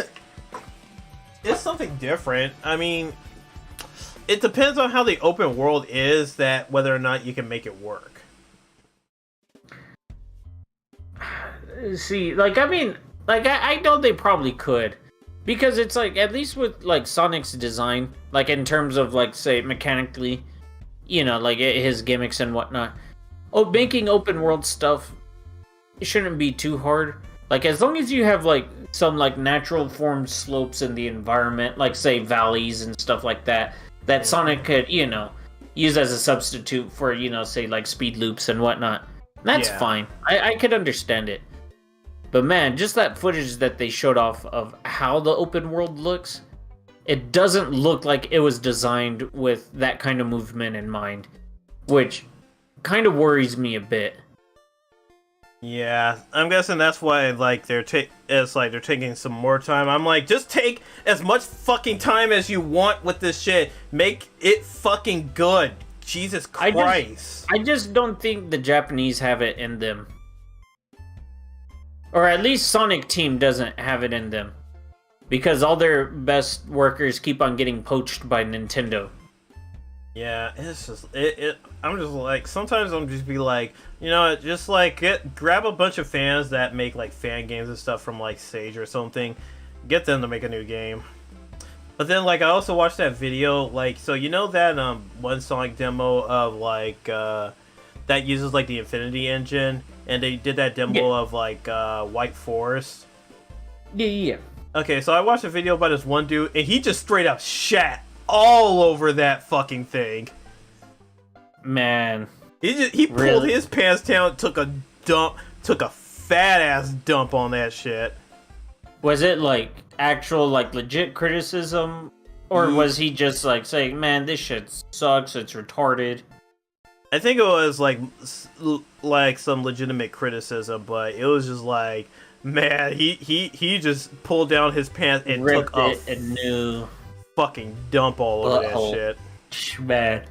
it's something different. I mean, it depends on how the open world is, that whether or not you can make it work. See, like, I mean, like, I know they probably could. Because it's like, at least with, like, Sonic's design, like, in terms of, like, say, mechanically, you know, like, his gimmicks and whatnot. Oh, making open world stuff, it shouldn't be too hard. Like, as long as you have, like, some, like, natural formed slopes in the environment, like, say, valleys and stuff like that, that Sonic could, you know, use as a substitute for, you know, say, like, speed loops and whatnot. That's fine. I could understand it. But man, just that footage that they showed off of how the open world looks, it doesn't look like it was designed with that kind of movement in mind, which kind of worries me a bit. Yeah, I'm guessing that's why like it's like they're taking some more time. I'm like, just take as much fucking time as you want with this shit. Make it fucking good. Jesus Christ. I just don't think the Japanese have it in them. Or at least Sonic Team doesn't have it in them. Because all their best workers keep on getting poached by Nintendo. Yeah, it's just I'm just like, sometimes I'm just be like, you know, just like grab a bunch of fans that make like fan games and stuff from like Sage or something, get them to make a new game. But then like I also watched that video, like, so you know that one Sonic demo of like that uses like the Infinity engine, and they did that demo of like White Forest. Yeah. Okay, so I watched a video about this one dude, and he just straight up shat all over that fucking thing. Man, he pulled his pants down, took a fat ass dump on that shit. Was it like actual like legit criticism, or was he just like saying, "Man, this shit sucks. It's retarded"? I think it was like some legitimate criticism, but it was just like, man, he just pulled down his pants and ripped took it a new fucking dump all over that shit. Man.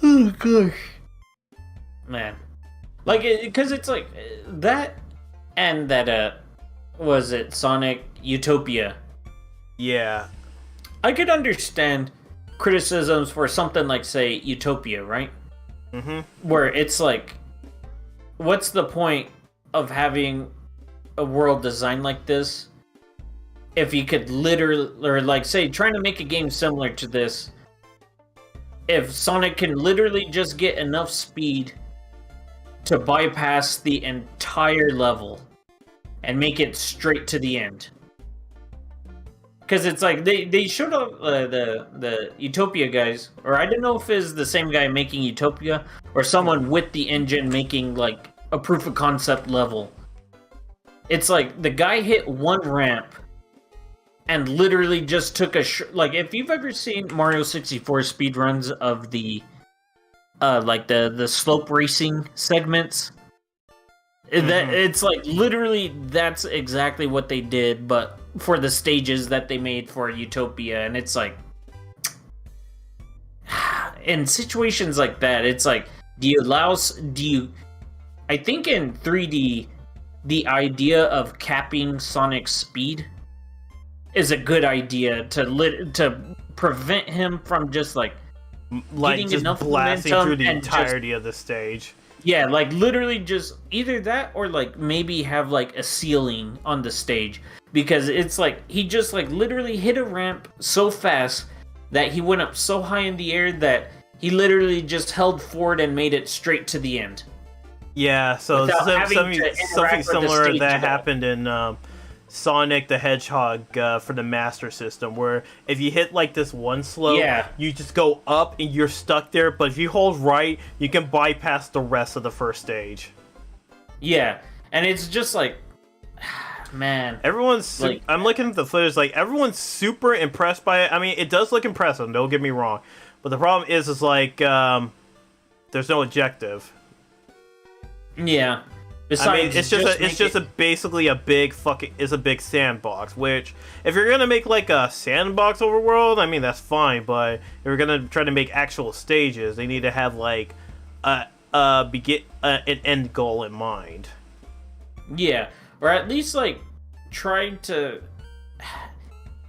Oh gosh. Man. Like, because it's like that, and that was it Sonic Utopia? Yeah. I could understand criticisms for something like, say, Utopia, right? Mm-hmm. Where it's like, what's the point of having a world designed like this if you could literally, or like, say, trying to make a game similar to this, if Sonic can literally just get enough speed to bypass the entire level and make it straight to the end. Because it's like, they showed up the Utopia guys, or I don't know if it's the same guy making Utopia, or someone with the engine making like a proof of concept level. It's like the guy hit one ramp and literally just took a like, if you've ever seen Mario 64 speedruns of the like the slope racing segments, that it's like literally that's exactly what they did, but for the stages that they made for Utopia. And it's like, in situations like that, it's like, I think in 3D, the idea of capping Sonic's speed is a good idea to prevent him from just like getting just enough blasting momentum through the and entirety of the stage. Yeah, like literally just either that, or like maybe have like a ceiling on the stage, because it's like he just like literally hit a ramp so fast that he went up so high in the air that he literally just held forward and made it straight to the end. Yeah, so something similar that happened in Sonic the Hedgehog for the Master System, where if you hit like this one slope, you just go up and you're stuck there, but if you hold right, you can bypass the rest of the first stage. Yeah, and it's just like, man. Everyone's like, I'm looking at the footage, like everyone's super impressed by it. I mean, it does look impressive, don't get me wrong, but the problem is like there's no objective. Yeah. Besides, I mean, it's just basically a big sandbox. Which, if you're gonna make like a sandbox overworld, I mean that's fine. But if you're gonna try to make actual stages, they need to have like an end goal in mind. Yeah, or at least like try to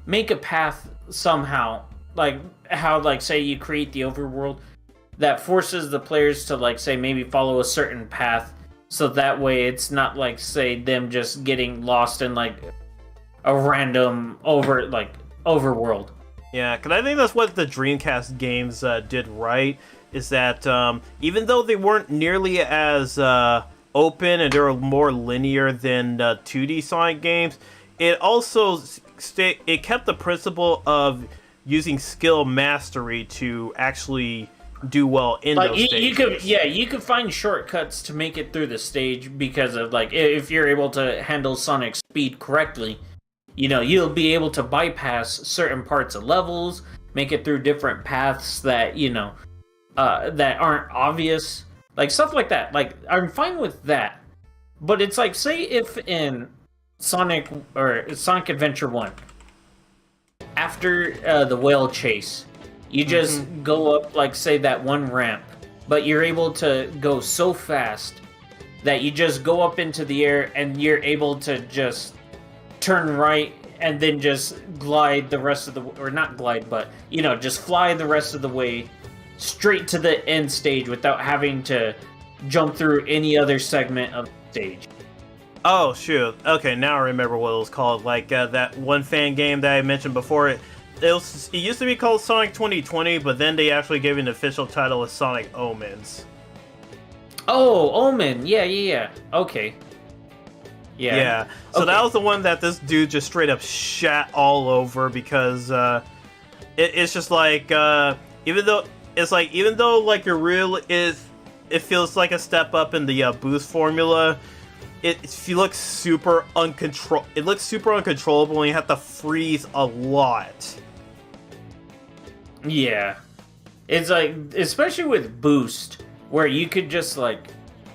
make a path somehow, like how like say you create the overworld that forces the players to like say maybe follow a certain path. So that way it's not like, say, them just getting lost in like a random overworld. Yeah, because I think that's what the Dreamcast games did right, is that even though they weren't nearly as open and they were more linear than 2D Sonic games, it also it kept the principle of using skill mastery to actually do well in like those stages. You could find shortcuts to make it through the stage, because of like, if you're able to handle Sonic's speed correctly, you know, you'll be able to bypass certain parts of levels, make it through different paths that, you know, that aren't obvious. Like stuff like that. Like I'm fine with that. But it's like, say if in Sonic Adventure 1, after the whale chase, you just go up, like, say, that one ramp, but you're able to go so fast that you just go up into the air and you're able to just turn right and then just glide the rest of the, or not glide, but, you know, just fly the rest of the way straight to the end stage without having to jump through any other segment of the stage. Oh, shoot. Okay, now I remember what it was called. Like, that one fan game that I mentioned before. It used to be called Sonic 2020, but then they actually gave it an official title as Sonic Omens. Oh, Omen. Yeah. Okay. Yeah. So that was the one that this dude just straight up shat all over because it's just like even though like your real is, it feels like a step up in the boost formula. It looks super uncontrollable and you have to freeze a lot. Yeah. It's like, especially with boost, where you could just like,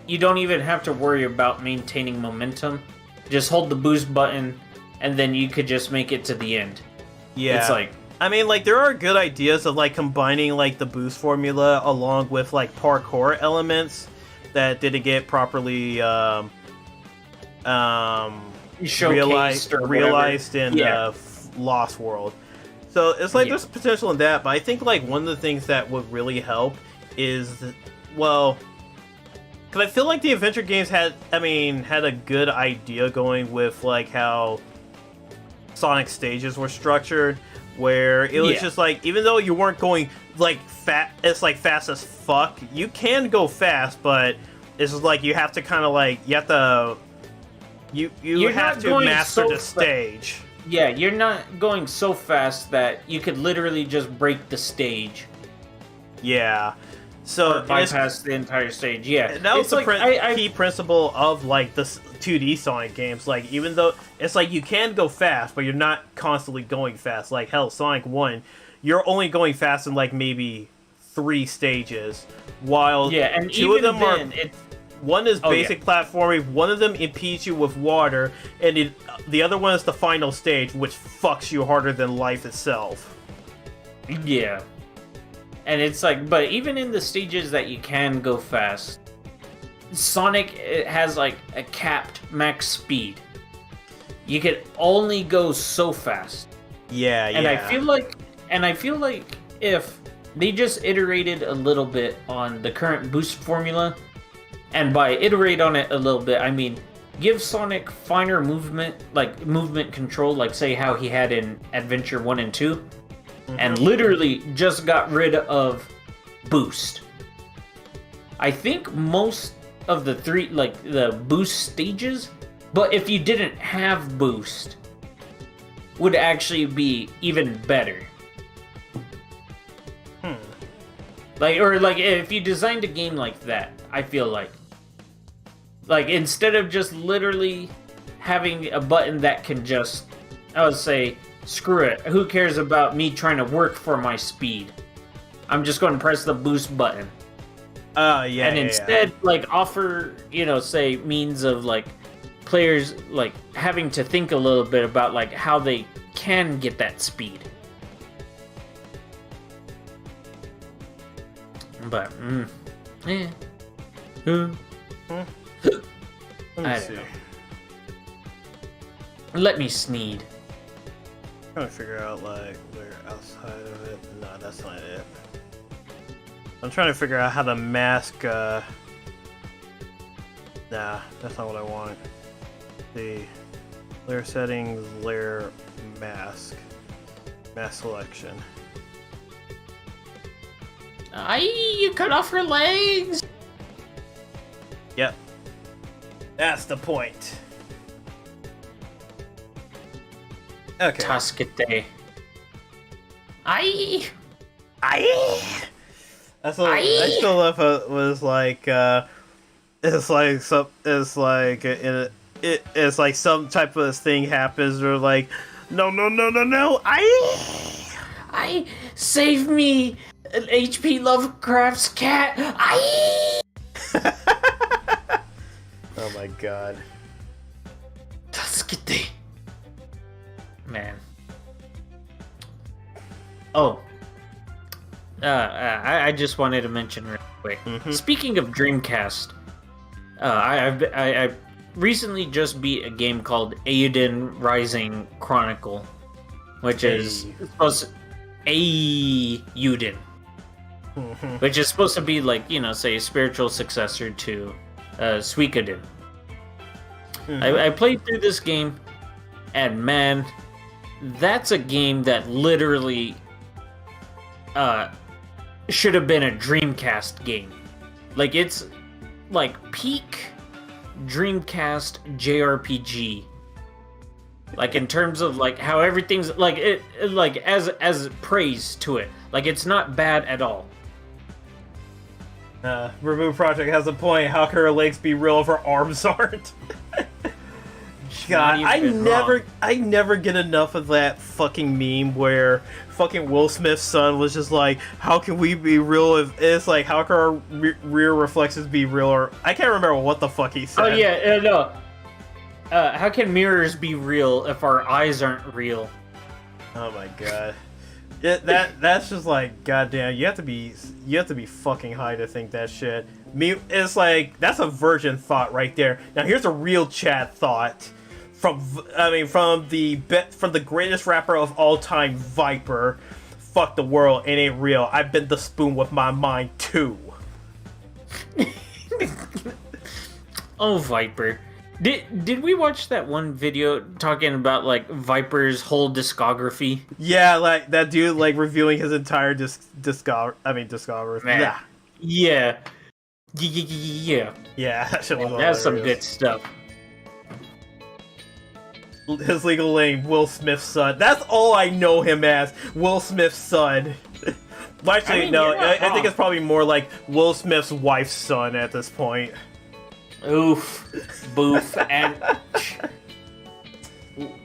you don't even have to worry about maintaining momentum. Just hold the boost button and then you could just make it to the end. Yeah. It's like, I mean, like, there are good ideas of like combining like the boost formula along with like parkour elements that didn't get properly realized in Lost World. So it's like there's potential in that, but I think like one of the things that would really help is, well, because I feel like the adventure games had a good idea going with like how Sonic stages were structured, where it was just like, even though you weren't going like fast as fuck, you can go fast, but it's just like you have to kind of like you have to master the stage. Yeah, you're not going so fast that you could literally just break the stage. Yeah. So bypass the entire stage. Yeah. And that was the key principle of like the 2D Sonic games. Like, even though it's like you can go fast, but you're not constantly going fast. Like, hell, Sonic 1, you're only going fast in like maybe 3 stages, while and 2 of them one is basic platforming, one of them impedes you with water, and the other one is the final stage, which fucks you harder than life itself. Yeah. And it's like, but even in the stages that you can go fast, Sonic has like a capped max speed. You can only go so fast. Yeah. And I feel like if they just iterated a little bit on the current boost formula, and by iterate on it a little bit, I mean give Sonic finer movement, like movement control, like say how he had in Adventure 1 and 2, and literally just got rid of boost. I think most of the 3, like the boost stages, but if you didn't have boost, would actually be even better. Like, or like if you designed a game like that, I feel like instead of just literally having a button that can just, I would say, screw it, who cares about me trying to work for my speed? I'm just going to press the boost button. And instead, like, offer, say, means of, like, players, like, having to think a little bit about, like, how they can get that speed. But, I don't know. Let me sneed. I'm trying to figure out, like, where outside of it. No, that's not it. I'm trying to figure out how to mask, Nah, that's not what I want. The layer settings, layer mask. Mask selection. You cut off her legs! Yep. That's the point. Okay. Tascate. I still love how it was like it's like some type of thing happens or like no I save me, H.P. Lovecraft's cat. Oh my god. Tasukite. Man. Oh. I just wanted to mention real quick. Speaking of Dreamcast, I recently just beat a game called Eiyuden Rising Chronicle, which is supposed Eiyuden, which is supposed to be like, you know, say a spiritual successor to Suikoden. I played through this game, and man, that's a game that literally should have been a Dreamcast game. Like, it's like peak Dreamcast JRPG. Like, in terms of like how everything's like it like as praise to it. Like, it's not bad at all. Remove Project has a point. How can her legs be real if her arms aren't? God, I never get enough of that fucking meme where fucking Will Smith's son was just like, how can we be real if it's like, how can our rear reflexes be real? Or I can't remember what the fuck he said. Oh yeah, no. How can mirrors be real if our eyes aren't real? Oh my god. That's just like, goddamn, you have to be fucking high to think that shit. It's like, that's a virgin thought right there. Now here's a real chat thought from the greatest rapper of all time, Viper. Fuck the world, it ain't real. I've been the spoon with my mind too. Oh, Viper. Did we watch that one video talking about like Viper's whole discography? Yeah, like that dude like reviewing his entire discography. Man. Yeah. Yeah. Yeah, that shit was That's some hilarious. good stuff. His legal name, Will Smith's son. That's all I know him as, Will Smith's son. Well, actually, I mean, no, you're not I think wrong. it's probably more like Will Smith's wife's son at this point. Oof. Boof. And...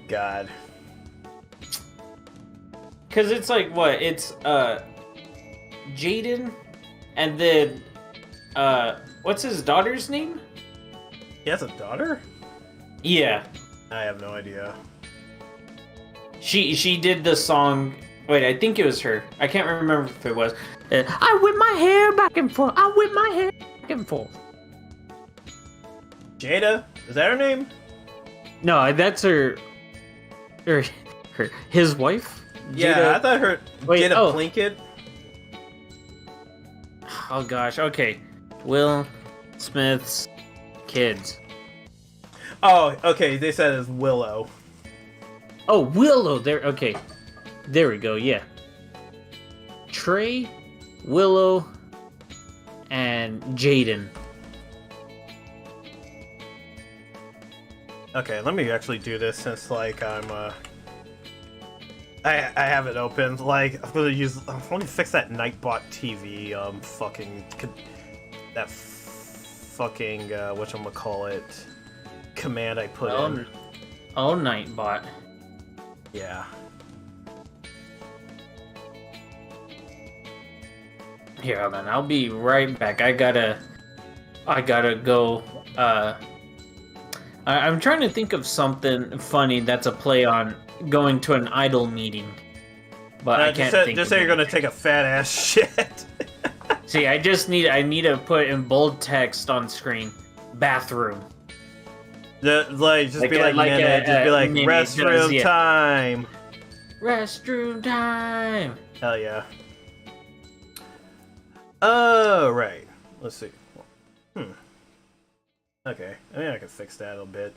God. Because it's like, what? It's, Jaden, and then, what's his daughter's name? He has a daughter? Yeah. I have no idea. She did the song. Wait, I think it was her. I can't remember if it was. I whip my hair back and forth. I whip my hair back and forth. Jada? Is that her name? No, that's her. His wife. Yeah, Jada- I thought her. Wait, Jada oh. Plinkett? Oh gosh. Okay. Will Smith's kids. Oh, okay, they said it's Willow. Oh, Willow. There. Okay. There we go. Yeah. Trey, Willow, and Jaden. Okay, let me actually do this since, like, I have it open. Like, I'm gonna fix that Nightbot TV, whatchamacallit, command I put in. Oh, Nightbot. Yeah. Here, hold on. I'll be right back. I gotta go. I'm trying to think of something funny that's a play on going to an idol meeting, but I can't think. Just of say you're it. gonna take a fat ass shit. See, I need to put in bold text on screen. Bathroom. Just be like Minnie restroom does, yeah. time. Restroom time. Hell yeah. Oh, right. Let's see. Okay, I mean I can fix that a little bit.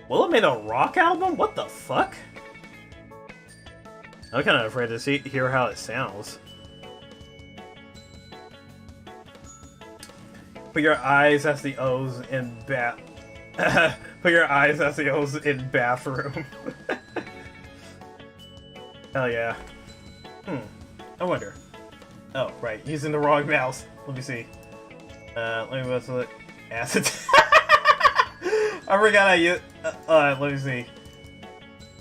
Willow made a rock album? What the fuck? I'm kind of afraid to hear how it sounds. Put your eyes as the O's in Put your eyes as the O's in bathroom. Hell yeah. I wonder. Oh, right. Using the wrong mouse. Let me see. Let me whistle it. Acid. I forgot I used. Let me see.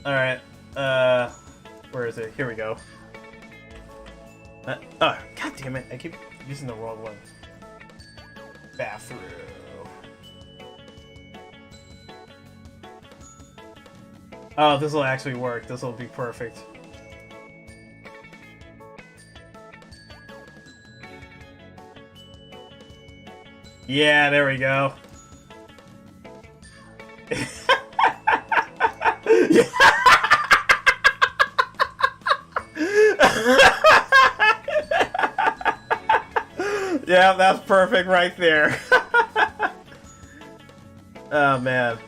Alright. Where is it? Here we go. Oh, god damn it. I keep using the wrong one. Bathroom. Oh, this will actually work. This will be perfect. Yeah, there we go. Yeah, that's perfect right there. Oh man.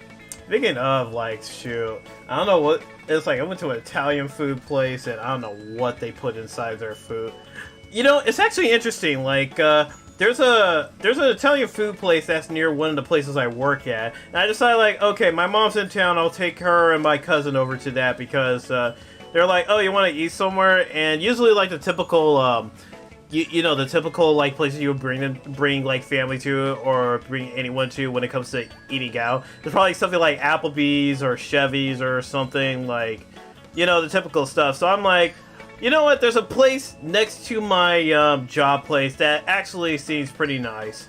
Speaking of, like, shoot, I don't know what it's like. I went to an Italian food place and I don't know what they put inside their food. You know, it's actually interesting. Like, there's an Italian food place that's near one of the places I work at, and I decided, like, okay, my mom's in town. I'll take her and my cousin over to that because they're like, oh, you want to eat somewhere? And usually, like, the typical you know, the typical, like, places you would bring like family to or bring anyone to when it comes to eating out. There's probably something like Applebee's or Chevy's or something, like, you know, the typical stuff. So I'm like, you know what? There's a place next to my job place that actually seems pretty nice.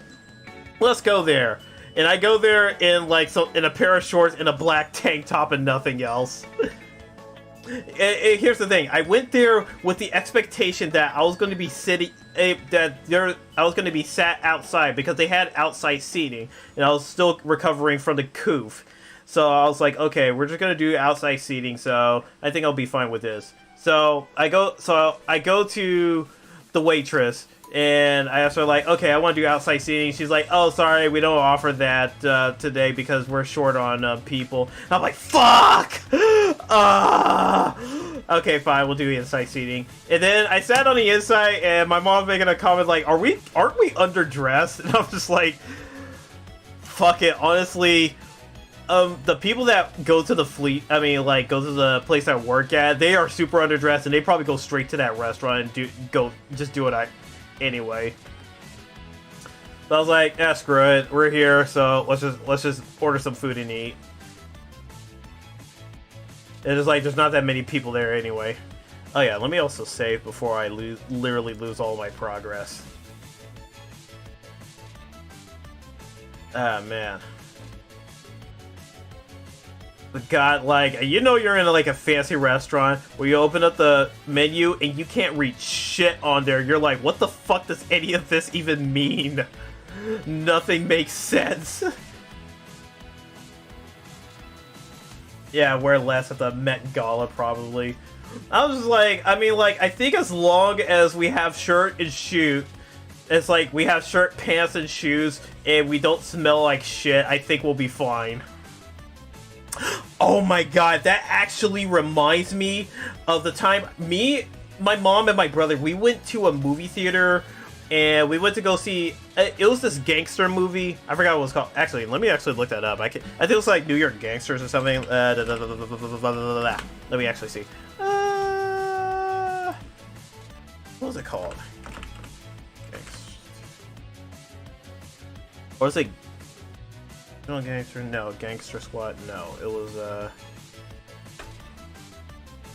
Let's go there. And I go there in like in a pair of shorts and a black tank top and nothing else. And here's the thing: I went there with the expectation that I was going to be I was going to be sat outside because they had outside seating, and I was still recovering from the coof. So I was like, okay, we're just going to do outside seating. So I think I'll be fine with this. So I go to the waitress. And I asked her, like, okay, I want to do outside seating. She's like, oh, sorry, we don't offer that today because we're short on people. And I'm like, fuck! Okay, fine, we'll do inside seating. And then I sat on the inside, and my mom's making a comment like, aren't we underdressed? And I'm just like, fuck it, honestly. The people that go to the go to the place I work at, they are super underdressed, and they probably go straight to that restaurant and do it anyway. So I was like, yeah, screw it, we're here, so let's just order some food and eat. And it's like there's not that many people there anyway. Oh yeah, let me also save before I literally lose all my progress. Ah man. But God, like, you know you're in like a fancy restaurant where you open up the menu and you can't read shit on there. You're like, what the fuck does any of this even mean? Nothing makes sense. Yeah, wear less at the Met Gala probably. I was just like, I mean, like, I think as long as we have shirt and shoe, it's like we have shirt, pants, and shoes, and we don't smell like shit, I think we'll be fine. Oh my god, that actually reminds me of the time my mom and my brother, we went to a movie theater and we went to go see, it was this gangster movie. I forgot what it was called. Actually, let me actually look that up. I think it was like New York Gangsters or something. Let me actually see. What was it called? Or was it no gangster? No, Gangster Squad. No, it was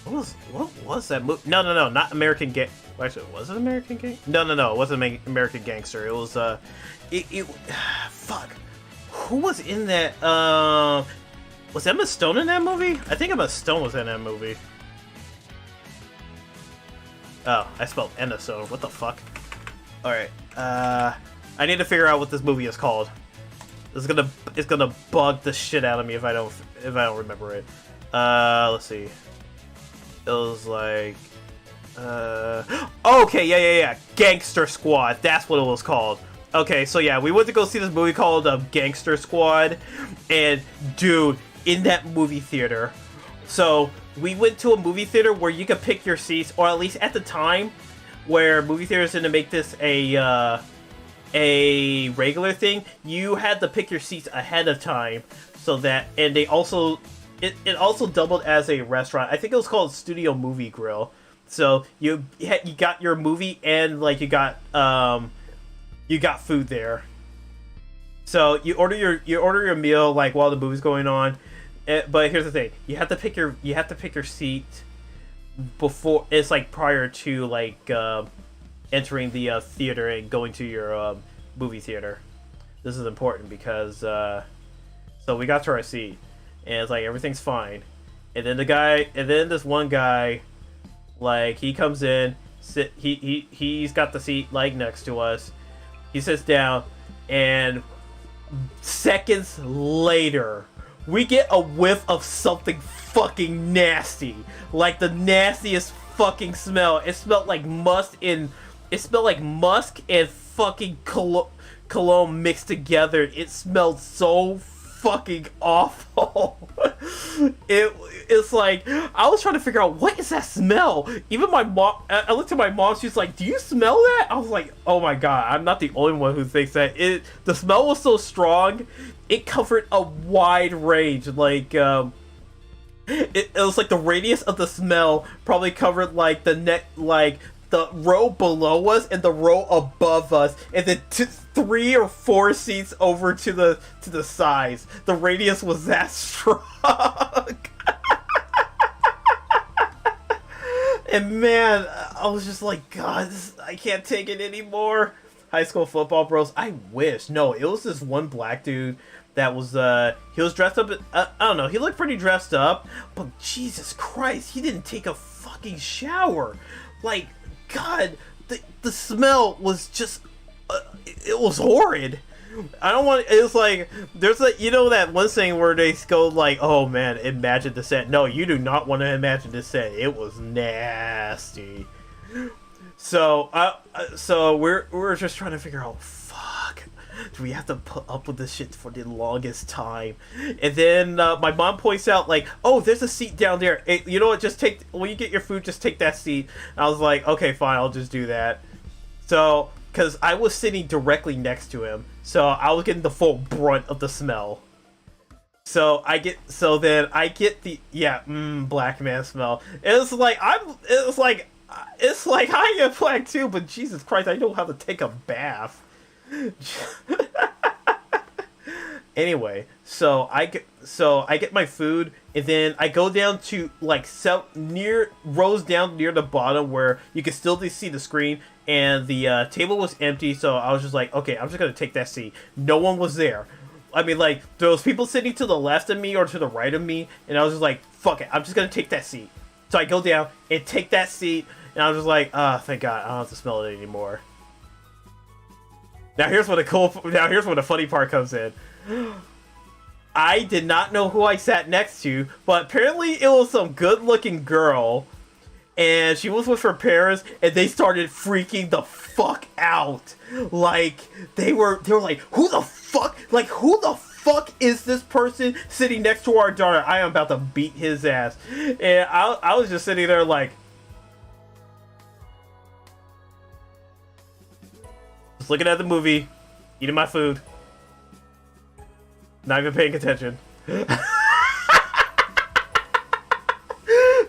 what was that movie? No, not American Gang. Actually, was it American Gang? No, it wasn't American Gangster. It was fuck. Who was in that? Was Emma Stone in that movie? I think Emma Stone was in that movie. Oh, I spelled Emma Stone. What the fuck? All right. I need to figure out what this movie is called. It's gonna bug the shit out of me if I don't remember it. Let's see. It was like, okay, yeah. Gangster Squad. That's what it was called. Okay, so yeah, we went to go see this movie called Gangster Squad, and dude, in that movie theater, so we went to a movie theater where you could pick your seats, or at least at the time, where movie theaters didn't make this a regular thing, you had to pick your seats ahead of time, so that, and they also, it also doubled as a restaurant. I think it was called Studio Movie Grill. So you got your movie and like you got food there. So you order your meal like while the movie's going on. But here's the thing: you have to pick your seat before, it's like prior to like entering the theater and going to your movie theater. this is important because so we got to our seat, and it's like everything's fine, and then this one guy, like he comes in, he's got the seat like next to us, he sits down, and seconds later, we get a whiff of something fucking nasty, like the nastiest fucking smell. It smelled like musk and fucking cologne mixed together. It smelled so fucking awful. It's like I was trying to figure out what is that smell. Even my mom, I looked at my mom. She's like, "Do you smell that?" I was like, "Oh my god, I'm not the only one who thinks that." The smell was so strong, it covered a wide range. Like it was like the radius of the smell probably covered like the row below us and the row above us, and then 3 or 4 seats over to the sides. The radius was that strong. And man, I was just like, God, I can't take it anymore. High school football bros. I wish. No, it was this one black dude that was he was dressed up. I don't know. He looked pretty dressed up, but Jesus Christ, he didn't take a fucking shower. Like, God, the smell was just it was horrid. I don't want. It was like there's that one saying where they go like, "Oh man, imagine the set." No, you do not want to imagine the set. It was nasty. So we're just trying to figure out, fuck, do we have to put up with this shit for the longest time? And then my mom points out like, "Oh, there's a seat down there. Hey, you know what? Just take when you get your food, just take that seat." And I was like, "Okay, fine, I'll just do that." So, because I was sitting directly next to him, so I was getting the full brunt of the smell. So then I get the black man smell. It's like I am black too, but Jesus Christ, I know how to take a bath. Anyway, so I get my food, and then I go down to like rows down near the bottom where you can still see the screen, and the table was empty. So I was just like, okay, I'm just gonna take that seat. No one was there. I mean, like, there was people sitting to the left of me or to the right of me, and I was just like, fuck it, I'm just gonna take that seat. So I go down and take that seat, and I was just like, thank God, I don't have to smell it anymore. Now here's where the funny part comes in. I did not know who I sat next to, but apparently it was some good-looking girl, and she was with her parents, and they started freaking the fuck out. Like, they were like, who the fuck is this person sitting next to our daughter? I am about to beat his ass. And I was just sitting there like, just looking at the movie, eating my food, not even paying attention.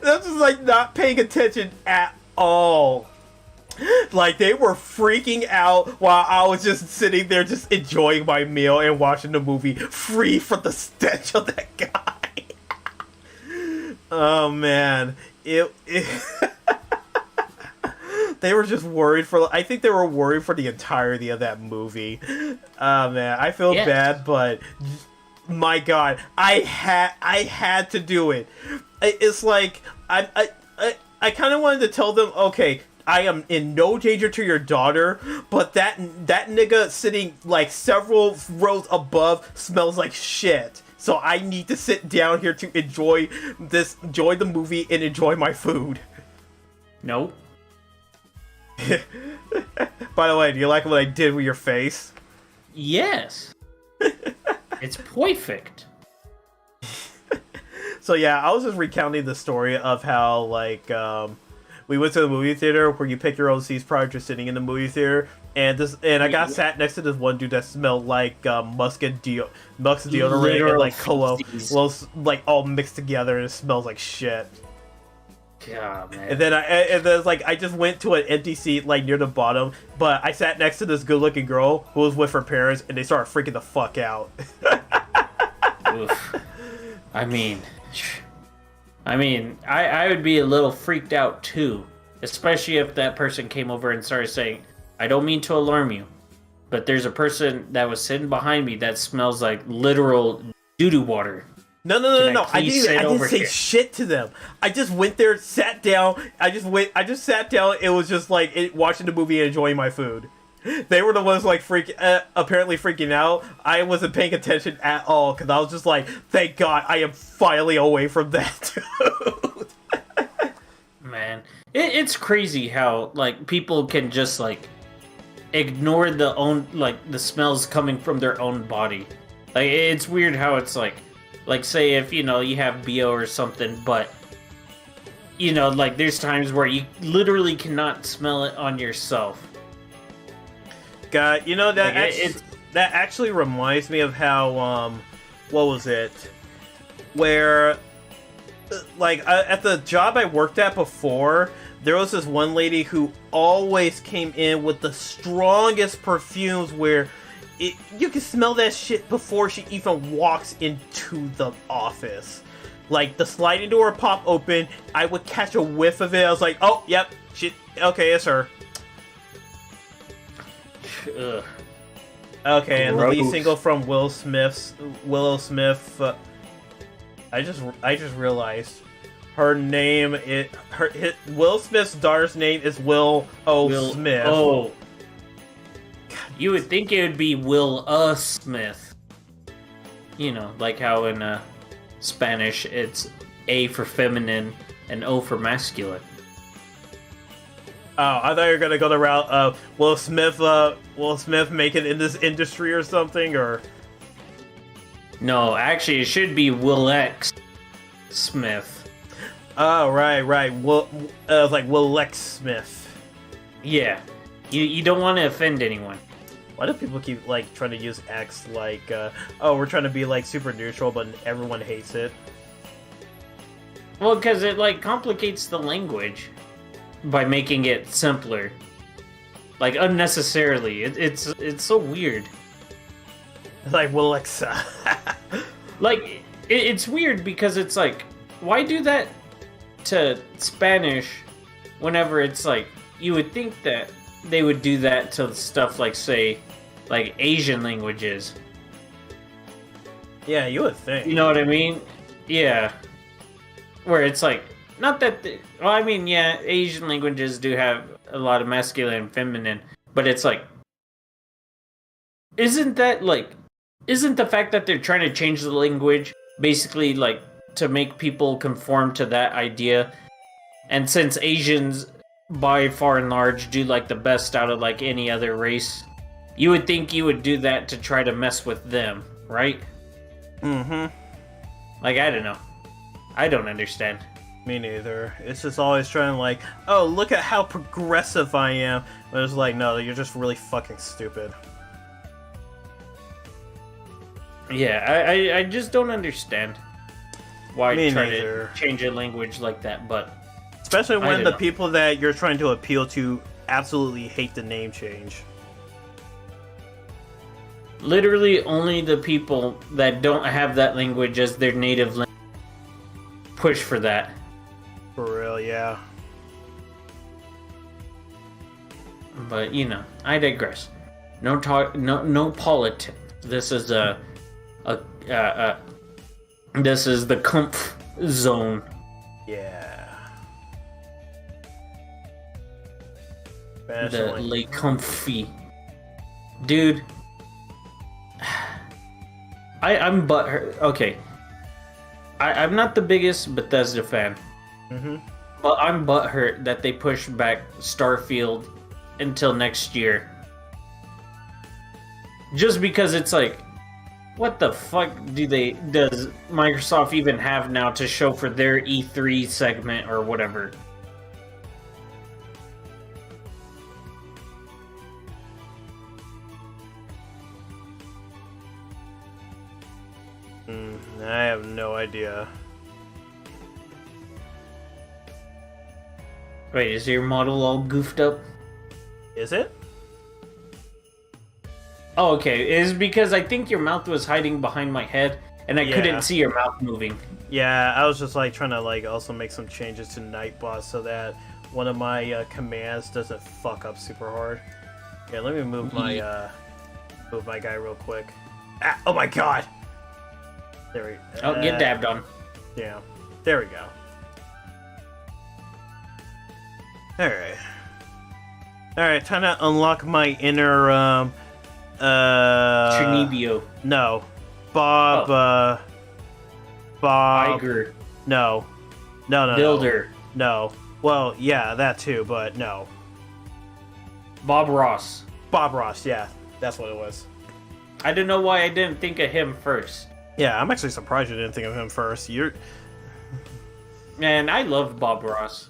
That's just like not paying attention at all. Like, they were freaking out while I was just sitting there just enjoying my meal and watching the movie, free from the stench of that guy. Oh man, they were just worried I think they were worried for the entirety of that movie. Man, I feel bad, but my God, I had to do it. It's like I kind of wanted to tell them, okay, I am in no danger to your daughter, but that nigga sitting like several rows above smells like shit. So I need to sit down here to enjoy the movie and enjoy my food. Nope. By the way, do you like what I did with your face? Yes. It's perfect. So yeah, I was just recounting the story of how like we went to the movie theater where you pick your own seats prior to sitting in the movie theater, and I got sat next to this one dude that smelled like musk deodorant and like cologne, like all mixed together, and it smells like shit. God, man. And then I just went to an empty seat like near the bottom, but I sat next to this good-looking girl who was with her parents, and they started freaking the fuck out. Oof. I mean, I would be a little freaked out too, especially if that person came over and started saying, "I don't mean to alarm you, but there's a person that was sitting behind me that smells like literal doo-doo water. No. I didn't say here? shit to them. I just went there, sat down. I just sat down. It was just like watching the movie and enjoying my food. They were the ones like apparently freaking out. I wasn't paying attention at all because I was just like, thank God I am finally away from that. Man, it's crazy how like people can just like ignore the smells coming from their own body. Like it's weird how it's like say if you have BO or something, but like there's times where you literally cannot smell it on yourself. God, that actually reminds me of how what was it? Where at the job I worked at before, there was this one lady who always came in with the strongest perfumes where you can smell that shit before she even walks into the office. Like, the sliding door would pop open, I would catch a whiff of it, I was like, oh, yep, shit, okay, it's her. Ugh. Okay, and the lead Gross. single from Willow Smith, I just realized her name Will Smith's daughter's name is Will Smith. Oh. You would think it would be Will Smith. Like how in Spanish it's A for feminine and O for masculine. Oh, I thought you were gonna go the route of Will Smith make it in this industry or something, or... No, actually it should be Will X Smith. Oh, right. Like Will X Smith. Yeah. You don't want to offend anyone. Why do people keep trying to use X oh, we're trying to be super neutral, but everyone hates it? Well, because it complicates the language by making it simpler, unnecessarily. It's so weird. Like Will X. It's weird because it's why do that to Spanish whenever it's you would think that they would do that to stuff say Asian languages. Yeah, you would think. You know what I mean? Yeah. Where it's not that Asian languages do have a lot of masculine and feminine, but it's isn't the fact that they're trying to change the language basically to make people conform to that idea? And since Asians by far and large do the best out of any other race, you would think you would do that to try to mess with them, right? Mm-hmm. I don't know. I don't understand. Me neither. It's just always trying oh, look at how progressive I am. But it's no, you're just really fucking stupid. Yeah, I just don't understand why Me try neither. to change a language like that, but... Especially when don't the know. people that you're trying to appeal to absolutely hate the name change. Literally only the people that don't have that language as their native language push for that. For real, yeah. But, I digress. No politics. This is this is the comf zone. Yeah. The Especially- Le Comfy. Dude. I'm butthurt. Okay. I'm not the biggest Bethesda fan. Mm-hmm. But I'm butthurt that they pushed back Starfield until next year. Just because it's what the fuck does Microsoft even have now to show for their E3 segment or whatever? I have no idea. Wait, is your model all goofed up? Is it? Oh, okay. It is because I think your mouth was hiding behind my head, and I Yeah. couldn't see your mouth moving. Yeah, I was just trying to also make some changes to Nightbot so that one of my commands doesn't fuck up super hard. Yeah, let me move my Move my guy real quick. Ah, oh my god! There we go. Oh, get dabbed on. Yeah. There we go. Alright. Alright, time to unlock my inner, Trinibio. No. Bob, Bob... Iger. No. No. Builder. No. Well, yeah, that too, but no. Bob Ross. Bob Ross, yeah. That's what it was. I don't know why I didn't think of him first. Yeah, I'm actually surprised you didn't think of him first. Man, I loved Bob Ross.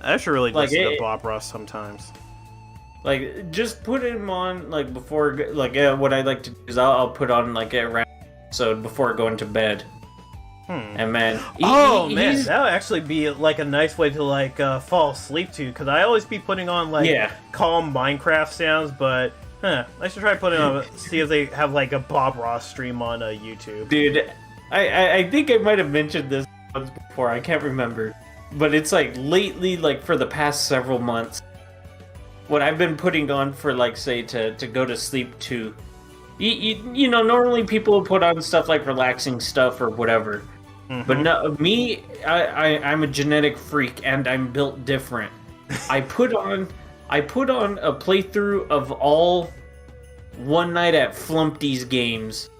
I actually really Like, listen to Bob Ross sometimes. Like, just put him on, like, before, like, what I like to do is I'll put on, like, a random episode before going to bed. And man, man, that would actually be like a nice way to like fall asleep to, because I always be putting on like calm Minecraft sounds, but I should try putting on see if they have like a Bob Ross stream on YouTube. Dude, I think I might have mentioned this once before. I can't remember, but it's like lately, like for the past several months, what I've been putting on for like say to go to sleep to. You know, normally people will put on stuff like relaxing stuff or whatever. But no, me, I'm a genetic freak and I'm built different. I put on a playthrough of all One Night at Flumpty's games.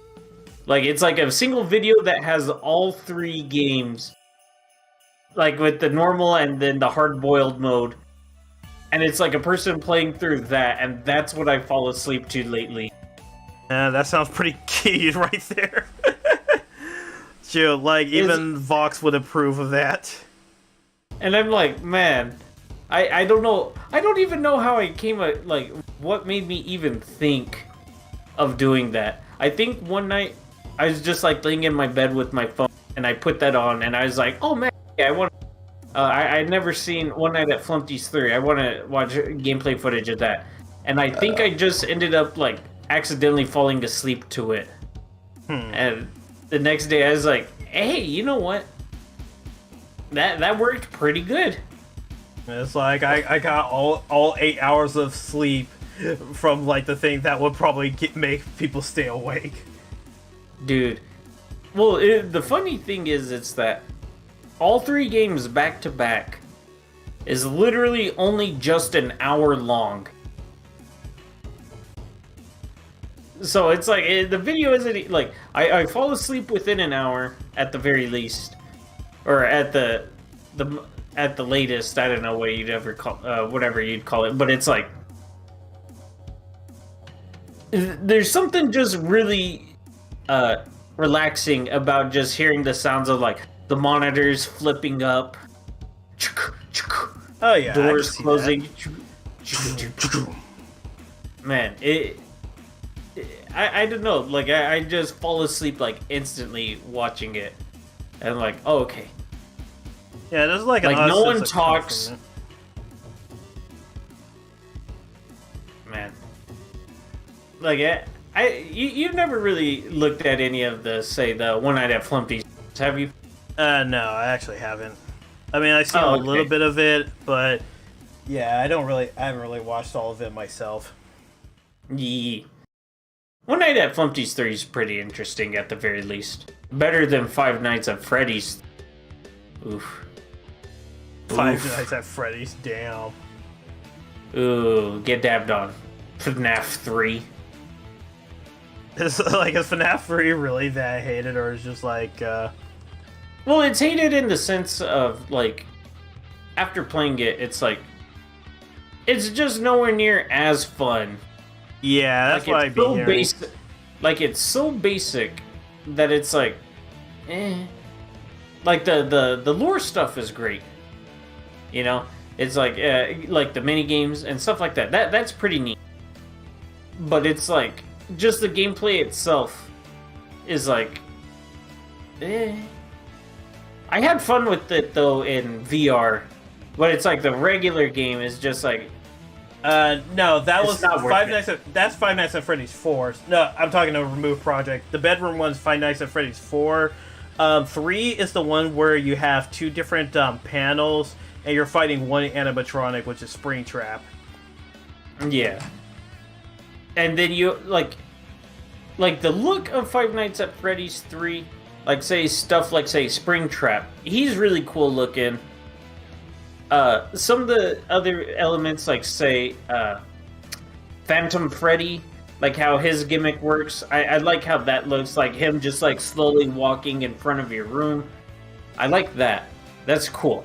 Like, it's like a single video that has all 3 games. Like, with the normal and then the hard-boiled mode. And it's like a person playing through that, and that's what I fall asleep to lately. That sounds pretty key right there. Sure, like, even Vox would approve of that. And I'm like, man, I don't know. I don't even know how I came at, like, what made me even think of doing that. I think one night I was just, like, laying in my bed with my phone, and I put that on, and I was like, oh, man, I want I'd never seen One Night at Flumpty's 3. I want to watch gameplay footage of that. And I think I just ended up, like, accidentally falling asleep to it. And the next day I was like, hey, you know what? That worked pretty good. It's like I got all 8 hours of sleep from like the thing that would probably make people stay awake. Dude. Well, the funny thing is it's that all 3 games back to back is literally only just an hour long. So it's like, the video isn't, like, I fall asleep within an hour, at the very least. Or at the latest, I don't know what you'd ever call, whatever you'd call it, but it's like, there's something just really, relaxing about just hearing the sounds of, like, the monitors flipping up. Oh yeah, doors closing. Man, I don't know, like, I just fall asleep, like, instantly watching it. And I'm like, oh, okay. Yeah, there's like an no one that talks. Man. Like, you've never really looked at any of the, say, the One Night at Flumpty's, have you? No, I actually haven't. I mean, I've seen a little bit of it, but yeah, I haven't really watched all of it myself. Yeah. One Night at Flumpty's 3 is pretty interesting, at the very least. Better than Five Nights at Freddy's. Oof. Five Nights at Freddy's, damn. Ooh, get dabbed on. FNAF 3. Is FNAF 3 really that hated, or is just like, Well, it's hated in the sense of, like, after playing it, it's like, it's just nowhere near as fun. Yeah, that's what I'd be hearing. Basic, like, it's so basic that it's like, eh. Like, the lore stuff is great. You know? It's like the mini games and stuff like that. That's pretty neat. But it's like, just the gameplay itself is like, eh. I had fun with it, though, in VR. But it's like, the regular game is just like, no, that was Five Nights that's Five Nights at Freddy's 4. No, I'm talking a removed project. The bedroom one's Five Nights at Freddy's 4. 3 is the one where you have 2 different panels, and you're fighting one animatronic, which is Springtrap. Yeah. and then you like the look of Five Nights at Freddy's 3, like say stuff like say Springtrap. He's really cool looking. Some of the other elements like say Phantom Freddy, like how his gimmick works. I like how that looks, like him just like slowly walking in front of your room. I like that. That's cool.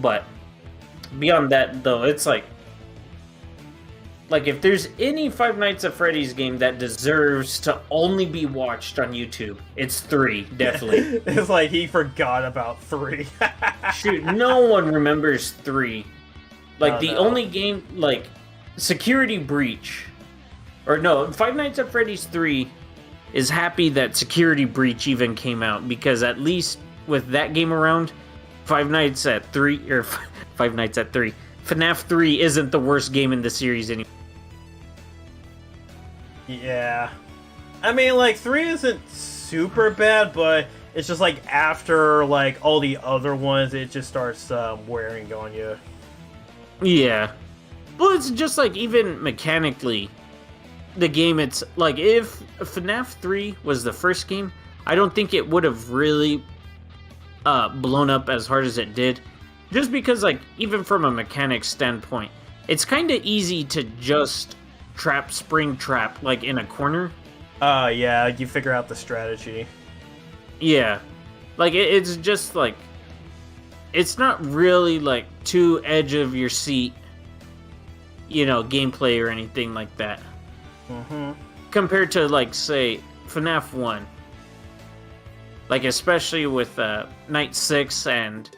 But beyond that though, it's like if there's any Five Nights at Freddy's game that deserves to only be watched on YouTube, it's 3, definitely. It's like he forgot about 3. Shoot, no one remembers 3. Like, the only game, like, Security Breach, or no, Five Nights at Freddy's 3 is happy that Security Breach even came out, because at least with that game around, Five Nights at 3, or Five Nights at 3, FNAF 3 isn't the worst game in the series anymore. Yeah. I mean, like, 3 isn't super bad, but it's just like after, like, all the other ones, it just starts wearing on you. Yeah. Well, it's just like, even mechanically, the game, it's like, if FNAF 3 was the first game, I don't think it would have really blown up as hard as it did. Just because, like, even from a mechanics standpoint, it's kind of easy to just trap Springtrap, like, in a corner. Yeah, you figure out the strategy. Yeah. Like, it's just, like, it's not really, like, too edge of your seat, you know, gameplay or anything like that. Mm-hmm. Compared to, like, say, FNAF 1. Like, especially with Night 6 and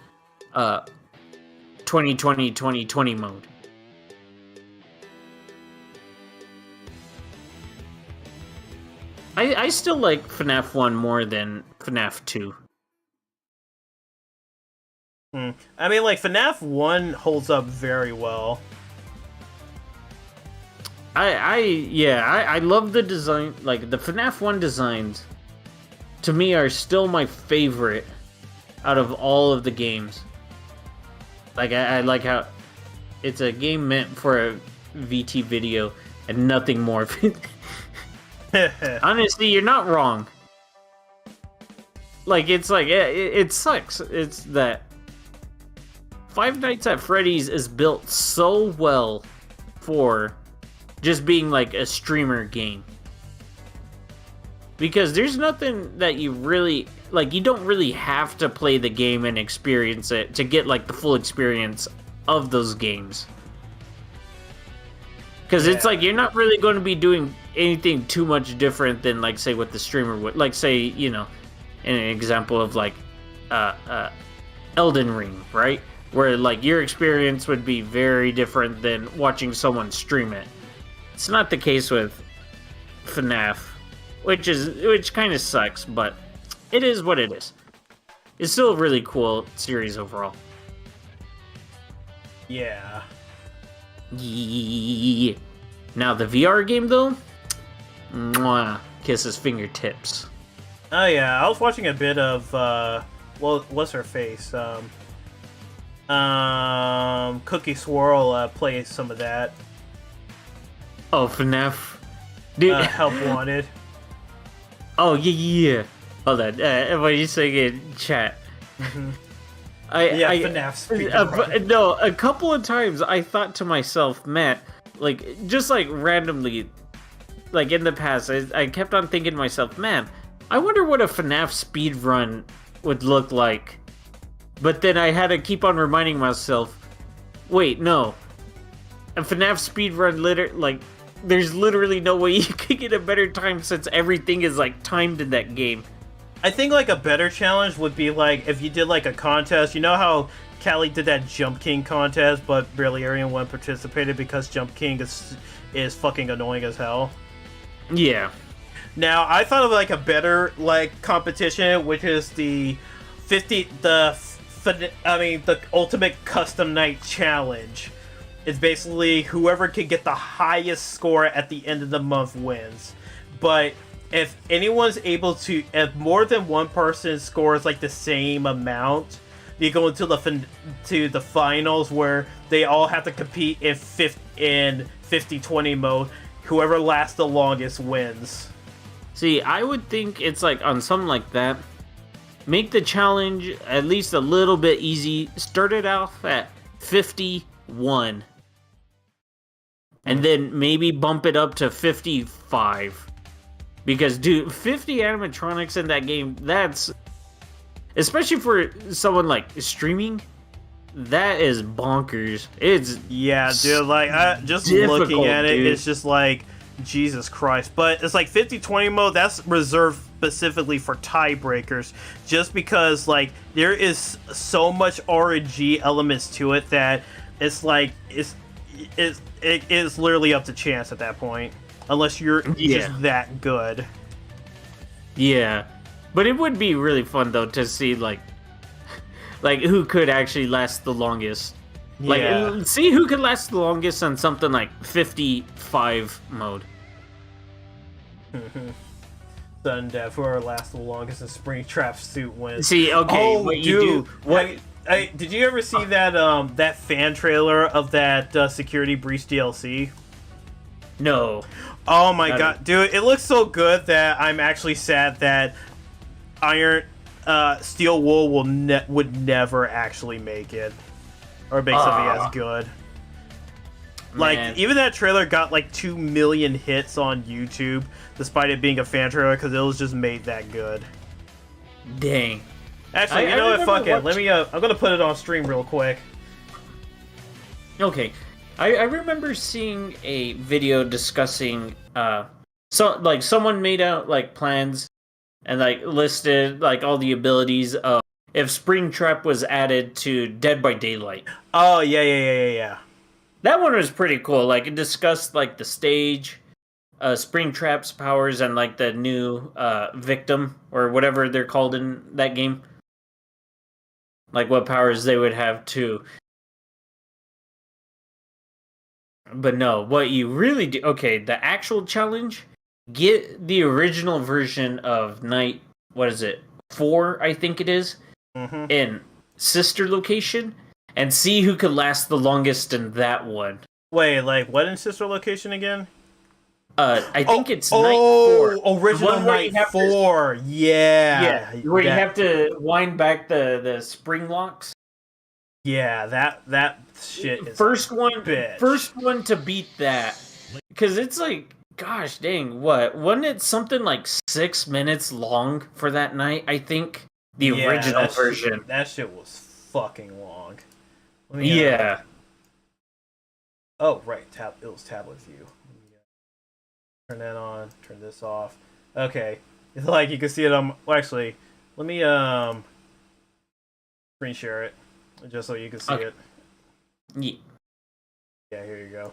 2020 mode. I still like FNAF 1 more than FNAF 2. I mean, like, FNAF 1 holds up very well. I love the design. Like, the FNAF 1 designs, to me, are still my favorite out of all of the games. Like, I like how it's a game meant for a VT video and nothing more. Honestly, you're not wrong. Like, it's like, it sucks. It's that Five Nights at Freddy's is built so well for just being like a streamer game. Because there's nothing that you really, like, you don't really have to play the game and experience it to get, like, the full experience of those games. Because it's like, you're not really going to be doing anything too much different than, like, say, what the streamer would, like, say, you know, an example of, like, Elden Ring, right? Where, like, your experience would be very different than watching someone stream it. It's not the case with FNAF, which kind of sucks, but it is what it is. It's still a really cool series overall. Yeah. Yeah. Now the VR game though, mwah, kisses fingertips. Oh yeah, I was watching a bit of well, what's her face? Cookie Swirl play some of that. Oh, FNAF. Dude. Help Wanted. Oh yeah. Hold on. What are you saying in chat? Mm-hmm. FNAF speedrun. No, a couple of times I thought to myself, man, like, just like randomly, like in the past, I kept on thinking to myself, man, I wonder what a FNAF speedrun would look like. But then I had to keep on reminding myself, wait, no. A FNAF speedrun, like, there's literally no way you could get a better time since everything is, like, timed in that game. I think, like, a better challenge would be, like, if you did, like, a contest. You know how Callie did that Jump King contest, but barely everyone participated because Jump King is fucking annoying as hell? Yeah. Now, I thought of, like, a better, like, competition, which is the Ultimate Custom Night Challenge. It's basically whoever can get the highest score at the end of the month wins. But if anyone's able to, if more than one person scores like the same amount, you go into the finals where they all have to compete in 50-20 mode. whoever lasts the longest wins. See, I would think it's like on something like that. Make the challenge at least a little bit easy. Start it off at 51. And then maybe bump it up to 55. Because, dude, 50 animatronics in that game, that's... Especially for someone, like, streaming, that is bonkers. It's... Yeah, dude, like, just looking at it, it's just like, Jesus Christ. But it's like 50-20 mode, that's reserved specifically for tiebreakers. Just because, like, there is so much RNG elements to it that it's like, it is literally up to chance at that point, unless you're just that good. Yeah, but it would be really fun though to see like who could actually last the longest. Like, see who could last the longest on something like 55 mode. Sudden death, whoever lasts the longest in Springtrap suit wins. See, okay, oh, what dude, you do? what? Did you ever see that that fan trailer of that Security Breach DLC? No. Oh my god, dude! It looks so good that I'm actually sad that Steel Wool would never actually make it, or make something as good. Like, even that trailer got like 2 million hits on YouTube, despite it being a fan trailer, because it was just made that good. Dang. Actually, you know what? Fuck it. Let me. I'm gonna put it on stream real quick. Okay. I remember seeing a video discussing someone made out like plans and like listed like all the abilities of if Springtrap was added to Dead by Daylight. Oh yeah. That one was pretty cool. Like, it discussed like the stage, Springtrap's powers, and like the new victim or whatever they're called in that game. Like what powers they would have too. But no, what you really do... Okay, the actual challenge, get the original version of Night... What is it? 4, I think it is. In Sister Location. And see who could last the longest in that one. Wait, like, what in Sister Location again? I think it's Night 4. Original Night 4. Yeah. Where you have to wind back the spring locks. Yeah, that shit is first one to beat that. Because it's like, gosh dang, wasn't it something like 6 minutes long for that night, I think? The original version. That shit was fucking long. Oh, right. It was tablet view. Turn that on. Turn this off. Okay. It's like you can see it on... Well, actually, let me screen share it. Just so you can see it. Yeah, here you go.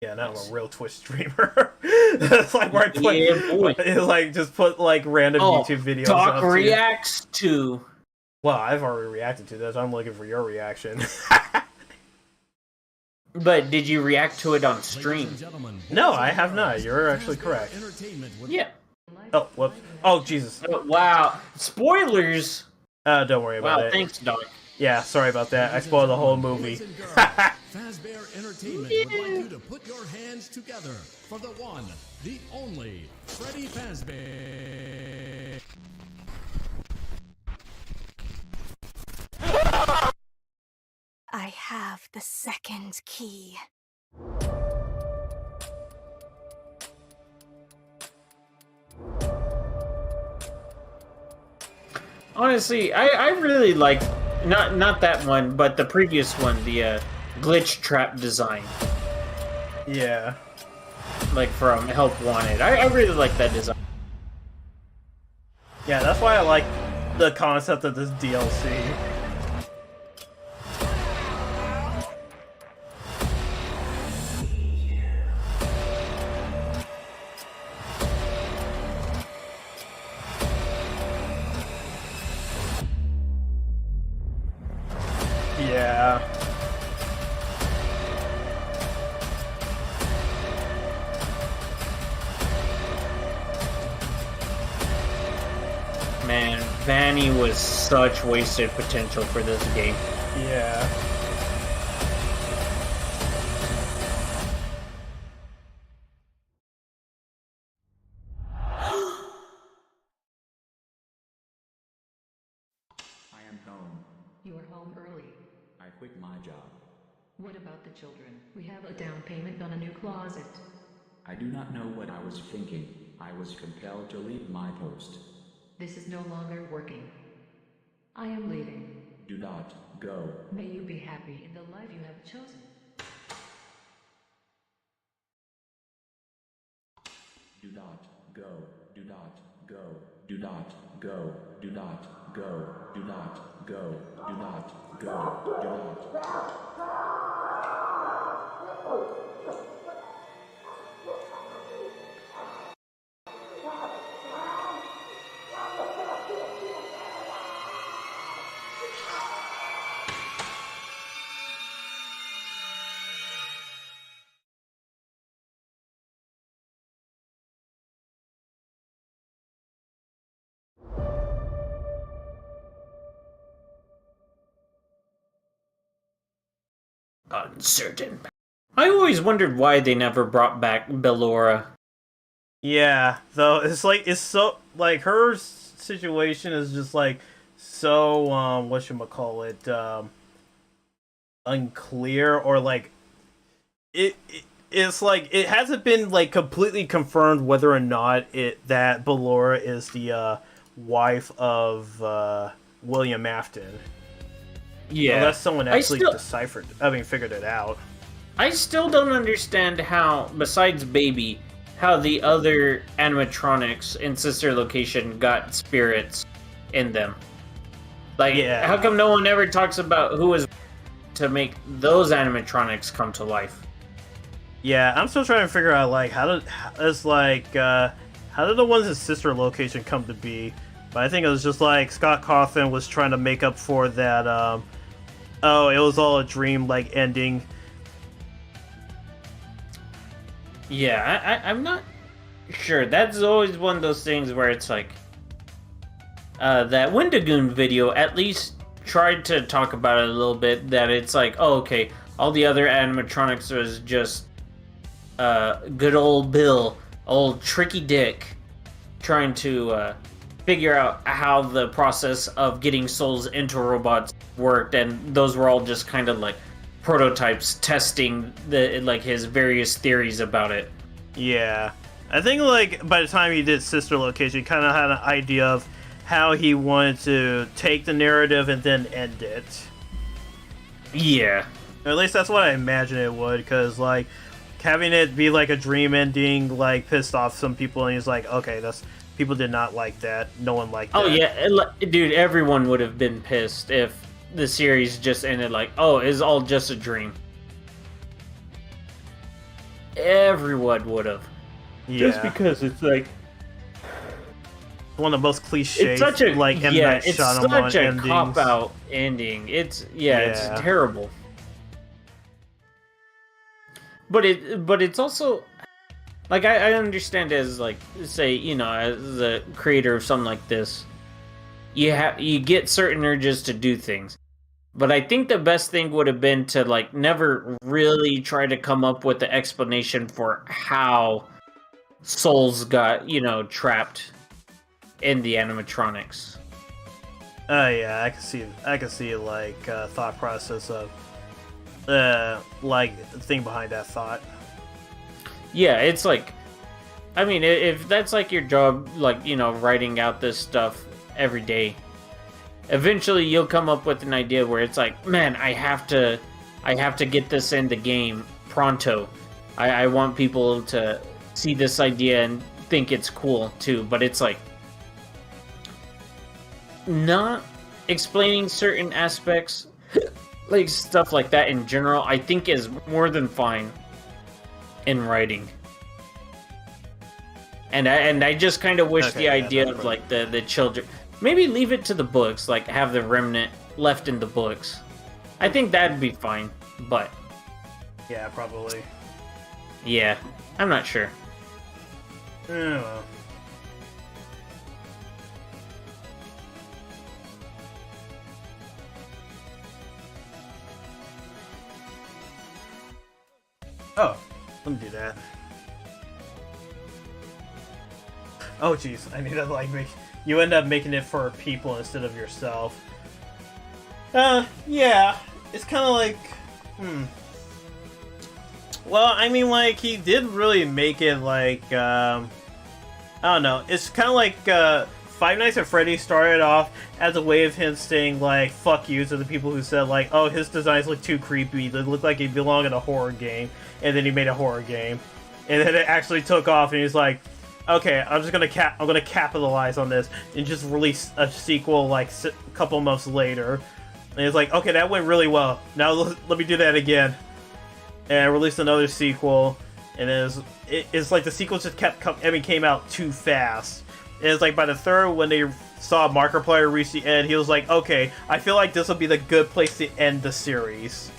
Yeah, now I'm a real Twitch streamer. It's like where I put... It's like, just put like random YouTube videos Doc reacts to... Well, I've already reacted to this. I'm looking for your reaction. But did you react to it on stream? No, I have not. You're actually correct. Yeah. Oh, whoops. Oh, Jesus. Wow. Spoilers! Don't worry about it. Wow, thanks, Doc. Yeah, sorry about that. I spoiled the whole movie. Fazbear Entertainment would like you to put your hands together for the one, the only, Freddy Fazbear. I have the second key. Honestly, I really like not that one, but the previous one, the glitch trap design. Yeah. Like from Help Wanted. I really like that design. Yeah, that's why I like the concept of this DLC. Yeah. Man, Vanny was such wasted potential for this game. Yeah. home. You are home early. I quit my job. What about the children? We have a down payment on a new closet. I do not know what I was thinking. I was compelled to leave my post. This is no longer working. I am leaving. Do not go. May you be happy in the life you have chosen. Do not go. Do not go. Do not go. Do not go. Do not go. Do not go. Do not. Uncertain. I always wondered why they never brought back Bellora. Yeah, though it's so like her situation is just like so whatchamacallit, unclear, or like it's like it hasn't been like completely confirmed whether or not that Bellora is the wife of William Afton. Yeah, unless someone actually figured it out. I still don't understand how, besides Baby, how the other animatronics in Sister Location got spirits in them. Like, Yeah. How come no one ever talks about who is to make those animatronics come to life? Yeah, I'm still trying to figure out like how did the ones in Sister Location come to be? But I think it was just like Scott Cawthon was trying to make up for that. It was all a dream, like ending. Yeah, I'm not sure. That's always one of those things where it's like that Wendigoon video at least tried to talk about it a little bit. That it's like, oh, okay, all the other animatronics was just good old Bill, old Tricky Dick, trying to figure out how the process of getting souls into robots worked, and those were all just kind of like prototypes testing his various theories about it. Yeah, I think like by the time he did Sister Location, he kind of had an idea of how he wanted to take the narrative and then end it. Yeah, or at least that's what I imagine it would, because like having it be like a dream ending like pissed off some people, and he's like, okay, people did not like that. No one liked that. Oh yeah, dude, everyone would have been pissed if the series just ended like, oh, it's all just a dream. Everyone would have. Yeah. Just because it's like one of the most cliche, it's such a like M. Night it's Shyamalan such a endings. cop-out ending. It's terrible. But it's also like I understand as like say, as a creator of something like this, you get certain urges to do things. But I think the best thing would have been to like never really try to come up with the explanation for how souls got, trapped in the animatronics. Yeah, I can see like thought process of like the thing behind that thought. Yeah, it's like, I mean, if that's like your job, like, writing out this stuff every day, eventually you'll come up with an idea where it's like, man, I have to get this in the game pronto. I want people to see this idea and think it's cool too, but it's like not explaining certain aspects, like stuff like that in general, I think is more than fine in writing. And I just kind of wish the idea of like the children, maybe leave it to the books, like have the remnant left in the books. I think that'd be fine, but yeah, probably. Yeah, I'm not sure. Yeah. Oh, let me do that. Oh jeez, I need to like you end up making it for people instead of yourself. Yeah. It's kind of like, Well, I mean, like, he did really make it, like, I don't know. It's kind of like, Five Nights at Freddy's started off as a way of him saying, like, fuck you to the people who said, like, oh, his designs look too creepy, they look like he belonged in a horror game, and then he made a horror game. And then it actually took off, and he's like, okay, I'm gonna capitalize on this, and just release a sequel, like, a couple months later. And it's like, okay, that went really well, now let me do that again. And I released another sequel, and it's like the sequels just came out too fast. And it's like by the third, when they saw Markiplier reach the end, he was like, okay, I feel like this will be the good place to end the series.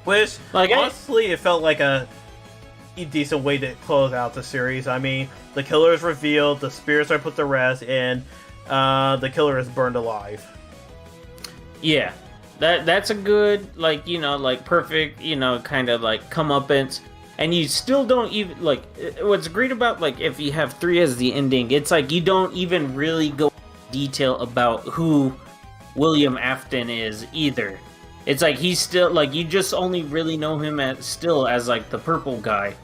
Which, like, honestly, it felt like a decent way to close out the series. I mean, the killer is revealed, the spirits are put to rest, and the killer is burned alive. Yeah. That's a good, like, you know, like, perfect, you know, kind of, like, comeuppance. And you still don't even, like, what's great about, like, if you have 3 as the ending, it's like you don't even really go into detail about who William Afton is either. It's like he's still, like, you just only really know him as like, the purple guy.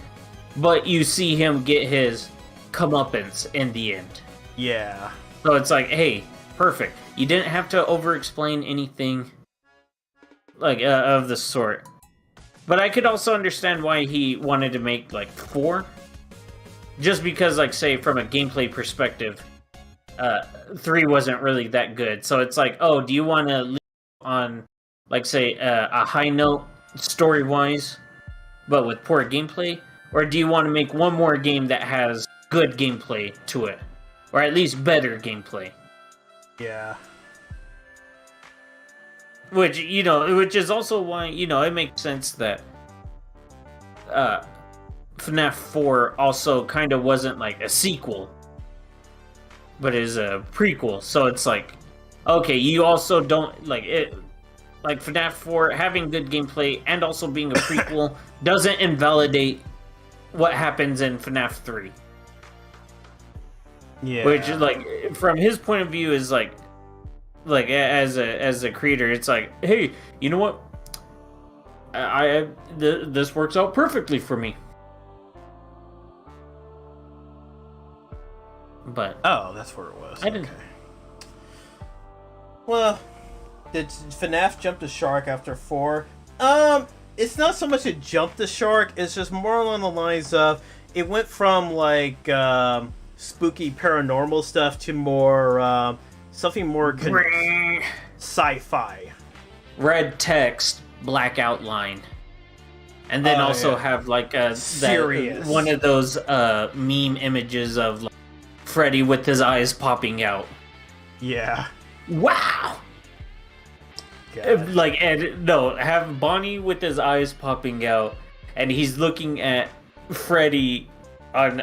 But you see him get his comeuppance in the end. Yeah. So it's like, hey, perfect. You didn't have to over-explain anything, like, of the sort. But I could also understand why he wanted to make, like, 4. Just because, like, say, from a gameplay perspective, 3 wasn't really that good. So it's like, oh, do you want to leave on, like, say, a high note story-wise, but with poor gameplay? Or do you want to make one more game that has good gameplay to it? Or at least better gameplay? Yeah. Which, you know, which is also why, you know, it makes sense that FNAF 4 also kind of wasn't like a sequel, but is a prequel. So it's like, okay, you also don't, like, it, like, FNAF 4 having good gameplay and also being a prequel doesn't invalidate what happens in FNAF 3. Yeah. Which, like, from his point of view is like as a creator, it's like, hey, you know what? This works out perfectly for me. But oh, that's where it was. I didn't. Okay. Well, did FNAF jump the shark after 4? It's not so much it jumped the shark. It's just more along the lines of it went from like spooky paranormal stuff to more something more sci-fi. Red text, black outline, and then have like serious one of those meme images of like, Freddy with his eyes popping out. Yeah. Wow. God. Like, have Bonnie with his eyes popping out, and he's looking at Freddy on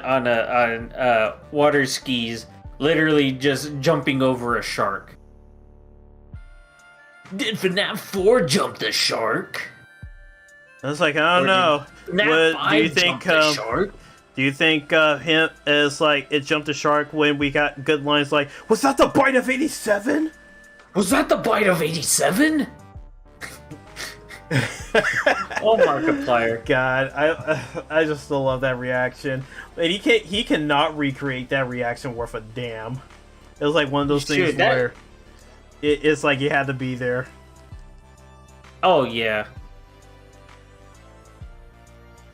water skis, literally just jumping over a shark. Did FNAF 4 jump the shark? I was like, I don't know. FNAF 5 do you think? Jump the shark? Do you think him as like it jumped the shark when we got good lines like, was that the bite of 87? Was that the bite of 87? Oh, Markiplier. God, I just still love that reaction. And he cannot recreate that reaction worth a damn. It was like one of those things where it's like you had to be there. Oh yeah.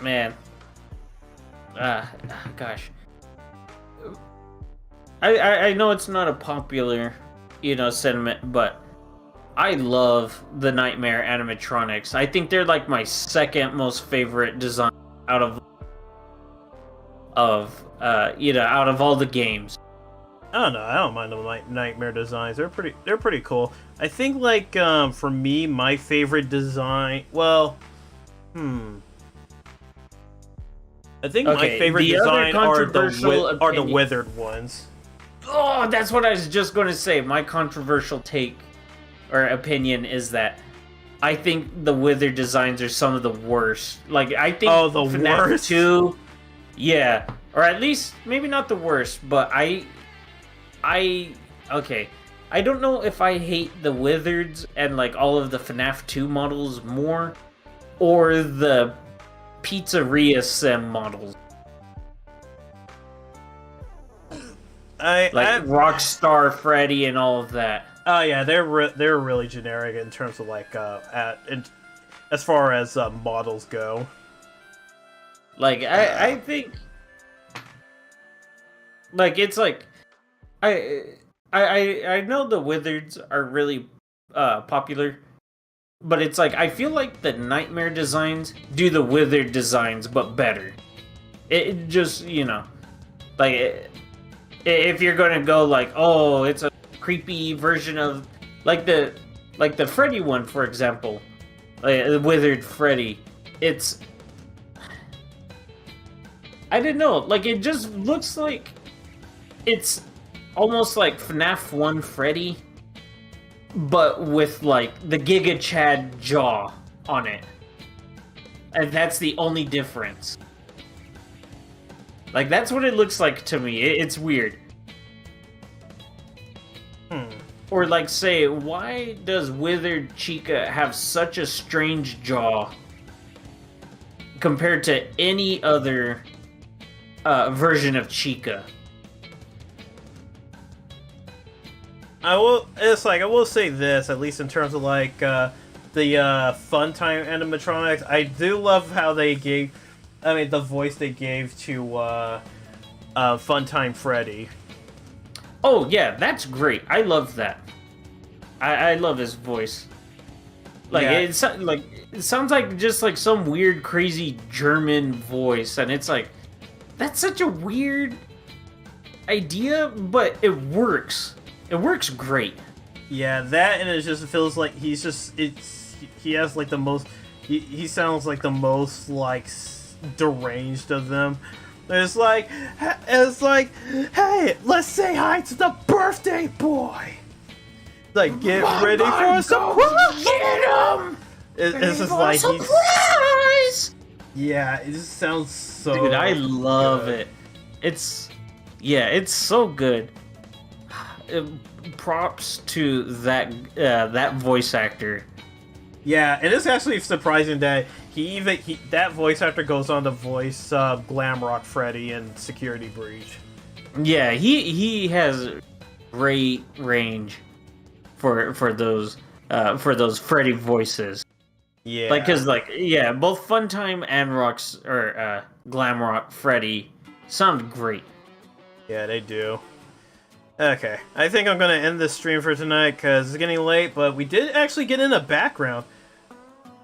Man. Gosh. I know it's not a popular, sentiment, but I love the Nightmare animatronics. I think they're like my second most favorite design out of all the games. I don't know. I don't mind the Nightmare designs. They're pretty cool. I think like for me, my favorite design. Well, I think my favorite design are the withered ones. Oh, that's what I was just going to say. My controversial take or opinion is that I think the withered designs are some of the worst. Like, I think the FNAF worst? 2, yeah, or at least maybe not the worst, but okay. I don't know if I hate the Wizards and like all of the FNAF 2 models more, or the Pizzeria Sim models. Like Rockstar Freddy and all of that. Oh yeah, they're really generic in terms of like as far as models go. Like I think, like it's like I know the Wizards are really popular, but it's like I feel like the Nightmare designs do the Wizard designs but better. It just, you know, like if you're gonna go like, oh, it's a creepy version of like the Freddy one, for example, like the Wizard Freddy. It's, I don't know, like it just looks like it's almost like FNAF 1 Freddy, but with like the Giga Chad jaw on it, and that's the only difference. Like that's what it looks like to me. It's weird. Or like, say, why does Withered Chica have such a strange jaw compared to any other version of Chica? I will say this, at least in terms of like the Funtime animatronics. I do love how they gave, the voice they gave to Funtime Freddy. Oh yeah, that's great. I love that. I love his voice. Like Yeah. it sounds like just like some weird, crazy German voice, and it's like that's such a weird idea, but it works. It works great. Yeah, that, and it just feels like he has like the most. He sounds like the most like deranged of them. It's like, hey, let's say hi to the birthday boy. Like, get ready for a surprise. Get him! It's just like surprise. Yeah, it just sounds so. Dude, I love good. it. It's so good. Props to that voice actor. Yeah, and it's actually surprising that that voice actor goes on to voice Glamrock Freddy in Security Breach. Yeah, he has great range for those Freddy voices. Yeah, Like, cause both Funtime and Glamrock Freddy sound great. Yeah, they do. Okay, I think I'm gonna end this stream for tonight because it's getting late, but we did actually get in a background.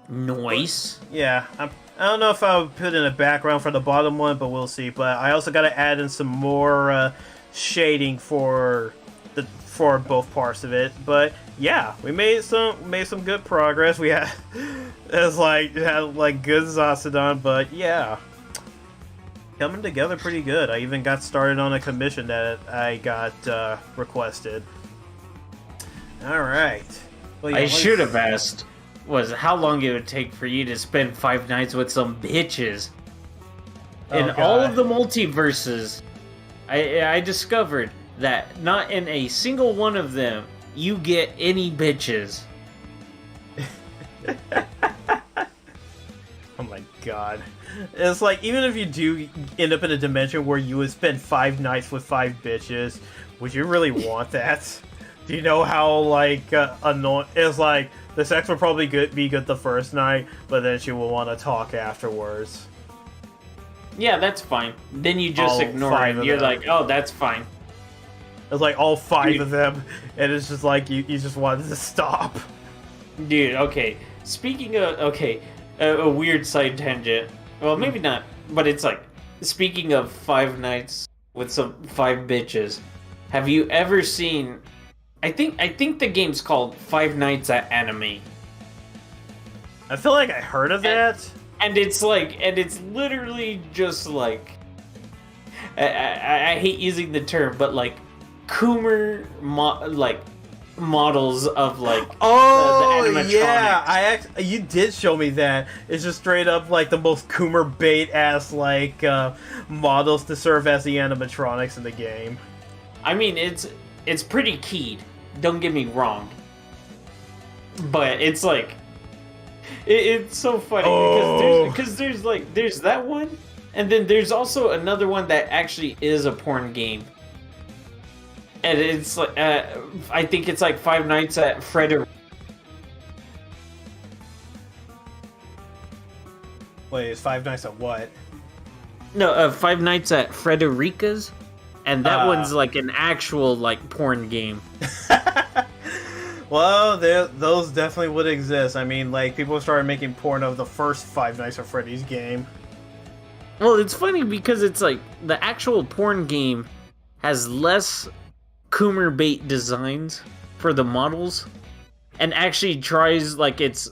Nice. Yeah, I don't know if I'll put in a background for the bottom one, but we'll see. But I also gotta add in some more shading for both parts of it. But yeah, we made some good progress. We had had good Zasadon, but yeah, coming together pretty good. I even got started on a commission that I got requested. All right. Well, yeah, I should have asked was how long it would take for you to spend 5 nights with some bitches. In all of the multiverses, I discovered that not in a single one of them you get any bitches. Oh my god. It's like, even if you do end up in a dimension where you would spend 5 nights with 5 bitches, would you really want that? Do you know how, like, annoying... It's like, the sex will probably be good the first night, but then she will want to talk afterwards. Yeah, that's fine. Then you just All ignore 5 it. of You're them. like, oh, that's fine. It's like all 5 of them, and it's just like, you just wanted to stop. Dude, okay. Speaking of... Okay, a weird side tangent. Well, maybe not, but it's like, speaking of 5 nights with some 5 bitches, have you ever seen... I think the game's called 5 Nights at Anime. I feel like I heard of that. And it's like, and it's literally just like, I hate using the term, but like, Coomer models of like Oh, the animatronics. yeah, you did show me that. It's just straight up like the most Coomer bait ass like models to serve as the animatronics in the game. I mean, it's pretty keyed, Don't get me wrong. But it's like, it's so funny because there's that one, and then there's also another one that actually is a porn game. And it's like, I think it's like Five Nights at Frederick. Wait, is Five Nights at what? No, Five Nights at Frederica's, and that one's like an actual like porn game. Well, those definitely would exist. I mean, like, people started making porn of the first Five Nights at Freddy's game. Well, it's funny because it's like the actual porn game has less Coomer bait designs for the models, and actually tries like it's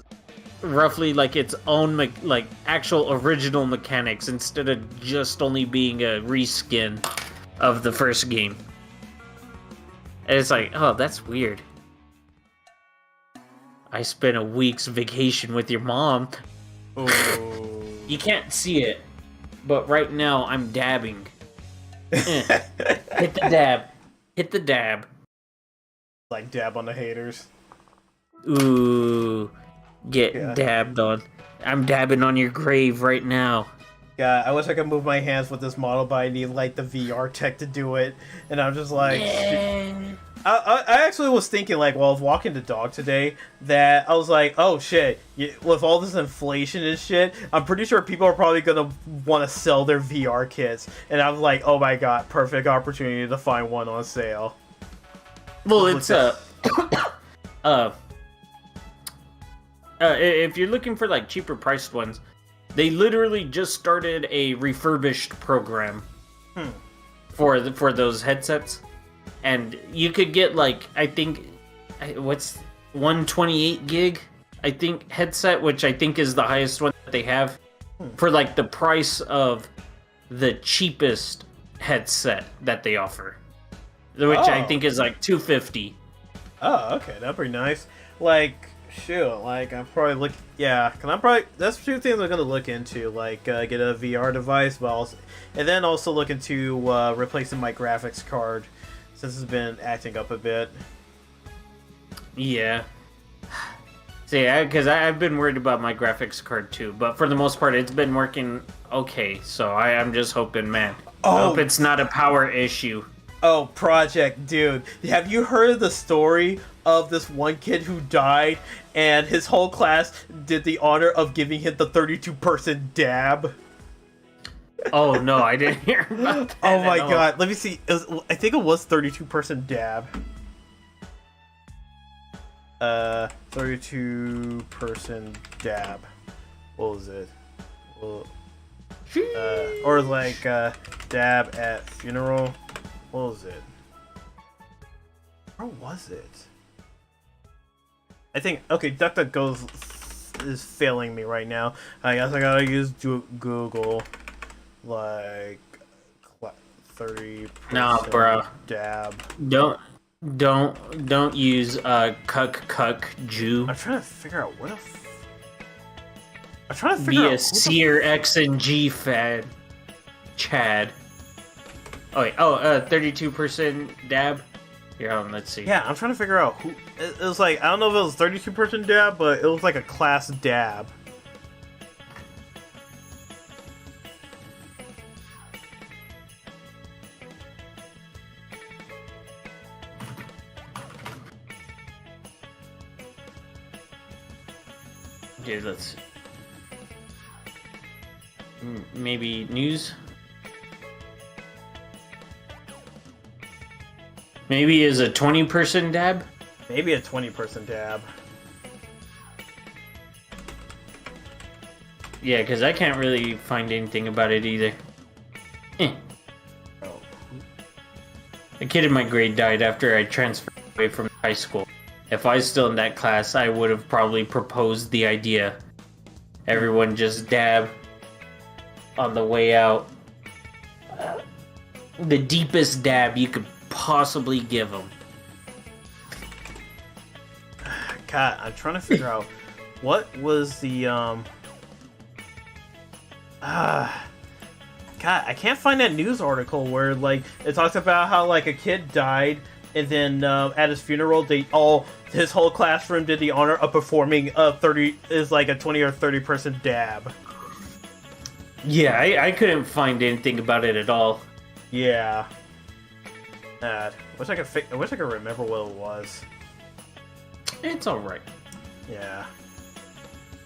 roughly like its own like actual original mechanics instead of just only being a reskin of the first game. And it's like, oh, that's weird. I spent a week's vacation with your mom. Ooh. You can't see it, but right now I'm dabbing. Hit the dab. Hit the dab. Like, dab on the haters. Ooh. Get dabbed on. I'm dabbing on your grave right now. Yeah, I wish I could move my hands with this model, but I need, like, the VR tech to do it. And I'm just like... Yeah. I actually was thinking, like, while I was walking the dog today, that I was like, oh, shit, with all this inflation and shit, I'm pretty sure people are probably going to want to sell their VR kits. And I was like, oh my god, perfect opportunity to find one on sale. Well, it's, if you're looking for, like, cheaper priced ones, they literally just started a refurbished program for those headsets. And you could get, like, I think, what's 128 gig, I think, headset, which I think is the highest one that they have, for, like, the price of the cheapest headset that they offer, which I think is, like, $250. Oh, okay, that'd be nice. Like, shoot, like, I'm probably look. Yeah, cause I'm probably that's two things I'm gonna look into, like get a VR device, but also, and then also look into replacing my graphics card since it's been acting up a bit. Yeah. See, because I've been worried about my graphics card too, but for the most part, it's been working okay. So I'm just hoping, man. I hope it's not a power issue. Oh, Project, dude. Have you heard of the story of this one kid who died and his whole class did the honor of giving him the 32-person dab? Oh, no, I didn't hear about that. Oh my god. Let me see. I think it was 32-person dab. 32-person dab. What was it? Well, or like dab at funeral. What was it? Where was it? I think, okay, DuckDuckGo is failing me right now. I guess I gotta use Google, like, 30%. Nah, bro. Dab. Don't use cuck Jew. I'm trying to figure out what I'm trying to figure out. Be a Seer X and G fan. Chad. Oh wait, 32% dab. Here, let's see. Yeah, I'm trying to figure out who. It was like, I don't know if it was 32% dab, but it was like a class dab. Okay, let's see. Maybe news? Maybe is a 20% dab? Maybe a 20% dab. Yeah, because I can't really find anything about it either. A kid in my grade died after I transferred away from high school. If I was still in that class, I would have probably proposed the idea. Everyone just dab on the way out. The deepest dab you could possibly give them. God, I'm trying to figure out what was the God, I can't find that news article where like it talks about how like a kid died and then at his funeral, his whole classroom did the honor of performing a 20 or 30 person dab. Yeah, I couldn't find anything about it at all. Yeah. I wish I could remember what it was. It's alright. Yeah.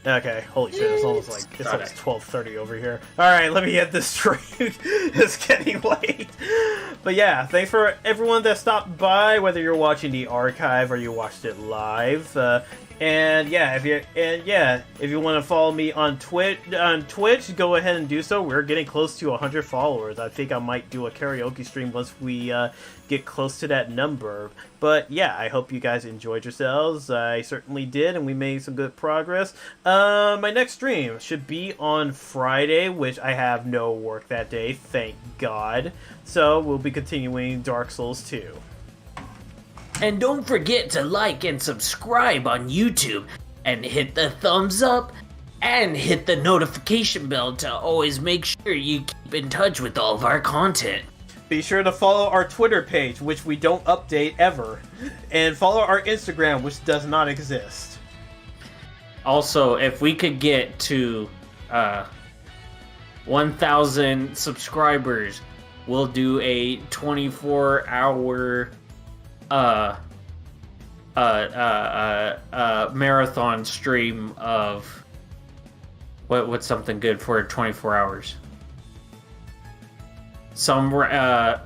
Okay, holy shit, it's almost 12:30 over here. Alright, let me get this straight. It's getting late. But yeah, thanks for everyone that stopped by, whether you're watching the archive or you watched it live. If you want to follow me on Twitch, go ahead and do so. We're getting close to 100 followers. I think I might do a karaoke stream once we get close to that number. But yeah, I hope you guys enjoyed yourselves. I certainly did, and we made some good progress. My next stream should be on Friday, which I have no work that day, thank God. So we'll be continuing Dark Souls 2. And don't forget to like and subscribe on YouTube, and hit the thumbs up, and hit the notification bell to always make sure you keep in touch with all of our content. Be sure to follow our Twitter page, which we don't update ever, and follow our Instagram, which does not exist. Also, if we could get to 1,000 subscribers, we'll do a 24-hour marathon stream of what's something good for 24 hours. Some Roblox.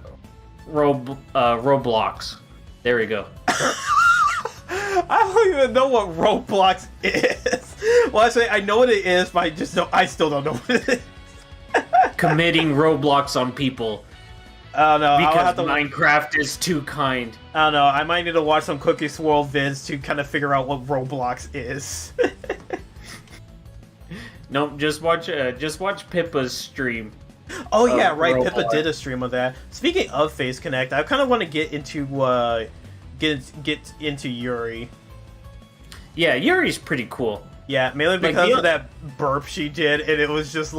There we go. I don't even know what Roblox is. Well, I know what it is, but I still don't know what it is. Committing Roblox on people. I don't know. Because Minecraft is too kind. I don't know. I might need to watch some Cookie Swirl vids to kind of figure out what Roblox is. Nope, just watch Pippa's stream. Oh yeah, right. Roblox. Pippa did a stream of that. Speaking of Face Connect, I kind of want to get into Yuri. Yeah, Yuri's pretty cool. Yeah, mainly because of that burp she did, and it was just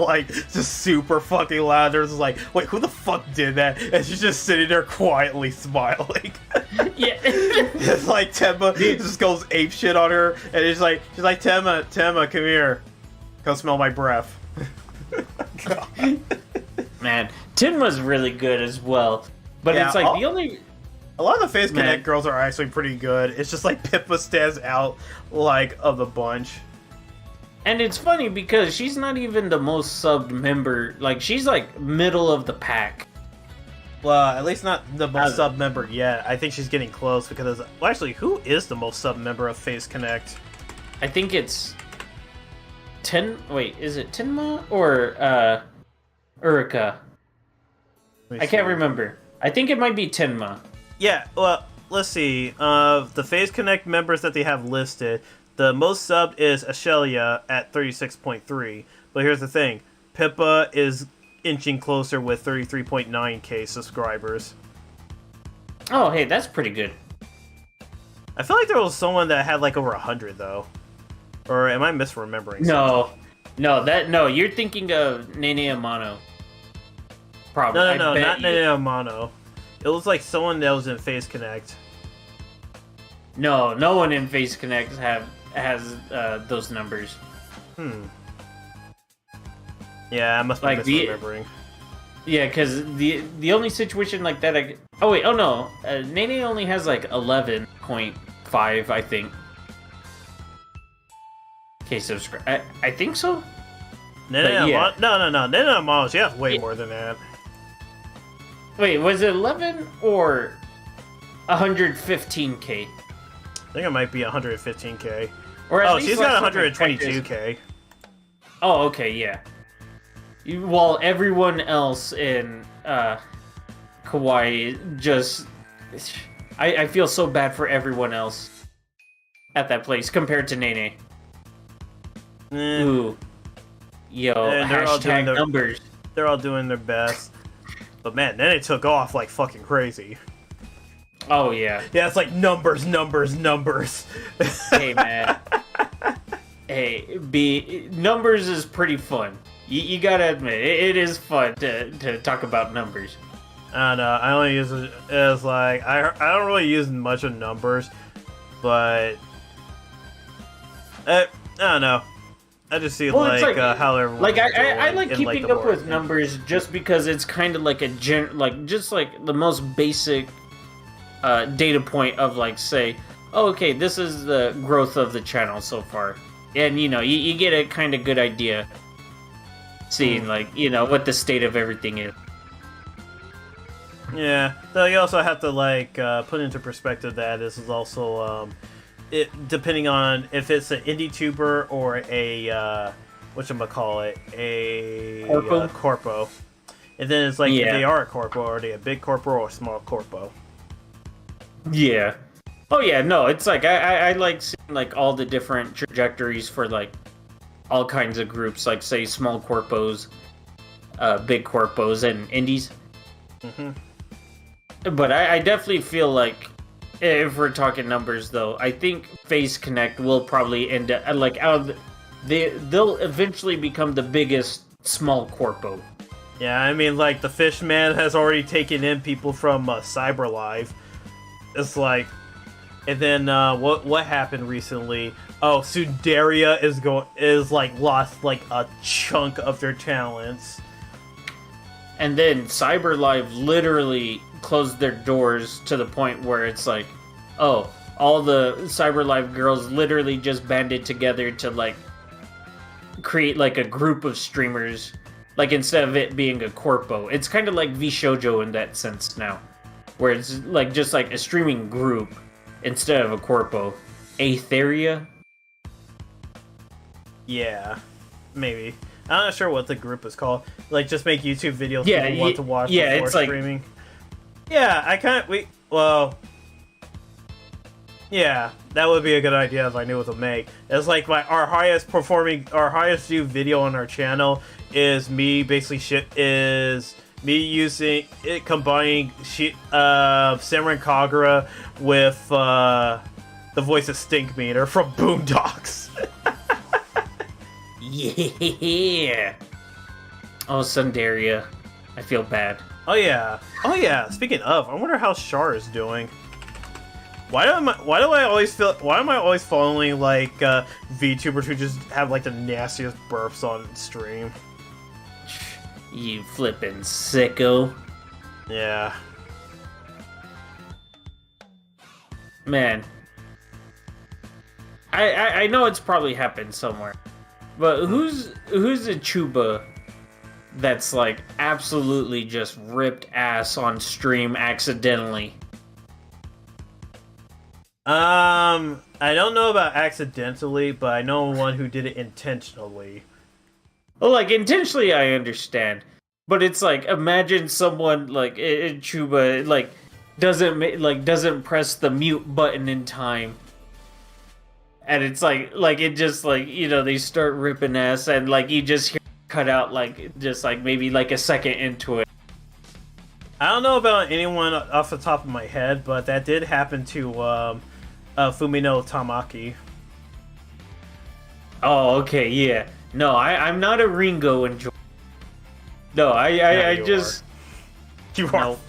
super fucking loud. There's like, wait, who the fuck did that? And she's just sitting there quietly smiling. Yeah. It's like Temma just goes ape shit on her, and she's like, Temma, come here, come smell my breath. God. Man, Tenma's really good as well, but Yeah, it's like the only. A lot of the Face Connect girls are actually pretty good. It's just like Pippa stands out of the bunch. And it's funny because she's not even the most subbed member. Like, she's like middle of the pack. Well, at least not the most sub member yet. I think she's getting close because, well, actually, who is the most sub member of Face Connect? I think it's Wait, is it Tenma or Urika? I can't remember. I think it might be Tenma. Yeah, well, let's see. The Face Connect members that they have listed, the most subbed is Ashelia at 36.3. But here's the thing. Pippa is inching closer with 33.9k subscribers. Oh, hey, that's pretty good. I feel like there was someone that had like over 100 though. Or am I misremembering something? No, you're thinking of Nene Amano. Probably. No, not Nene Amano. It was like someone that was in Face Connect. No one in Face Connect has those numbers. Yeah, I must be misremembering. Yeah, because the only situation like that Nene only has like 11.5, I think. Okay, subscribe. I think so. No. Nene Amano, she has way more than that. Wait, was it 11 or 115k? I think it might be 115k. Or she's got 122k. Oh, okay, yeah. While everyone else in Kawaii just... I feel so bad for everyone else at that place compared to Nene. Ooh. Yo, hashtag numbers. They're all doing their best. But man, then it took off like fucking crazy. Oh, yeah. Yeah, it's like numbers. Hey, man. Hey, numbers is pretty fun. You gotta admit, it is fun to talk about numbers. I don't know. I only use it as like I don't really use much of numbers, but I don't know. I just see Well, it's like how everyone like I like keeping the up with board. numbers just because it's kind of like a just like the most basic data point of like say, oh, okay, this is the growth of the channel so far, and you know you get a kind of good idea, seeing like you know what the state of everything is. Yeah, though you also have to like put into perspective that this is also it depending on if it's an indie tuber or a whatchamacallit, a Corpo? corpo. And then it's like if Yeah. they are a corpo, are they a big corpo or a small corpo? Yeah. Oh yeah, no, it's like I like seeing like all the different trajectories for like all kinds of groups, like say small corpos, big corpos, and indies. But I definitely feel like if we're talking numbers though, I think Phase Connect will probably end up like they'll eventually become the biggest small corpo. Yeah, I mean like the Fishman has already taken in people from CyberLive. It's like, and then what happened recently? Oh, Sundaria is like lost like a chunk of their talents. And then CyberLive literally closed their doors to the point where it's like, oh, all the CyberLive girls literally just banded together to like create like a group of streamers. Like instead of it being a corpo, it's kind of like VShojo in that sense now, where it's like just like a streaming group instead of a corpo. Aetheria. Yeah, maybe. I'm not sure what the group is called. Like, just make YouTube videos Yeah, people want to watch yeah, before it's like- streaming. Yeah, yeah, that would be a good idea if I knew what to make. It's like our highest viewed video on our channel is me basically using it, combining Simran Kagura with the voice of Stink Meter from Boondocks. Yeah. Oh, Sundaria. I feel bad. Oh yeah. Speaking of, I wonder how Char is doing. Why am I always following like VTubers who just have like the nastiest burps on stream? You flippin' sicko. Yeah. Man. I know it's probably happened somewhere. But who's a chuba that's like absolutely just ripped ass on stream accidentally? I don't know about accidentally, but I know one who did it intentionally. Well, like intentionally, I understand, but it's like imagine someone like in Chuba like doesn't press the mute button in time, and it's like it just like you know they start ripping ass and like you just hear cut out like just like maybe like a second into it. I don't know about anyone off the top of my head, but that did happen to Fumino Tamaki. Oh, okay, yeah. No, I'm not a Ringo enjoyer. No, I just... You are. Nope.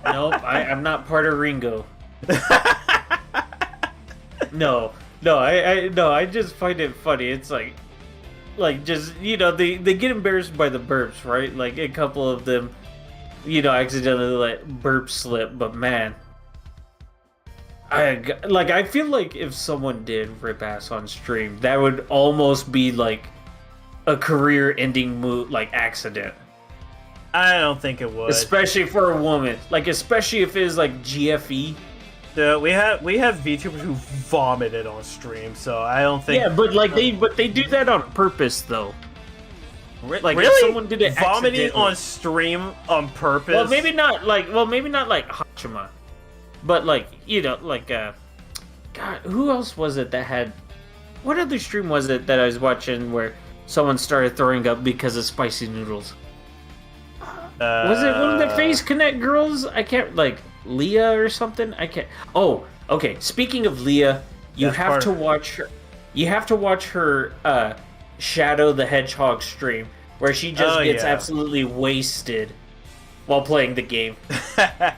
Nope, I'm not part of Ringo. No, I just find it funny. It's like just, you know, they get embarrassed by the burps, right? Like, a couple of them, you know, accidentally let burp slip, but man... I feel like if someone did rip ass on stream, that would almost be like a career-ending like accident. I don't think it would, especially for a woman. Like especially if it is like GFE. We have VTubers who vomited on stream, so I don't think. Yeah, but like they do that on purpose though. Like really? if someone did it vomiting on stream on purpose. Well, maybe not like Hachima. But, like, you know, like, God, who else was it that had... What other stream was it that I was watching where someone started throwing up because of spicy noodles? Was it one of the Phase Connect girls? I can't, like, Leah or something? I can't... Oh, okay, speaking of Leah, you have to watch her... You have to watch her, Shadow the Hedgehog stream, where she just gets absolutely wasted while playing the game. Yeah,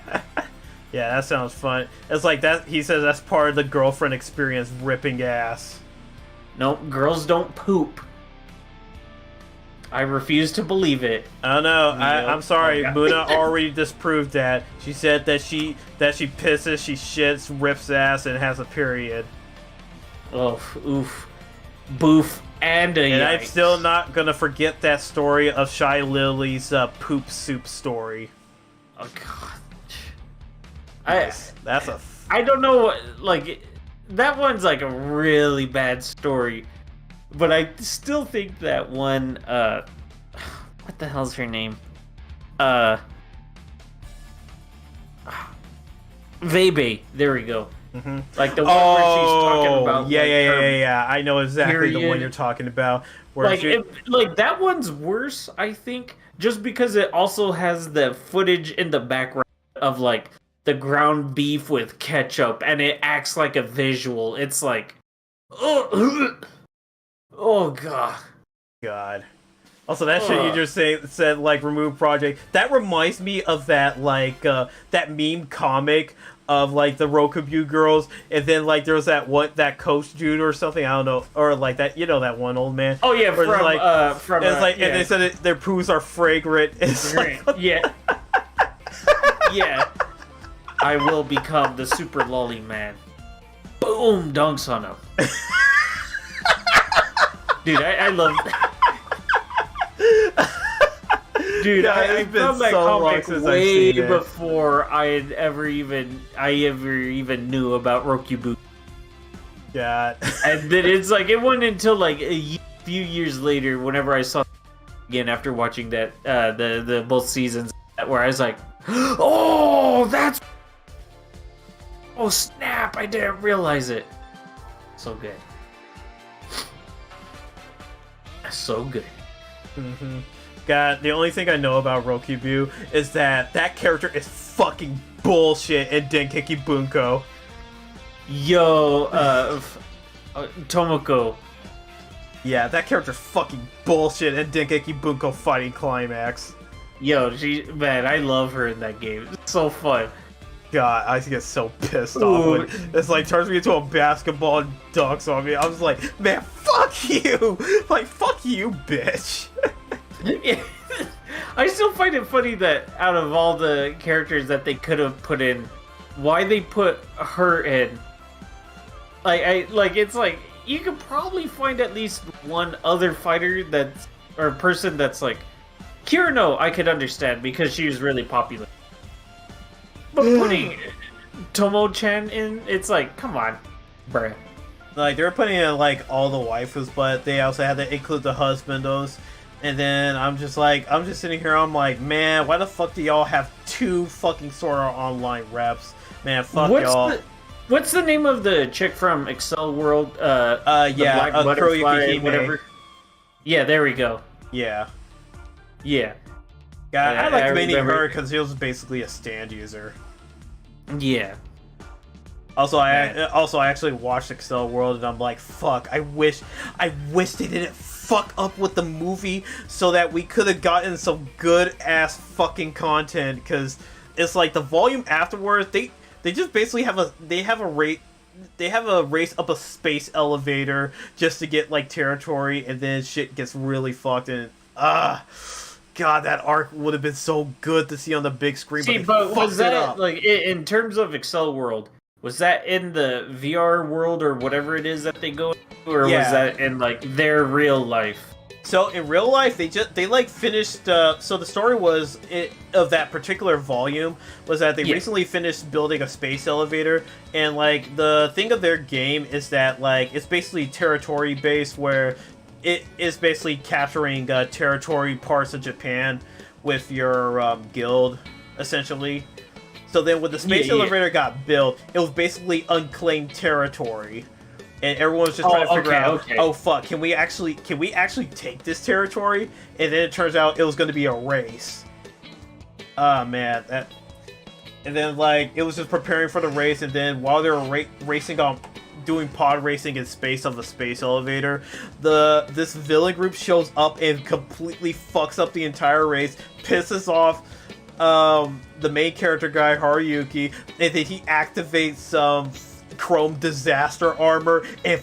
that sounds fun. It's like that. He says that's part of the girlfriend experience, ripping ass. Nope, girls don't poop. I refuse to believe it. I don't know. Nope. I'm sorry. Okay. Muna already disproved that. She said that she pisses, she shits, rips ass, and has a period. Oh, oof, boof, and a And I'm yikes. still not gonna forget that story of Shy Lily's poop soup story. Oh god. That's a. I don't know what, like, that one's like a really bad story, but I still think that one, what the hell's her name? Vebe, there we go. Mm-hmm. Like the one where she's talking about. Yeah, like, her yeah. I know exactly the one period. you're talking about. Where Like, like that one's worse, I think, just because it also has the footage in the background of like the ground beef with ketchup, and it acts like a visual. It's like, oh god. God. Also, that shit you just said like remove project. That reminds me of that like that meme comic of like the Rokubu girls, and then like there was that coach dude or something. I don't know, or like that that one old man. Oh yeah, Where it's from it's like yeah. and they said their poos are fragrant. It's like, Yeah. Yeah. I will become the super lolly man. Boom, dunks on him. Dude, I love. Dude, Yeah, I it's been found that so long comic since I've way seen it. before I ever even knew about Rokubu. God. And then it's like it wasn't until like few years later, whenever I saw it again after watching that the both seasons, where I was like, oh, that's. Oh snap! I didn't realize it. So good. So good. Mm-hmm. God, the only thing I know about Rokubu is that character is fucking bullshit in Dengeki Bunko. Yo, Tomoko. Yeah, that character's fucking bullshit in Dengeki Bunko Fighting Climax. Yo, man, I love her in that game. It's so fun. God, I get so pissed off when it's like turns me into a basketball and dunks on me. I was like, man, fuck you! Like, fuck you, bitch! Yeah. I still find it funny that out of all the characters that they could have put in, why they put her in. Like it's like you could probably find at least one other fighter or person that's like Kirino. I could understand because she was really popular. But putting Tomo-chan in, it's like, come on, bruh. Like, they were putting in, like, all the waifus, but they also had to include the husbandos. And then I'm just sitting here, I'm like, man, why the fuck do y'all have 2 fucking Sword Art Online reps? Man, fuck y'all. What's the name of the chick from Excel World? Yeah, Black Butterfly, Kuroyuki whatever. Yeah, there we go. Yeah. Yeah. God, I like mainly remember. her because she was basically a stand user. Yeah. Also, I actually watched Excel World, and I'm like, fuck, I wish they didn't fuck up with the movie so that we could have gotten some good ass fucking content. Because it's like the volume afterwards, they just basically have a race up a space elevator just to get like territory, and then shit gets really fucked. And God, that arc would have been so good to see on the big screen. See, but was that up. like in terms of Excel World? Was that in the VR world or whatever it is that they go to, or was that in like their real life? So in real life, they like finished. So the story of that particular volume was that they recently finished building a space elevator, and like the thing of their game is that like it's basically territory based, where it is basically capturing territory parts of Japan with your guild, essentially. So then when the space elevator got built, it was basically unclaimed territory. And everyone was just trying to figure out, oh fuck, can we actually take this territory? And then it turns out it was going to be a race. Man, and then like it was just preparing for the race, and then while they were racing on, doing pod racing in space on the space elevator, this villain group shows up and completely fucks up the entire race, pisses off the main character guy Haruyuki, and then he activates Chrome Disaster Armor and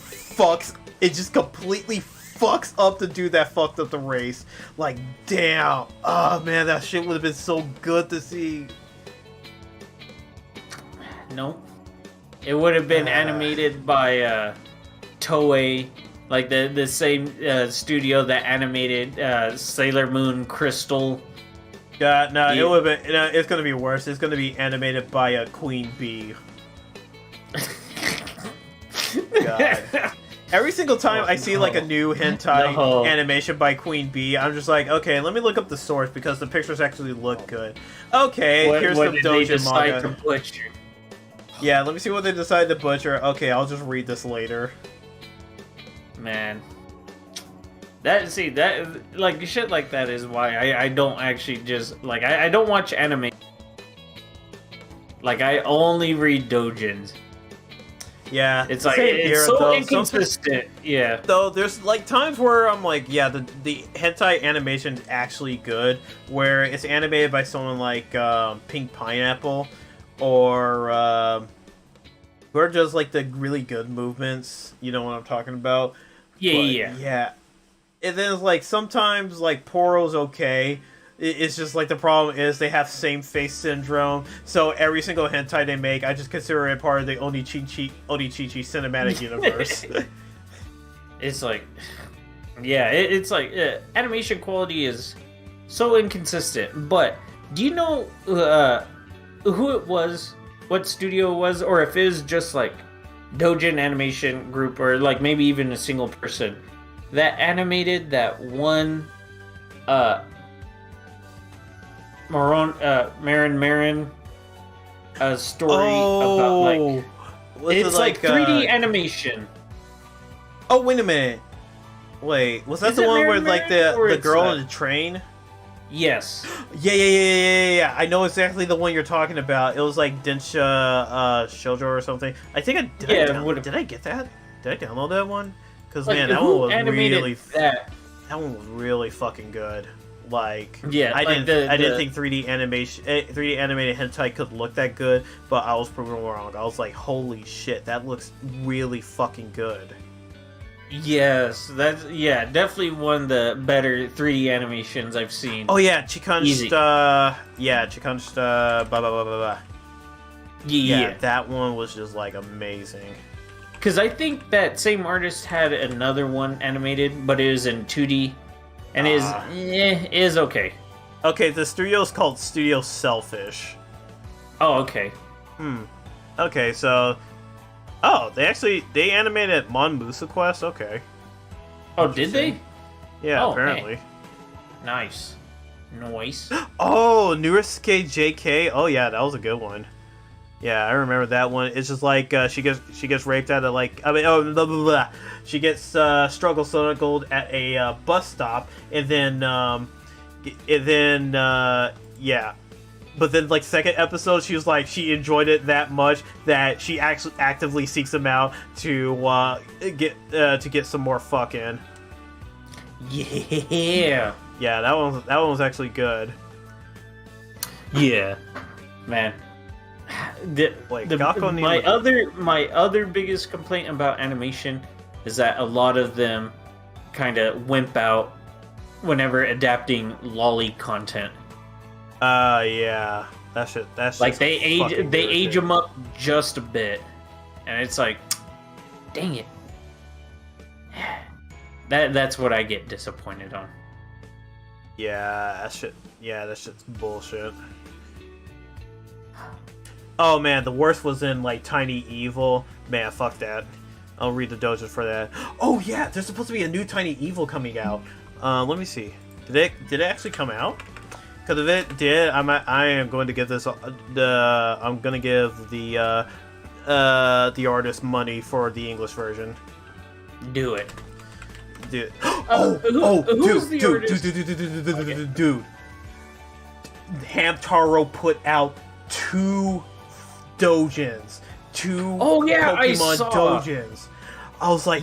it just completely fucks up the dude that fucked up the race. Like, damn. Oh man, that shit would have been so good to see. No. It would have been animated by Toei, like the same studio that animated Sailor Moon Crystal. Yeah, no, it would have been. No, it's gonna be worse. It's gonna be animated by a Queen Bee. God. Every single time I see like a new hentai animation by Queen Bee, I'm just like, okay, let me look up the source because the pictures actually look good. Okay, here's some doujin manga. To butcher? Yeah, let me see what they decide to butcher. Okay, I'll just read this later. Man, that like shit like that is why I don't actually just like I don't watch anime. Like I only read doujins. Yeah, it's like it's so inconsistent. Yeah. Though there's like times where I'm like, yeah, the hentai animation is actually good, where it's animated by someone like Pink Pineapple, or who are just like the really good movements. You know what I'm talking about? Yeah, yeah. And then it's like sometimes like Poro's okay. It's just like the problem is they have same face syndrome, so every single hentai they make, I just consider it part of the Onichichi cinematic universe. It's like, yeah, it's like animation quality is so inconsistent. But do you know who it was, what studio it was, or if it was just like doujin animation group, or like maybe even a single person that animated that one Marin story about like it's like 3D animation. Oh wait a minute! Wait, was that the one where like the girl on the train? Yes. Yeah. I know exactly the one you're talking about. It was like Densha Shoujo or something. I think did I get that? Did I download that one? Because like, man, that one was really that one was really fucking good. Like, yeah, I didn't think 3D animated hentai could look that good, but I was proven wrong. I was like, holy shit, that looks really fucking good. Yes, that's definitely one of the better 3D animations I've seen. Oh yeah, Chikunsta, blah blah blah blah blah. Yeah, that one was just like amazing. Because I think that same artist had another one animated, but it was in 2D. And is okay. Okay, the studio is called Studio Selfish. Oh, okay. Okay, so... Oh, they animated Mon Musa Quest? Okay. Oh, did they? Yeah, apparently. Hey. Nice. Oh, Nurisuke JK? Oh yeah, that was a good one. Yeah, I remember that one. It's just like she gets raped at a she gets struggle circled at a bus stop, and then yeah. But then like second episode, she was like she enjoyed it that much that she actually actively seeks him out to get some more fucking. Yeah. Yeah, that one was actually good. Yeah, man. My other biggest complaint about animation is that a lot of them kind of wimp out whenever adapting lolly content. Yeah, that's like they age them up just a bit, and it's like, dang it. That's what I get disappointed on. Yeah, that shit's bullshit. Oh man, the worst was in like Tiny Evil. Man, fuck that. I'll read the doujins for that. Oh yeah, there's supposed to be a new Tiny Evil coming out. Let me see. Did it actually come out? Because if it did, I am going to give this I'm gonna give the artist money for the English version. Do it. Dude. Dude. Hamtaro put out 2 doujins. 2 Pokemon doujins. I was like,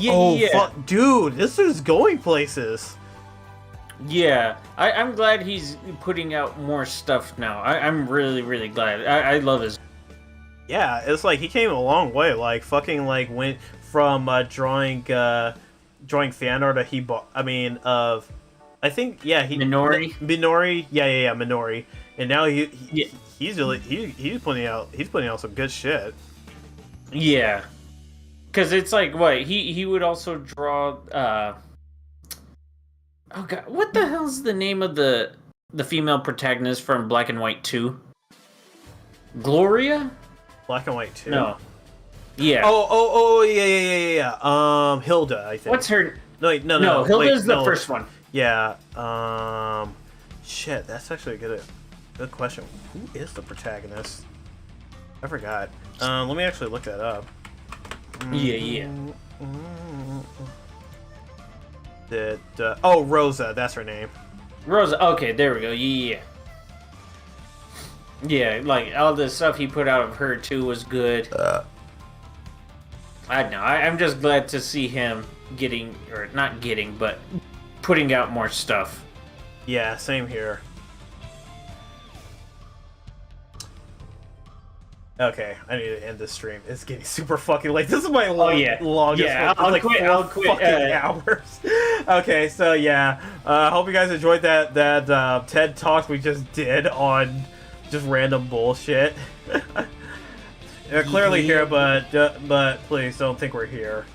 fuck, dude, this is going places. Yeah, I'm glad he's putting out more stuff now. I'm really, really glad. I love his. Yeah, it's like he came a long way. Like fucking like went from drawing fan art that he bought. I mean, I think he Minori. Yeah, Minori. And now he's putting out some good shit. Yeah, because it's like what he would also draw. Oh god, what the hell's the name of the female protagonist from Black and White 2? Gloria? Black and White 2? No. Yeah. Yeah. Hilda, I think. What's her? No. Hilda's the first one. Yeah. Shit, that's actually a good question. Who is the protagonist? I forgot. Let me actually look that up. Yeah. Rosa, that's her name. Rosa, okay, there we go. Yeah. Yeah, like all the stuff he put out of her too was good. I don't know. I'm just glad to see him but putting out more stuff. Yeah, same here. Okay, I need to end this stream. It's getting super fucking late. This is my longest one. I'll quit. Hours. Okay, so yeah. Hope you guys enjoyed that TED Talk we just did on just random bullshit. They're clearly here, but please don't think we're here.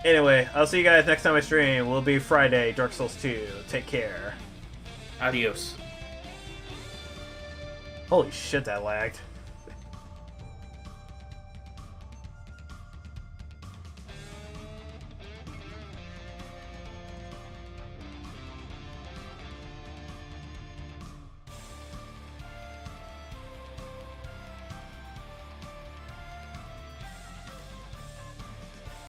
Anyway, I'll see you guys next time I stream. Will be Friday, Dark Souls 2. Take care. Adios. Holy shit, that lagged.